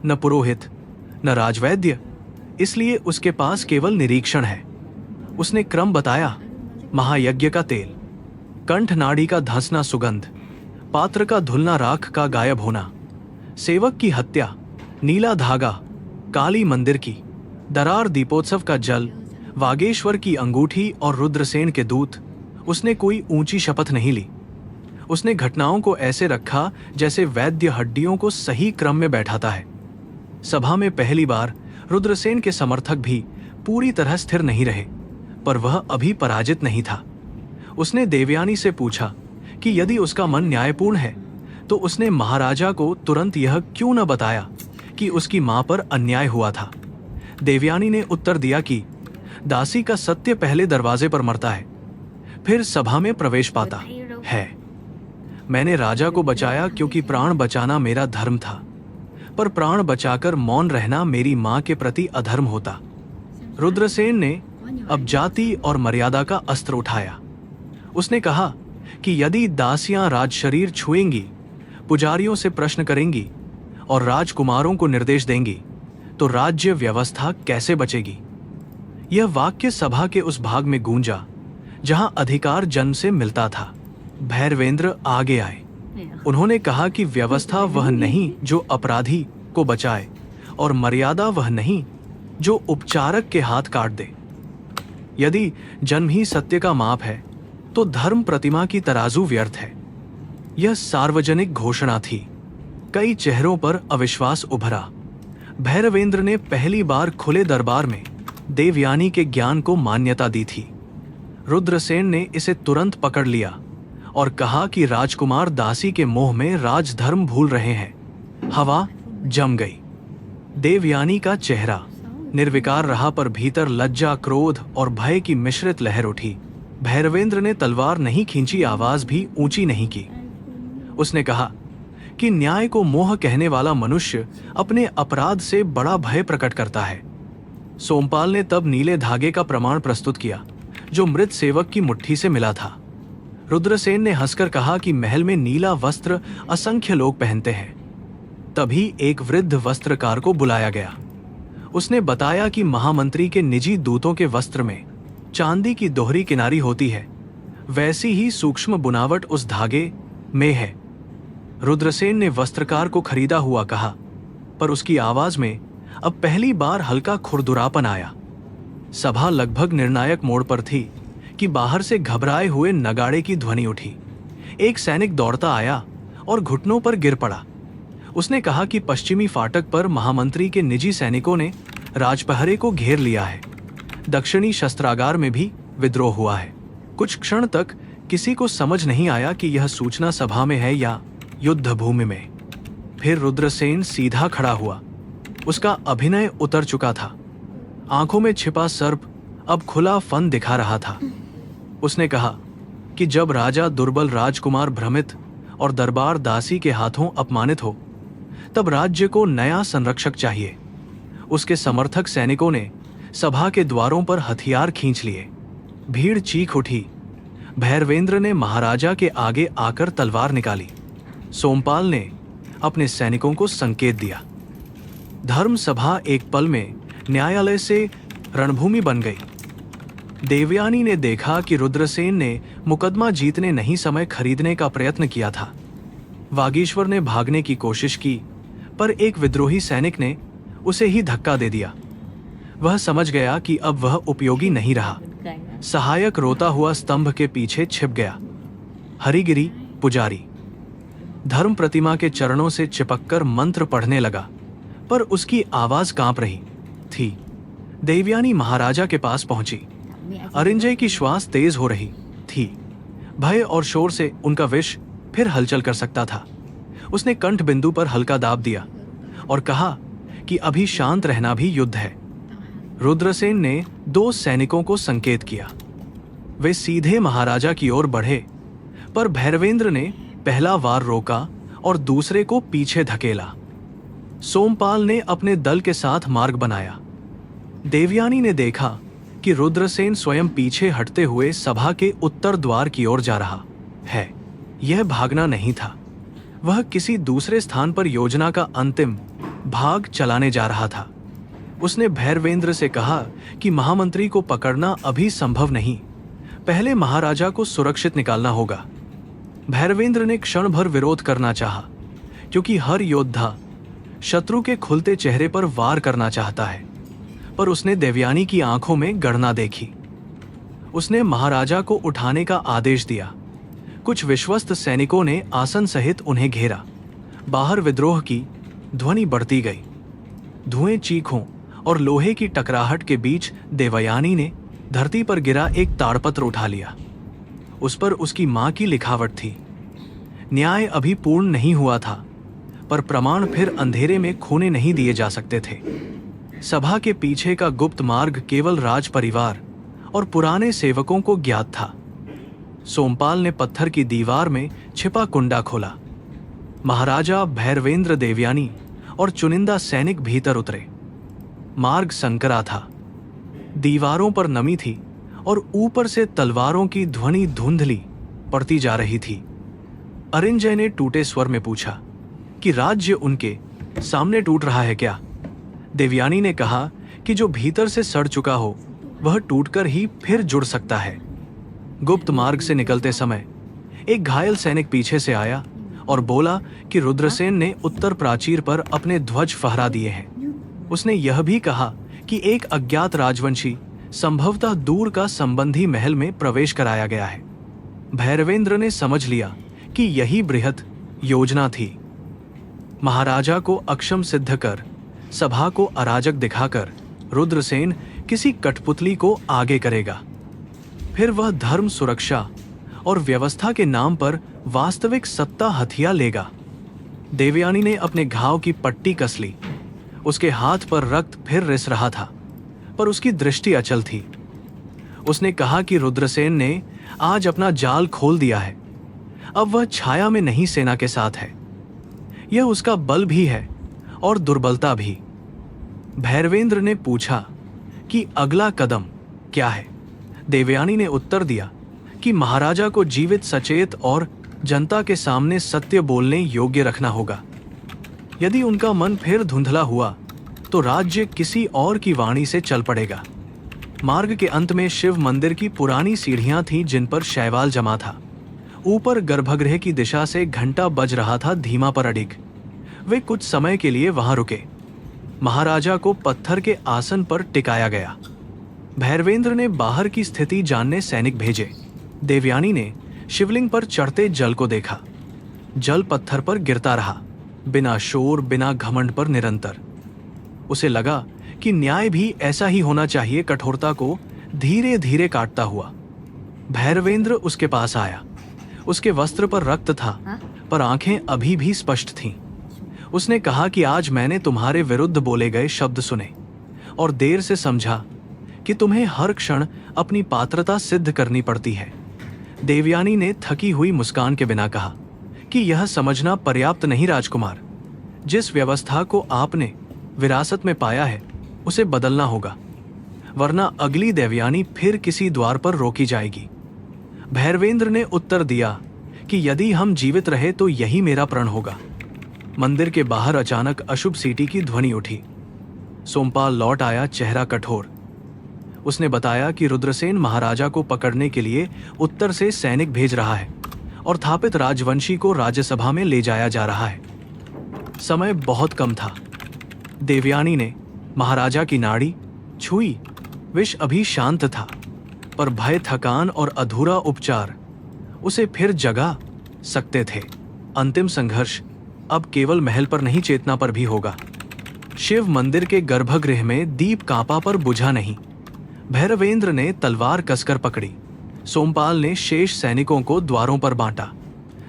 न पुरोहित, न राजवैद्य, इसलिए उसके पास केवल निरीक्षण है। उसने क्रम बताया। महायज्ञ का तेल, कंठ नाड़ी का धंसना सुगंध, पात्र का धुलना, राख का गायब होना, सेवक की हत्या, नीला धागा, काली मंदिर की दरार, दीपोत्सव का जल, वागेश्वर की अंगूठी और रुद्रसेन के दूत। उसने कोई ऊंची शपथ नहीं ली। उसने घटनाओं को ऐसे रखा जैसे वैद्य हड्डियों को सही क्रम में बैठाता है। सभा में पहली बार रुद्रसेन के समर्थक भी पूरी तरह स्थिर नहीं रहे, पर वह अभी पराजित नहीं था। उसने देवयानी से पूछा कि यदि उसका मन न्यायपूर्ण है तो उसने महाराजा को तुरंत यह क्यों न बताया कि उसकी मां पर अन्याय हुआ था। देवयानी ने उत्तर दिया कि दासी का सत्य पहले दरवाजे पर मरता है, फिर सभा में प्रवेश पाता है। मैंने राजा को बचाया क्योंकि प्राण बचाना मेरा धर्म था, पर प्राण बचाकर मौन रहना मेरी मां के प्रति अधर्म होता। रुद्रसेन ने अब जाति और मर्यादा का अस्त्र उठाया। उसने कहा कि यदि दासियां राजशरीर छुएंगी, पुजारियों से प्रश्न करेंगी और राजकुमारों को निर्देश देंगी तो राज्य व्यवस्था कैसे बचेगी। यह वाक्य सभा के उस भाग में गूंजा जहां अधिकार जन्म से मिलता था। भैरवेंद्र आगे आए। उन्होंने कहा कि व्यवस्था वह नहीं जो अपराधी को बचाए और मर्यादा वह नहीं जो उपचारक के हाथ काट दे। यदि जन्म ही सत्य का माप है तो धर्म प्रतिमा की तराजू व्यर्थ है। यह सार्वजनिक घोषणा थी। कई चेहरों पर अविश्वास उभरा। भैरवेंद्र ने पहली बार खुले दरबार में देवयानी के ज्ञान को मान्यता दी थी। रुद्रसेन ने इसे तुरंत पकड़ लिया और कहा कि राजकुमार दासी के मोह में राजधर्म भूल रहे हैं। हवा जम गई। देवयानी का चेहरा निर्विकार रहा, पर भीतर लज्जा, क्रोध और भय की मिश्रित लहर उठी। भैरवेंद्र ने तलवार नहीं खींची, आवाज भी ऊंची नहीं की। उसने कहा कि न्याय को मोह कहने वाला मनुष्य अपने अपराध से बड़ा भय प्रकट करता है। सोमपाल ने तब नीले धागे का प्रमाण प्रस्तुत किया जो मृत सेवक की मुट्ठी से मिला था। रुद्रसेन ने हंसकर कहा कि महल में नीला वस्त्र असंख्य लोग पहनते हैं। तभी एक वृद्ध वस्त्रकार को बुलाया गया। उसने बताया कि महामंत्री के निजी दूतों के वस्त्र में चांदी की दोहरी किनारी होती है, वैसी ही सूक्ष्म बुनावट उस धागे में है। रुद्रसेन ने वस्त्रकार को खरीदा हुआ कहा, पर उसकी आवाज में अब पहली बार हल्का खुरदुरापन आया। सभा लगभग निर्णायक मोड़ पर थी कि बाहर से घबराए हुए नगाड़े की ध्वनि उठी। एक सैनिक दौड़ता आया और घुटनों पर गिर पड़ा। उसने कहा कि पश्चिमी फाटक पर महामंत्री के निजी सैनिकों ने राजपहरे को घेर लिया है। दक्षिणी शस्त्रागार में भी विद्रोह हुआ है। कुछ क्षण तक किसी को समझ नहीं आया कि यह सूचना सभा में है या युद्ध भूमि में। फिर रुद्रसेन सीधा खड़ा हुआ। उसका अभिनय उतर चुका था। आंखों में छिपा सर्प अब खुला फन दिखा रहा था। उसने कहा कि जब राजा दुर्बल, राजकुमार भ्रमित और दरबार दासी के हाथों अपमानित हो, तब राज्य को नया संरक्षक चाहिए। उसके समर्थक सैनिकों ने सभा के द्वारों पर हथियार खींच लिए। भीड़ चीख उठी। भैरवेंद्र ने महाराजा के आगे आकर तलवार निकाली। सोमपाल ने अपने सैनिकों को संकेत दिया। धर्म सभा एक पल में न्यायालय से रणभूमि बन गई। देवयानी ने देखा कि रुद्रसेन ने मुकदमा जीतने नहीं, समय खरीदने का प्रयत्न किया था। वागीश्वर ने भागने की कोशिश की, पर एक विद्रोही सैनिक ने उसे ही धक्का दे दिया। वह समझ गया कि अब वह उपयोगी नहीं रहा। सहायक रोता हुआ स्तंभ के पीछे छिप गया। हरिगिरी पुजारी धर्म प्रतिमा के चरणों से चिपककर मंत्र पढ़ने लगा, पर उसकी आवाज कांप रही थी। देवयानी महाराजा के पास पहुंची। अरिंजय की श्वास तेज हो रही थी। भय और शोर से उनका विष फिर हलचल कर सकता था। उसने कंठ बिंदु पर हल्का दाब दिया और कहा कि अभी शांत रहना भी युद्ध है। रुद्रसेन ने 2 सैनिकों को संकेत किया। वे सीधे महाराजा की ओर बढ़े, पर भैरवेंद्र ने पहला वार रोका और दूसरे को पीछे धकेला। सोमपाल ने अपने दल के साथ मार्ग बनाया। देवयानी ने देखा कि रुद्रसेन स्वयं पीछे हटते हुए सभा के उत्तर द्वार की ओर जा रहा है। यह भागना नहीं था, वह किसी दूसरे स्थान पर योजना का अंतिम भाग चलाने जा रहा था। उसने भैरवेंद्र से कहा कि महामंत्री को पकड़ना अभी संभव नहीं, पहले महाराजा को सुरक्षित निकालना होगा। भैरवेंद्र ने क्षण भर विरोध करना चाहा, क्योंकि हर योद्धा शत्रु के खुलते चेहरे पर वार करना चाहता है, पर उसने देवयानी की आंखों में गणना देखी। उसने महाराजा को उठाने का आदेश दिया। कुछ विश्वस्त सैनिकों ने आसन सहित उन्हें घेरा। बाहर विद्रोह की ध्वनि बढ़ती गई। धुएं, चीखों और लोहे की टकराहट के बीच देवयानी ने धरती पर गिरा एक ताड़पत्र उठा लिया। उस पर उसकी मां की लिखावट थी। न्याय अभी पूर्ण नहीं हुआ था, पर प्रमाण फिर अंधेरे में खोने नहीं दिए जा सकते थे। सभा के पीछे का गुप्त मार्ग केवल राज परिवार और पुराने सेवकों को ज्ञात था। सोमपाल ने पत्थर की दीवार में छिपा कुंडा खोला। महाराजा, भैरवेंद्र, देवयानी और चुनिंदा सैनिक भीतर उतरे। मार्ग संकरा था। दीवारों पर नमी थी और ऊपर से तलवारों की ध्वनि धुंधली पड़ती जा रही थी। अरिंजय ने टूटे स्वर में पूछा कि राज्य उनके सामने टूट रहा है क्या? देवयानी ने कहा कि जो भीतर से सड़ चुका हो वह टूटकर ही फिर जुड़ सकता है। गुप्त मार्ग से निकलते समय एक घायल सैनिक पीछे से आया और बोला कि रुद्रसेन ने उत्तर प्राचीर पर अपने ध्वज फहरा दिए हैं। उसने यह भी कहा कि एक अज्ञात राजवंशी संभवतः दूर का संबंधी महल में प्रवेश कराया गया है। भैरवेंद्र ने समझ लिया कि यही बृहत योजना थी। महाराजा को अक्षम सिद्ध कर, सभा को अराजक दिखाकर रुद्रसेन किसी कठपुतली को आगे करेगा। फिर वह धर्म, सुरक्षा और व्यवस्था के नाम पर वास्तविक सत्ता हथिया लेगा। देवयानी ने अपने घाव की पट्टी कस ली। उसके हाथ पर रक्त फिर रिस रहा था, पर उसकी दृष्टि अचल थी। उसने कहा कि रुद्रसेन ने आज अपना जाल खोल दिया है। अब वह छाया में नहीं सेना के साथ है। यह उसका बल भी है और दुर्बलता भी। भैरवेंद्र ने पूछा कि अगला कदम क्या है। देवयानी ने उत्तर दिया कि महाराजा को जीवित, सचेत और जनता के सामने सत्य बोलने योग्य रखना होगा। यदि उनका मन फिर धुंधला हुआ तो राज्य किसी और की वाणी से चल पड़ेगा। मार्ग के अंत में शिव मंदिर की पुरानी सीढ़ियां थीं जिन पर शैवाल जमा था। ऊपर गर्भगृह की दिशा से घंटा बज रहा था, धीमा पर अडिग। वे कुछ समय के लिए वहां रुके। महाराजा को पत्थर के आसन पर टिकाया गया। भैरवेंद्र ने बाहर की स्थिति जानने सैनिक भेजे। देवयानी ने शिवलिंग पर चढ़ते जल को देखा। जल पत्थर पर गिरता रहा, बिना शोर, बिना घमंड पर निरंतर। उसे लगा कि न्याय भी ऐसा ही होना चाहिए, कठोरता को धीरे धीरे काटता हुआ। भैरवेंद्र उसके पास आया। उसके वस्त्र पर रक्त था, पर आंखें अभी भी स्पष्ट थीं। उसने कहा कि आज मैंने तुम्हारे विरुद्ध बोले गए शब्द सुने और देर से समझा कि तुम्हें हर क्षण अपनी पात्रता सिद्ध करनी पड़ती है। देवयानी ने थकी हुई मुस्कान के बिना कहा कि यह समझना पर्याप्त नहीं राजकुमार। जिस व्यवस्था को आपने विरासत में पाया है उसे बदलना होगा, वरना अगली देवयानी फिर किसी द्वार पर रोकी जाएगी। भैरवेंद्र ने उत्तर दिया कि यदि हम जीवित रहे तो यही मेरा प्रण होगा। मंदिर के बाहर अचानक अशुभ सीटी की ध्वनि उठी। सोमपाल लौट आया, चेहरा कठोर। उसने बताया कि रुद्रसेन महाराजा को पकड़ने के लिए उत्तर से सैनिक भेज रहा है और थापित राजवंशी को राज्यसभा में ले जाया जा रहा है। समय बहुत कम था। देवयानी ने महाराजा की नाड़ी छुई। विष अभी शांत था, पर भय, थकान और अधूरा उपचार उसे फिर जगा सकते थे। अंतिम संघर्ष अब केवल महल पर नहीं, चेतना पर भी होगा। शिव मंदिर के गर्भगृह में दीप कांपा, पर बुझा नहीं। भैरवेंद्र ने तलवार कसकर पकड़ी। सोमपाल ने शेष सैनिकों को द्वारों पर बांटा।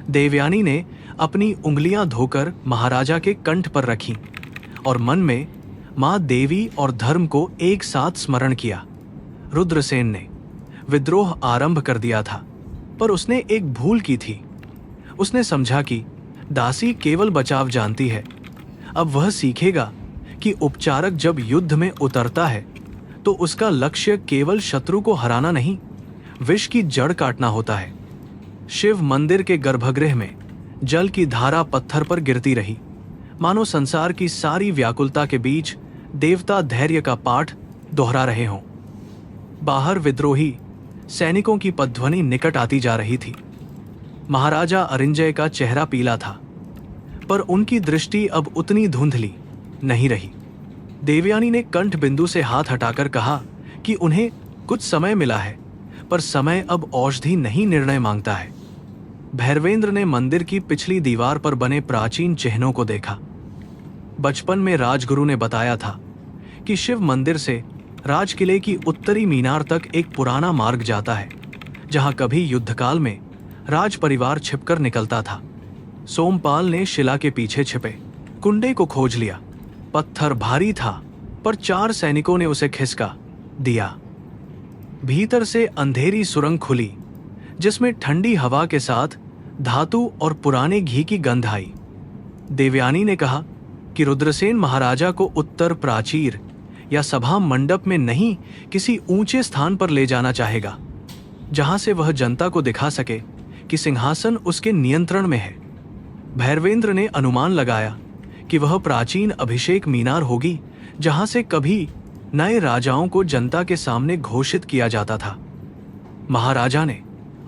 देवयानी ने अपनी उंगलियां धोकर महाराजा के कंठ पर रखीं और मन में मां देवी और धर्म को एक साथ स्मरण किया। रुद्रसेन ने विद्रोह आरंभ कर दिया था, पर उसने एक भूल की थी। उसने समझा कि दासी केवल बचाव जानती है। अब वह सीखेगा कि उपचारक जब युद्ध में उतरता है तो उसका लक्ष्य केवल शत्रु को हराना नहीं, विष की जड़ काटना होता है। शिव मंदिर के गर्भगृह में जल की धारा पत्थर पर गिरती रही, मानो संसार की सारी व्याकुलता के बीच देवता धैर्य का पाठ दोहरा रहे हों। बाहर विद्रोही सैनिकों की पदध्वनि निकट आती जा रही थी। महाराजा अरिंजय का चेहरा पीला था, पर उनकी दृष्टि अब उतनी धुंधली नहीं रही। देवयानी ने कंठ बिंदु से हाथ हटाकर कहा कि उन्हें कुछ समय मिला है, पर समय अब औषधि नहीं, निर्णय मांगता है। भैरवेंद्र ने मंदिर की पिछली दीवार पर बने प्राचीन चिन्हों को देखा। बचपन में राजगुरु ने बताया था कि शिव मंदिर से राजकिले की उत्तरी मीनार तक एक पुराना मार्ग जाता है, जहां कभी युद्धकाल में राज परिवार छिपकर निकलता था। सोमपाल ने शिला के पीछे छिपे कुंडे को खोज लिया। पत्थर भारी था, पर 4 सैनिकों ने उसे खिसका दिया। भीतर से अंधेरी सुरंग खुली, जिसमें ठंडी हवा के साथ धातु और पुराने घी की गंध आई। देवयानी ने कहा कि रुद्रसेन महाराजा को उत्तर प्राचीर या सभा मंडप में नहीं, किसी ऊंचे स्थान पर ले जाना चाहेगा, जहां से वह जनता को दिखा सके कि सिंहासन उसके नियंत्रण में है। भैरवेंद्र ने अनुमान लगाया कि वह प्राचीन अभिषेक मीनार होगी, जहां से कभी नए राजाओं को जनता के सामने घोषित किया जाता था। महाराजा ने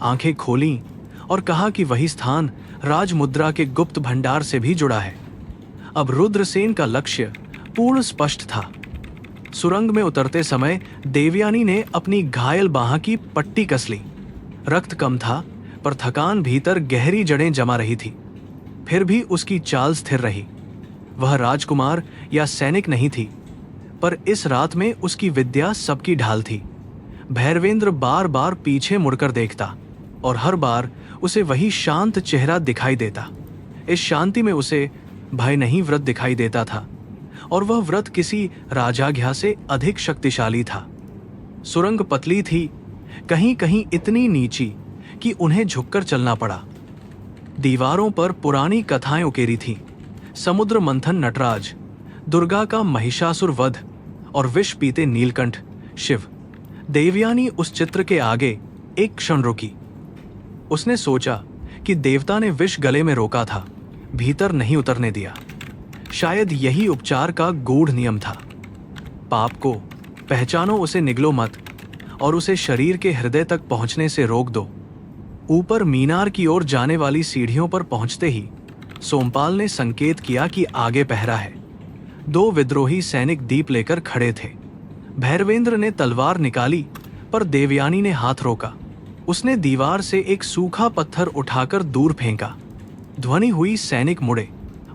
आंखें खोलीं और कहा कि वही स्थान राजमुद्रा के गुप्त भंडार से भी जुड़ा है। अब रुद्रसेन का लक्ष्य पूर्ण स्पष्ट था। सुरंग में उतरते समय देवयानी ने अपनी घायल बाह की पट्टी कस ली। रक्त कम था, पर थकान भीतर गहरी जड़ें जमा रही थी। फिर भी उसकी चाल स्थिर रही। वह राजकुमार या सैनिक नहीं थी, पर इस रात में उसकी विद्या सबकी ढाल थी। भैरवेंद्र बार बार पीछे मुड़कर देखता और हर बार उसे वही शांत चेहरा दिखाई देता। इस शांति में उसे भय नहीं, व्रत दिखाई देता था, और वह व्रत किसी राजाज्ञा से अधिक शक्तिशाली था। सुरंग पतली थी, कहीं कहीं इतनी नीची कि उन्हें झुककर चलना पड़ा। दीवारों पर पुरानी कथाएं उकेरी थीं, समुद्र मंथन नटराज, दुर्गा का महिषासुर वध और विष पीते नीलकंठ शिव। देवयानी उस चित्र के आगे एक क्षण रुकी। उसने सोचा कि देवता ने विष गले में रोका था, भीतर नहीं उतरने दिया। शायद यही उपचार का गूढ़ नियम था। पाप को पहचानो, उसे निगलो मत, और उसे शरीर के हृदय तक पहुंचने से रोक दो। ऊपर मीनार की ओर जाने वाली सीढ़ियों पर पहुंचते ही सोमपाल ने संकेत किया कि आगे पहरा है। 2 विद्रोही सैनिक दीप लेकर खड़े थे। भैरवेंद्र ने तलवार निकाली, पर देवयानी ने हाथ रोका। उसने दीवार से एक सूखा पत्थर उठाकर दूर फेंका। ध्वनि हुई, सैनिक मुड़े,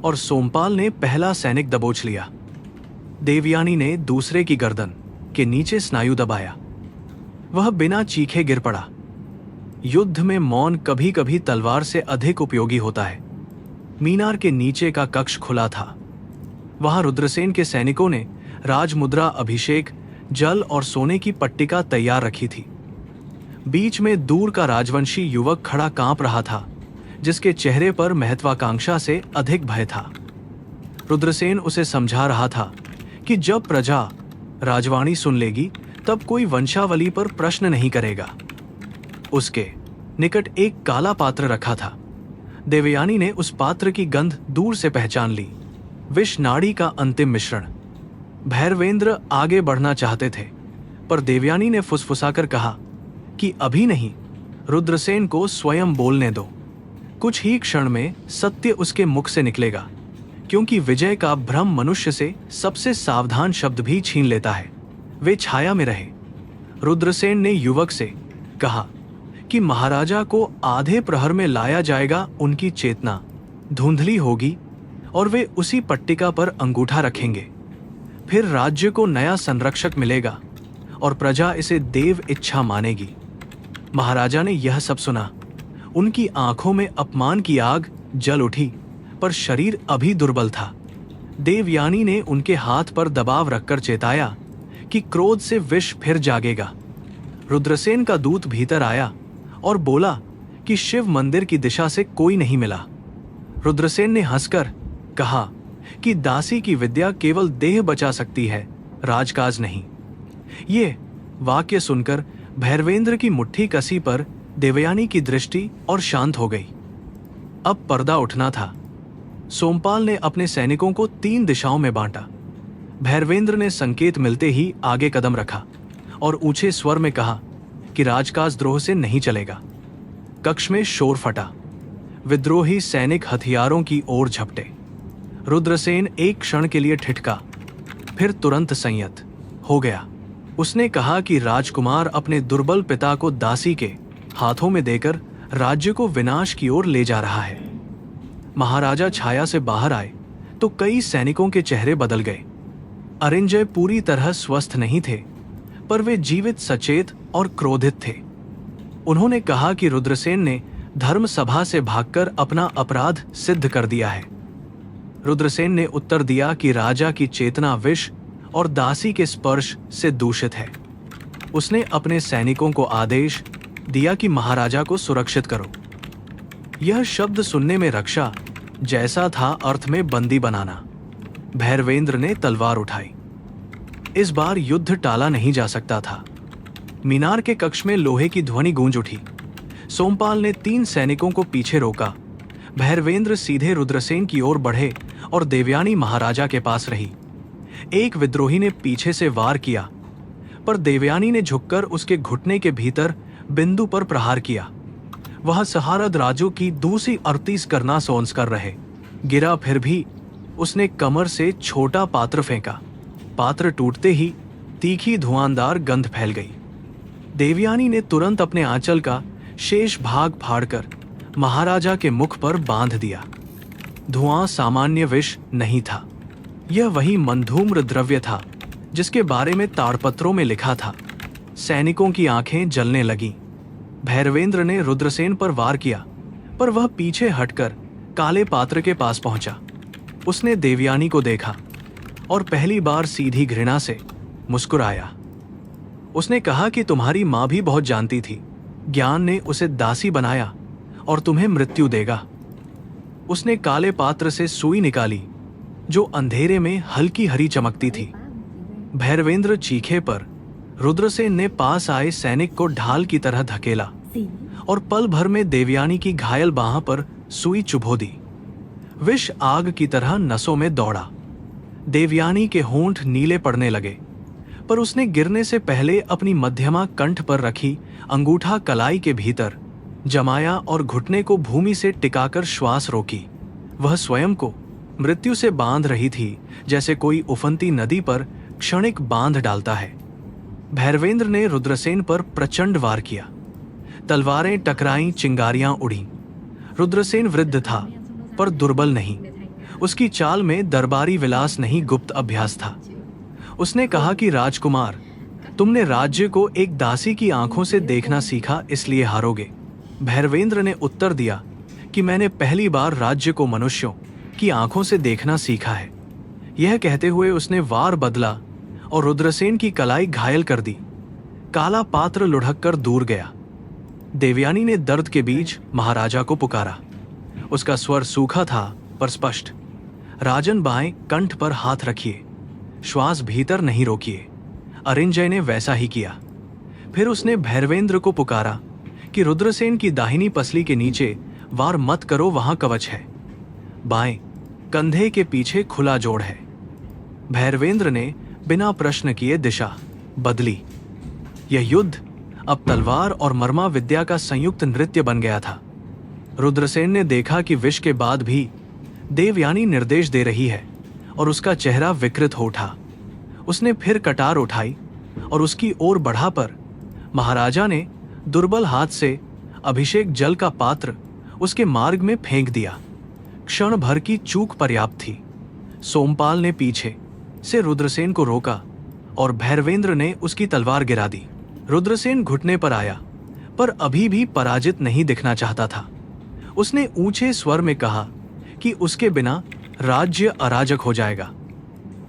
और सोमपाल ने पहला सैनिक दबोच लिया। देवयानी ने दूसरे की गर्दन के नीचे स्नायु दबाया। वह बिना चीखे गिर पड़ा। युद्ध में मौन कभी कभी तलवार से अधिक उपयोगी होता है। मीनार के नीचे का कक्ष खुला था। वहां रुद्रसेन के सैनिकों ने राजमुद्रा, अभिषेक, जल और सोने की पट्टिका तैयार रखी थी। बीच में दूर का राजवंशी युवक खड़ा कांप रहा था, जिसके चेहरे पर महत्वाकांक्षा से अधिक भय था। रुद्रसेन उसे समझा रहा था कि जब प्रजा राजवाणी सुन लेगी तब कोई वंशावली पर प्रश्न नहीं करेगा। उसके निकट एक काला पात्र रखा था। देवयानी ने उस पात्र की गंध दूर से पहचान ली। विष नाड़ी का अंतिम मिश्रण। भैरवेंद्र आगे बढ़ना चाहते थे, पर देवयानी ने फुसफुसाकर कहा कि अभी नहीं, रुद्रसेन को स्वयं बोलने दो। कुछ ही क्षण में सत्य उसके मुख से निकलेगा, क्योंकि विजय का भ्रम मनुष्य से सबसे सावधान शब्द भी छीन लेता है। वे छाया में रहे। रुद्रसेन ने युवक से कहा कि महाराजा को आधे प्रहर में लाया जाएगा। उनकी चेतना धुंधली होगी और वे उसी पट्टिका पर अंगूठा रखेंगे। फिर राज्य को नया संरक्षक मिलेगा और प्रजा इसे देव इच्छा मानेगी। महाराजा ने यह सब सुना। उनकी आंखों में अपमान की आग जल उठी, पर शरीर अभी दुर्बल था। देवयानी ने उनके हाथ पर दबाव रखकर चेताया कि क्रोध से विष फिर जागेगा। रुद्रसेन का दूत भीतर आया और बोला कि शिव मंदिर की दिशा से कोई नहीं मिला। रुद्रसेन ने हंसकर कहा कि दासी की विद्या केवल देह बचा सकती है, राजकाज नहीं। ये वाक्य सुनकर भैरवेंद्र की मुट्ठी कसी पर देवयानी की दृष्टि और शांत हो गई। अब पर्दा उठना था। सोमपाल ने अपने सैनिकों को 3 दिशाओं में बांटा। भैरवेंद्र ने संकेत मिलते ही आगे कदम रखा और ऊंचे स्वर में कहा कि राजकाज द्रोह से नहीं चलेगा। कक्ष में शोर फटा। विद्रोही सैनिक हथियारों की ओर झपटे। रुद्रसेन एक क्षण के लिए ठिठका, फिर तुरंत संयत हो गया। उसने कहा कि राजकुमार अपने दुर्बल पिता को दासी के हाथों में देकर राज्य को विनाश की ओर ले जा रहा है। महाराजा छाया से बाहर आए तो कई सैनिकों के चेहरे बदल गए। अरिंजय पूरी तरह स्वस्थ नहीं थे, पर वे जीवित, सचेत और क्रोधित थे। उन्होंने कहा कि रुद्रसेन ने धर्म सभा से भागकर अपना अपराध सिद्ध कर दिया है। रुद्रसेन ने उत्तर दिया कि राजा की चेतना विष और दासी के स्पर्श से दूषित है। उसने अपने सैनिकों को आदेश दिया कि महाराजा को सुरक्षित करो। यह शब्द सुनने में रक्षा जैसा था, अर्थ में बंदी बनाना। भैरवेंद्र ने तलवार उठाई। इस बार युद्ध टाला नहीं जा सकता था। मीनार के कक्ष में लोहे की ध्वनि गूंज उठी। सोमपाल ने 3 सैनिकों को पीछे रोका। भैरवेंद्र सीधे रुद्रसेन की ओर बढ़े और देवयानी महाराजा के पास रही। एक विद्रोही ने पीछे से वार किया, पर देवयानी ने झुककर उसके घुटने के भीतर बिंदु पर प्रहार किया। वह सहारद राजू की दूसरी 38 करना सोन्स कर रहे। गिरा, फिर भी उसने कमर से छोटा पात्र फेंका। पात्र टूटते ही तीखी धुआंधार गंध फैल गई। देवयानी ने तुरंत अपने आंचल का शेष भाग फाड़कर महाराजा के मुख पर बांध दिया। धुआं सामान्य विष नहीं था, यह वही मंधूम्र द्रव्य था जिसके बारे में ताड़पत्रों में लिखा था। सैनिकों की आंखें जलने लगीं। भैरवेंद्र ने रुद्रसेन पर वार किया, पर वह पीछे हटकर काले पात्र के पास पहुंचा। उसने देवयानी को देखा और पहली बार सीधी घृणा से मुस्कुराया। उसने कहा कि तुम्हारी मां भी बहुत जानती थी, ज्ञान ने उसे दासी बनाया और तुम्हें मृत्यु देगा। उसने काले पात्र से सुई निकाली जो अंधेरे में हल्की हरी चमकती थी। भैरवेंद्र चीखे पर रुद्रसेन ने पास आए सैनिक को ढाल की तरह धकेला और पल भर में देवयानी की घायल बाह पर सुई चुभो दी। विष आग की तरह नसों में दौड़ा। देवयानी के होंठ नीले पड़ने लगे, पर उसने गिरने से पहले अपनी मध्यमा कंठ पर रखी अंगूठा कलाई के भीतर जमाया और घुटने को भूमि से टिकाकर श्वास रोकी। वह स्वयं को मृत्यु से बांध रही थी, जैसे कोई उफनती नदी पर क्षणिक बांध डालता है। भैरवेंद्र ने रुद्रसेन पर प्रचंड वार किया। तलवारें टकराईं, चिंगारियां उड़ी। रुद्रसेन वृद्ध था, पर दुर्बल नहीं। उसकी चाल में दरबारी विलास नहीं, गुप्त अभ्यास था। उसने कहा कि राजकुमार, तुमने राज्य को एक दासी की आंखों से देखना सीखा, इसलिए हारोगे। भैरवेंद्र ने उत्तर दिया कि मैंने पहली बार राज्य को मनुष्यों की आंखों से देखना सीखा है। यह कहते हुए उसने वार बदला और रुद्रसेन की कलाई घायल कर दी। काला पात्र लुढ़क कर दूर गया। देवयानी ने दर्द के बीच महाराजा को पुकारा। उसका स्वर सूखा था पर स्पष्ट। राजन, बाएं कंठ पर हाथ रखिए, श्वास भीतर नहीं रोकिए। अरिंजय ने वैसा ही किया। फिर उसने भैरवेंद्र को पुकारा कि रुद्रसेन की दाहिनी पसली के नीचे वार मत करो, वहां कवच है। बाएं कंधे के पीछे खुला जोड़ है। भैरवेंद्र ने बिना प्रश्न किए दिशा बदली। यह युद्ध अब तलवार और मर्मा विद्या का संयुक्त नृत्य बन गया था। रुद्रसेन ने देखा कि विष के बाद भी देवयानी निर्देश दे रही है और उसका चेहरा विकृत हो उठा। उसने फिर कटार उठाई और उसकी ओर बढ़ा, पर महाराजा ने दुर्बल हाथ से अभिषेक जल का पात्र उसके मार्ग में फेंक दिया। क्षण भर की चूक पर्याप्त थी। सोमपाल ने पीछे से रुद्रसेन को रोका और भैरवेंद्र ने उसकी तलवार गिरा दी। रुद्रसेन घुटने पर आया, पर अभी भी पराजित नहीं दिखना चाहता था। उसने ऊंचे स्वर में कहा कि उसके बिना राज्य अराजक हो जाएगा।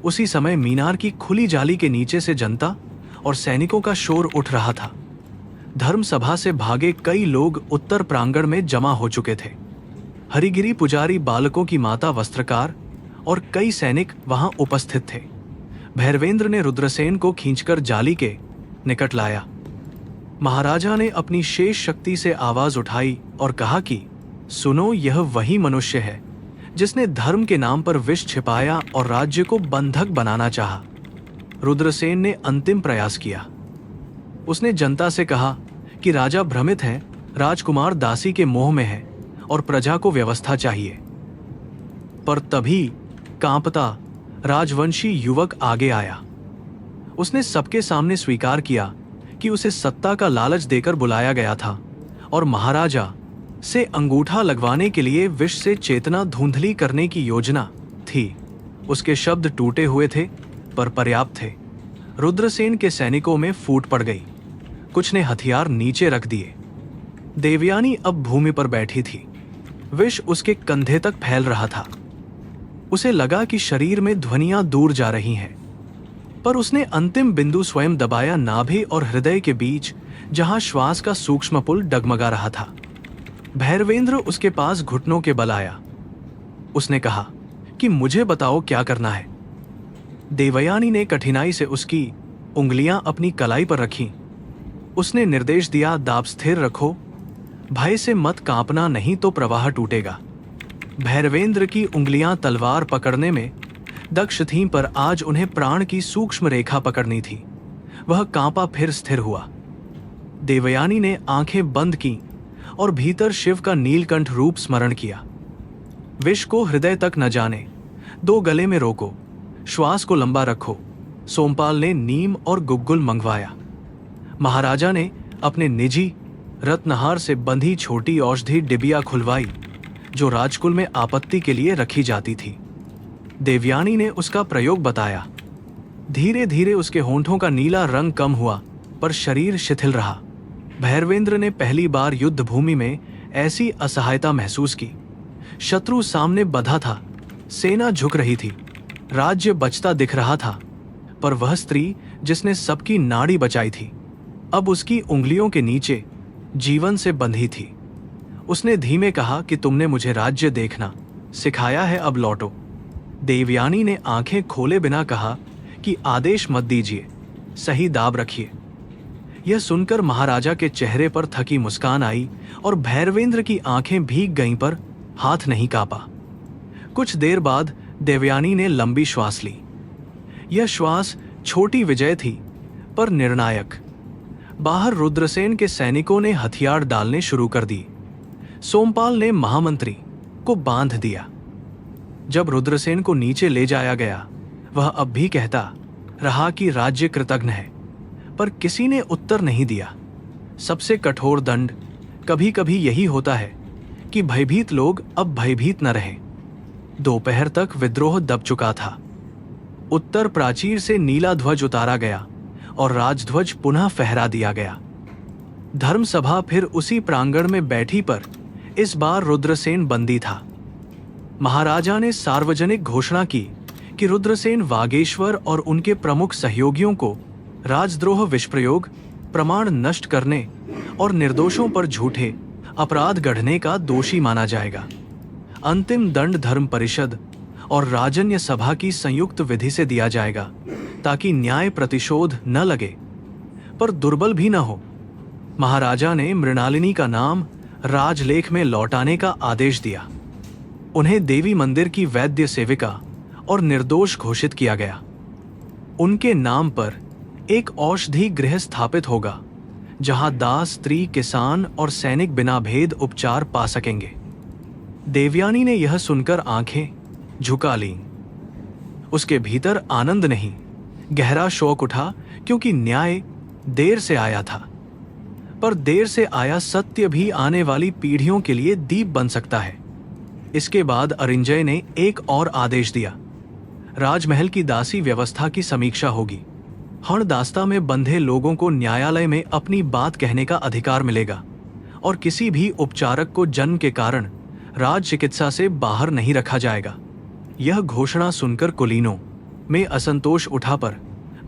उसी समय मीनार की खुली जाली के नीचे से जनता और सैनिकों का शोर उठ रहा था। धर्मसभा से भागे कई लोग उत्तर प्रांगण में जमा हो चुके थे। हरिगिरी पुजारी, बालकों की माता वस्त्रकार और कई सैनिक वहां उपस्थित थे। भैरवेंद्र ने रुद्रसेन को खींचकर जाली के निकट लाया। महाराजा ने अपनी शेष शक्ति से आवाज उठाई और कहा कि सुनो, यह वही मनुष्य है जिसने धर्म के नाम पर विष छिपाया और राज्य को बंधक बनाना चाहा। रुद्रसेन ने अंतिम प्रयास किया। उसने जनता से कहा कि राजा भ्रमित है, राजकुमार दासी के मोह में है और प्रजा को व्यवस्था चाहिए। पर तभी कांपता राजवंशी युवक आगे आया। उसने सबके सामने स्वीकार किया कि उसे सत्ता का लालच देकर बुलाया गया था और महाराजा से अंगूठा लगवाने के लिए विष से चेतना धुंधली करने की योजना थी। उसके शब्द टूटे हुए थे पर पर्याप्त थे। रुद्रसेन के सैनिकों में फूट पड़ गई। कुछ ने हथियार नीचे रख दिए। देवयानी अब भूमि पर बैठी थी। विष उसके कंधे तक फैल रहा था। उसे लगा कि शरीर में ध्वनियां दूर जा रही हैं, पर उसने अंतिम बिंदु स्वयं दबाया, नाभि और हृदय के बीच, जहां श्वास का सूक्ष्म पुल डगमगा रहा था। भैरवेंद्र उसके पास घुटनों के बल आया। उसने कहा कि मुझे बताओ क्या करना है। देवयानी ने कठिनाई से उसकी उंगलियां अपनी कलाई पर रखीं। उसने निर्देश दिया, दाब स्थिर रखो, भय से मत कांपना, नहीं तो प्रवाह टूटेगा। भैरवेंद्र की उंगलियां तलवार पकड़ने में दक्ष थीं, पर आज उन्हें प्राण की सूक्ष्म रेखा पकड़नी थी। वह कांपा, फिर स्थिर हुआ। देवयानी ने आंखें बंद की और भीतर शिव का नीलकंठ रूप स्मरण किया। विष को हृदय तक न जाने दो, गले में रोको, श्वास को लंबा रखो। सोमपाल ने नीम और गुग्गुल मंगवाया। महाराजा ने अपने निजी रत्नहार से बंधी छोटी औषधि डिबिया खुलवाई जो राजकुल में आपत्ति के लिए रखी जाती थी। देवयानी ने उसका प्रयोग बताया। धीरे धीरे उसके होंठों का नीला रंग कम हुआ, पर शरीर शिथिल रहा। भैरवेंद्र ने पहली बार युद्ध भूमि में ऐसी असहायता महसूस की। शत्रु सामने बधा था, सेना झुक रही थी, राज्य बचता दिख रहा था, पर वह स्त्री जिसने सबकी नाड़ी बचाई थी, अब उसकी उंगलियों के नीचे जीवन से बंधी थी। उसने धीमे कहा कि तुमने मुझे राज्य देखना सिखाया है, अब लौटो। देवयानी ने आंखें खोले बिना कहा कि आदेश मत दीजिए, सही दाब रखिए। यह सुनकर महाराजा के चेहरे पर थकी मुस्कान आई और भैरवेंद्र की आंखें भीग गईं, पर हाथ नहीं कांपा। कुछ देर बाद देवयानी ने लंबी श्वास ली। यह श्वास छोटी विजय थी, पर निर्णायक। बाहर रुद्रसेन के सैनिकों ने हथियार डालने शुरू कर दी। सोमपाल ने महामंत्री को बांध दिया। जब रुद्रसेन को नीचे ले जाया गया, वह अब भी कहता रहा कि राज्य कृतज्ञ है, पर किसी ने उत्तर नहीं दिया। सबसे कठोर दंड कभी कभी यही होता है कि भयभीत लोग अब भयभीत न रहें। दोपहर तक विद्रोह दब चुका था। उत्तर प्राचीर से नीला ध्वज उतारा गया और राजध्वज पुनः फहरा दिया गया। धर्मसभा फिर उसी प्रांगण में बैठी, पर इस बार रुद्रसेन बंदी था। महाराजा ने सार्वजनिक घोषणा की कि रुद्रसेन वागेश्वर और उनके प्रमुख सहयोगियों को राजद्रोह, विषप्रयोग, प्रमाण नष्ट करने और निर्दोषों पर झूठे अपराध गढ़ने का दोषी माना जाएगा। अंतिम दंड धर्म परिषद और राजन्य सभा की संयुक्त विधि से दिया जाएगा, ताकि न्याय प्रतिशोध न लगे पर दुर्बल भी न हो। महाराजा ने मृणालिनी का नाम राजलेख में लौटाने का आदेश दिया। उन्हें देवी मंदिर की वैद्य सेविका और निर्दोष घोषित किया गया। उनके नाम पर एक औषधि गृह स्थापित होगा, जहां दास, स्त्री, किसान और सैनिक बिना भेद उपचार पा सकेंगे। देवयानी ने यह सुनकर आंखें झुका लीं। उसके भीतर आनंद नहीं, गहरा शोक उठा, क्योंकि न्याय देर से आया था, पर देर से आया सत्य भी आने वाली पीढ़ियों के लिए दीप बन सकता है। इसके बाद अरिंजय ने एक और आदेश दिया। राजमहल की दासी व्यवस्था की समीक्षा होगी। हणदास्ता में बंधे लोगों को न्यायालय में अपनी बात कहने का अधिकार मिलेगा और किसी भी उपचारक को जन्म के कारण राज चिकित्सा से बाहर नहीं रखा जाएगा। यह घोषणा सुनकर कुलीनों में असंतोष उठा, पर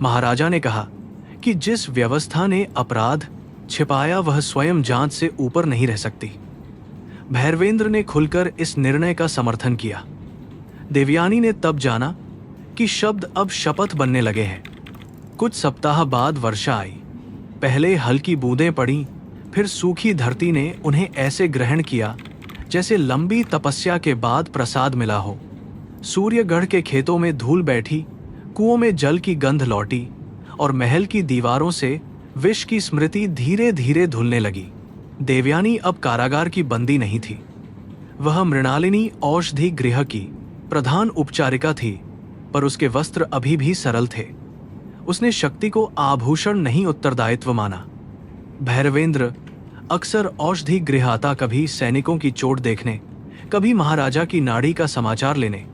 महाराजा ने कहा कि जिस व्यवस्था ने अपराध छिपाया वह स्वयं जांच से ऊपर नहीं रह सकती। भैरवेंद्र ने खुलकर इस निर्णय का समर्थन किया। देवयानी ने तब जाना कि शब्द अब शपथ बनने लगे हैं। कुछ सप्ताह बाद वर्षा आई। पहले हल्की बूंदें पड़ी, फिर सूखी धरती ने उन्हें ऐसे ग्रहण किया जैसे लंबी तपस्या के बाद प्रसाद मिला हो। सूर्यगढ़ के खेतों में धूल बैठी, कुओं में जल की गंध लौटी और महल की दीवारों से विष की स्मृति धीरे धीरे धुलने लगी। देवयानी अब कारागार की बंदी नहीं थी। वह मृणालिनी औषधि गृह की प्रधान उपचारिका थी, पर उसके वस्त्र अभी भी सरल थे। उसने शक्ति को आभूषण नहीं, उत्तरदायित्व माना। भैरवेंद्र अक्सर औषधि गृह आता, कभी सैनिकों की चोट देखने, कभी महाराजा की नाड़ी का समाचार लेने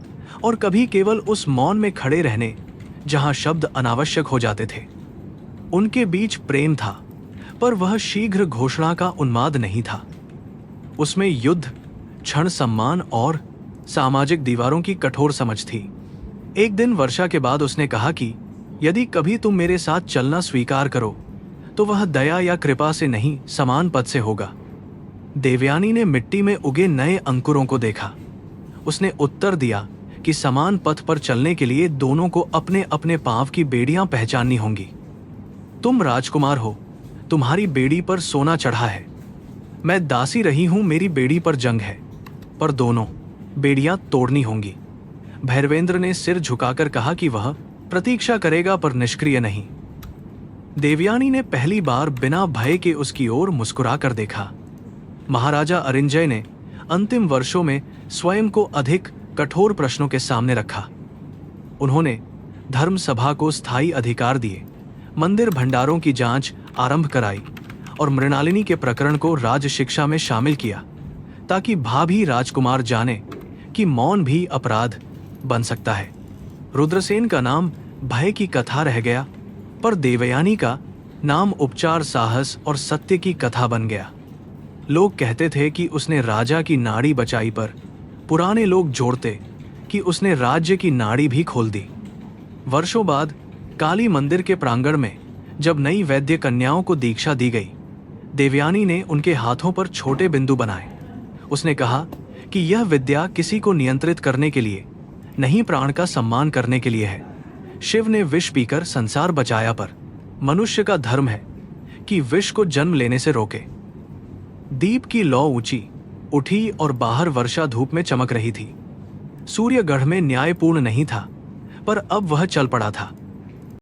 और कभी केवल उस मौन में खड़े रहने जहां शब्द अनावश्यक हो जाते थे। उनके बीच प्रेम था, पर वह शीघ्र घोषणा का उन्माद नहीं था। उसमें युद्ध, क्षण सम्मान और सामाजिक दीवारों की कठोर समझ थी। एक दिन वर्षा के बाद उसने कहा कि यदि कभी तुम मेरे साथ चलना स्वीकार करो तो वह दया या कृपा से नहीं, समान पद से होगा। देवयानी ने मिट्टी में उगे नए अंकुरों को देखा। उसने उत्तर दिया कि समान पथ पर चलने के लिए दोनों को अपने अपने पांव की बेड़ियां पहचाननी होंगी। तुम राजकुमार हो, तुम्हारी बेड़ी पर सोना चढ़ा है। मैं दासी रही हूं, मेरी बेड़ी पर जंग है, पर दोनों बेड़ियां तोड़नी होंगी। भैरवेंद्र ने सिर झुकाकर कहा कि वह प्रतीक्षा करेगा, पर निष्क्रिय नहीं। देवयानी ने पहली बार बिना भय के उसकी ओर मुस्कुराकर देखा। महाराजा अरिंजय ने अंतिम वर्षों में स्वयं को अधिक कठोर प्रश्नों के सामने रखा। उन्होंने धर्म सभा को स्थायी अधिकार दिए, मंदिर भंडारों की जांच आरंभ कराई और मृणालिनी के प्रकरण को राज शिक्षा में शामिल किया, ताकि भाभी राजकुमार जाने कि मौन भी अपराध बन सकता है। रुद्रसेन का नाम भय की कथा रह गया, पर देवयानी का नाम उपचार, साहस और सत्य की कथा बन गया। लोग कहते थे कि उसने राजा की नाड़ी बचाई, पर पुराने लोग जोड़ते कि उसने राज्य की नाड़ी भी खोल दी। वर्षों बाद काली मंदिर के प्रांगण में जब नई वैद्य कन्याओं को दीक्षा दी गई, देवयानी ने उनके हाथों पर छोटे बिंदु बनाए। उसने कहा कि यह विद्या किसी को नियंत्रित करने के लिए नहीं, प्राण का सम्मान करने के लिए है। शिव ने विष पीकर संसार बचाया, पर मनुष्य का धर्म है कि विष को जन्म लेने से रोके। दीप की लौ ऊंची उठी और बाहर वर्षा धूप में चमक रही थी। सूर्य गढ़ में न्यायपूर्ण नहीं था, पर अब वह चल पड़ा था।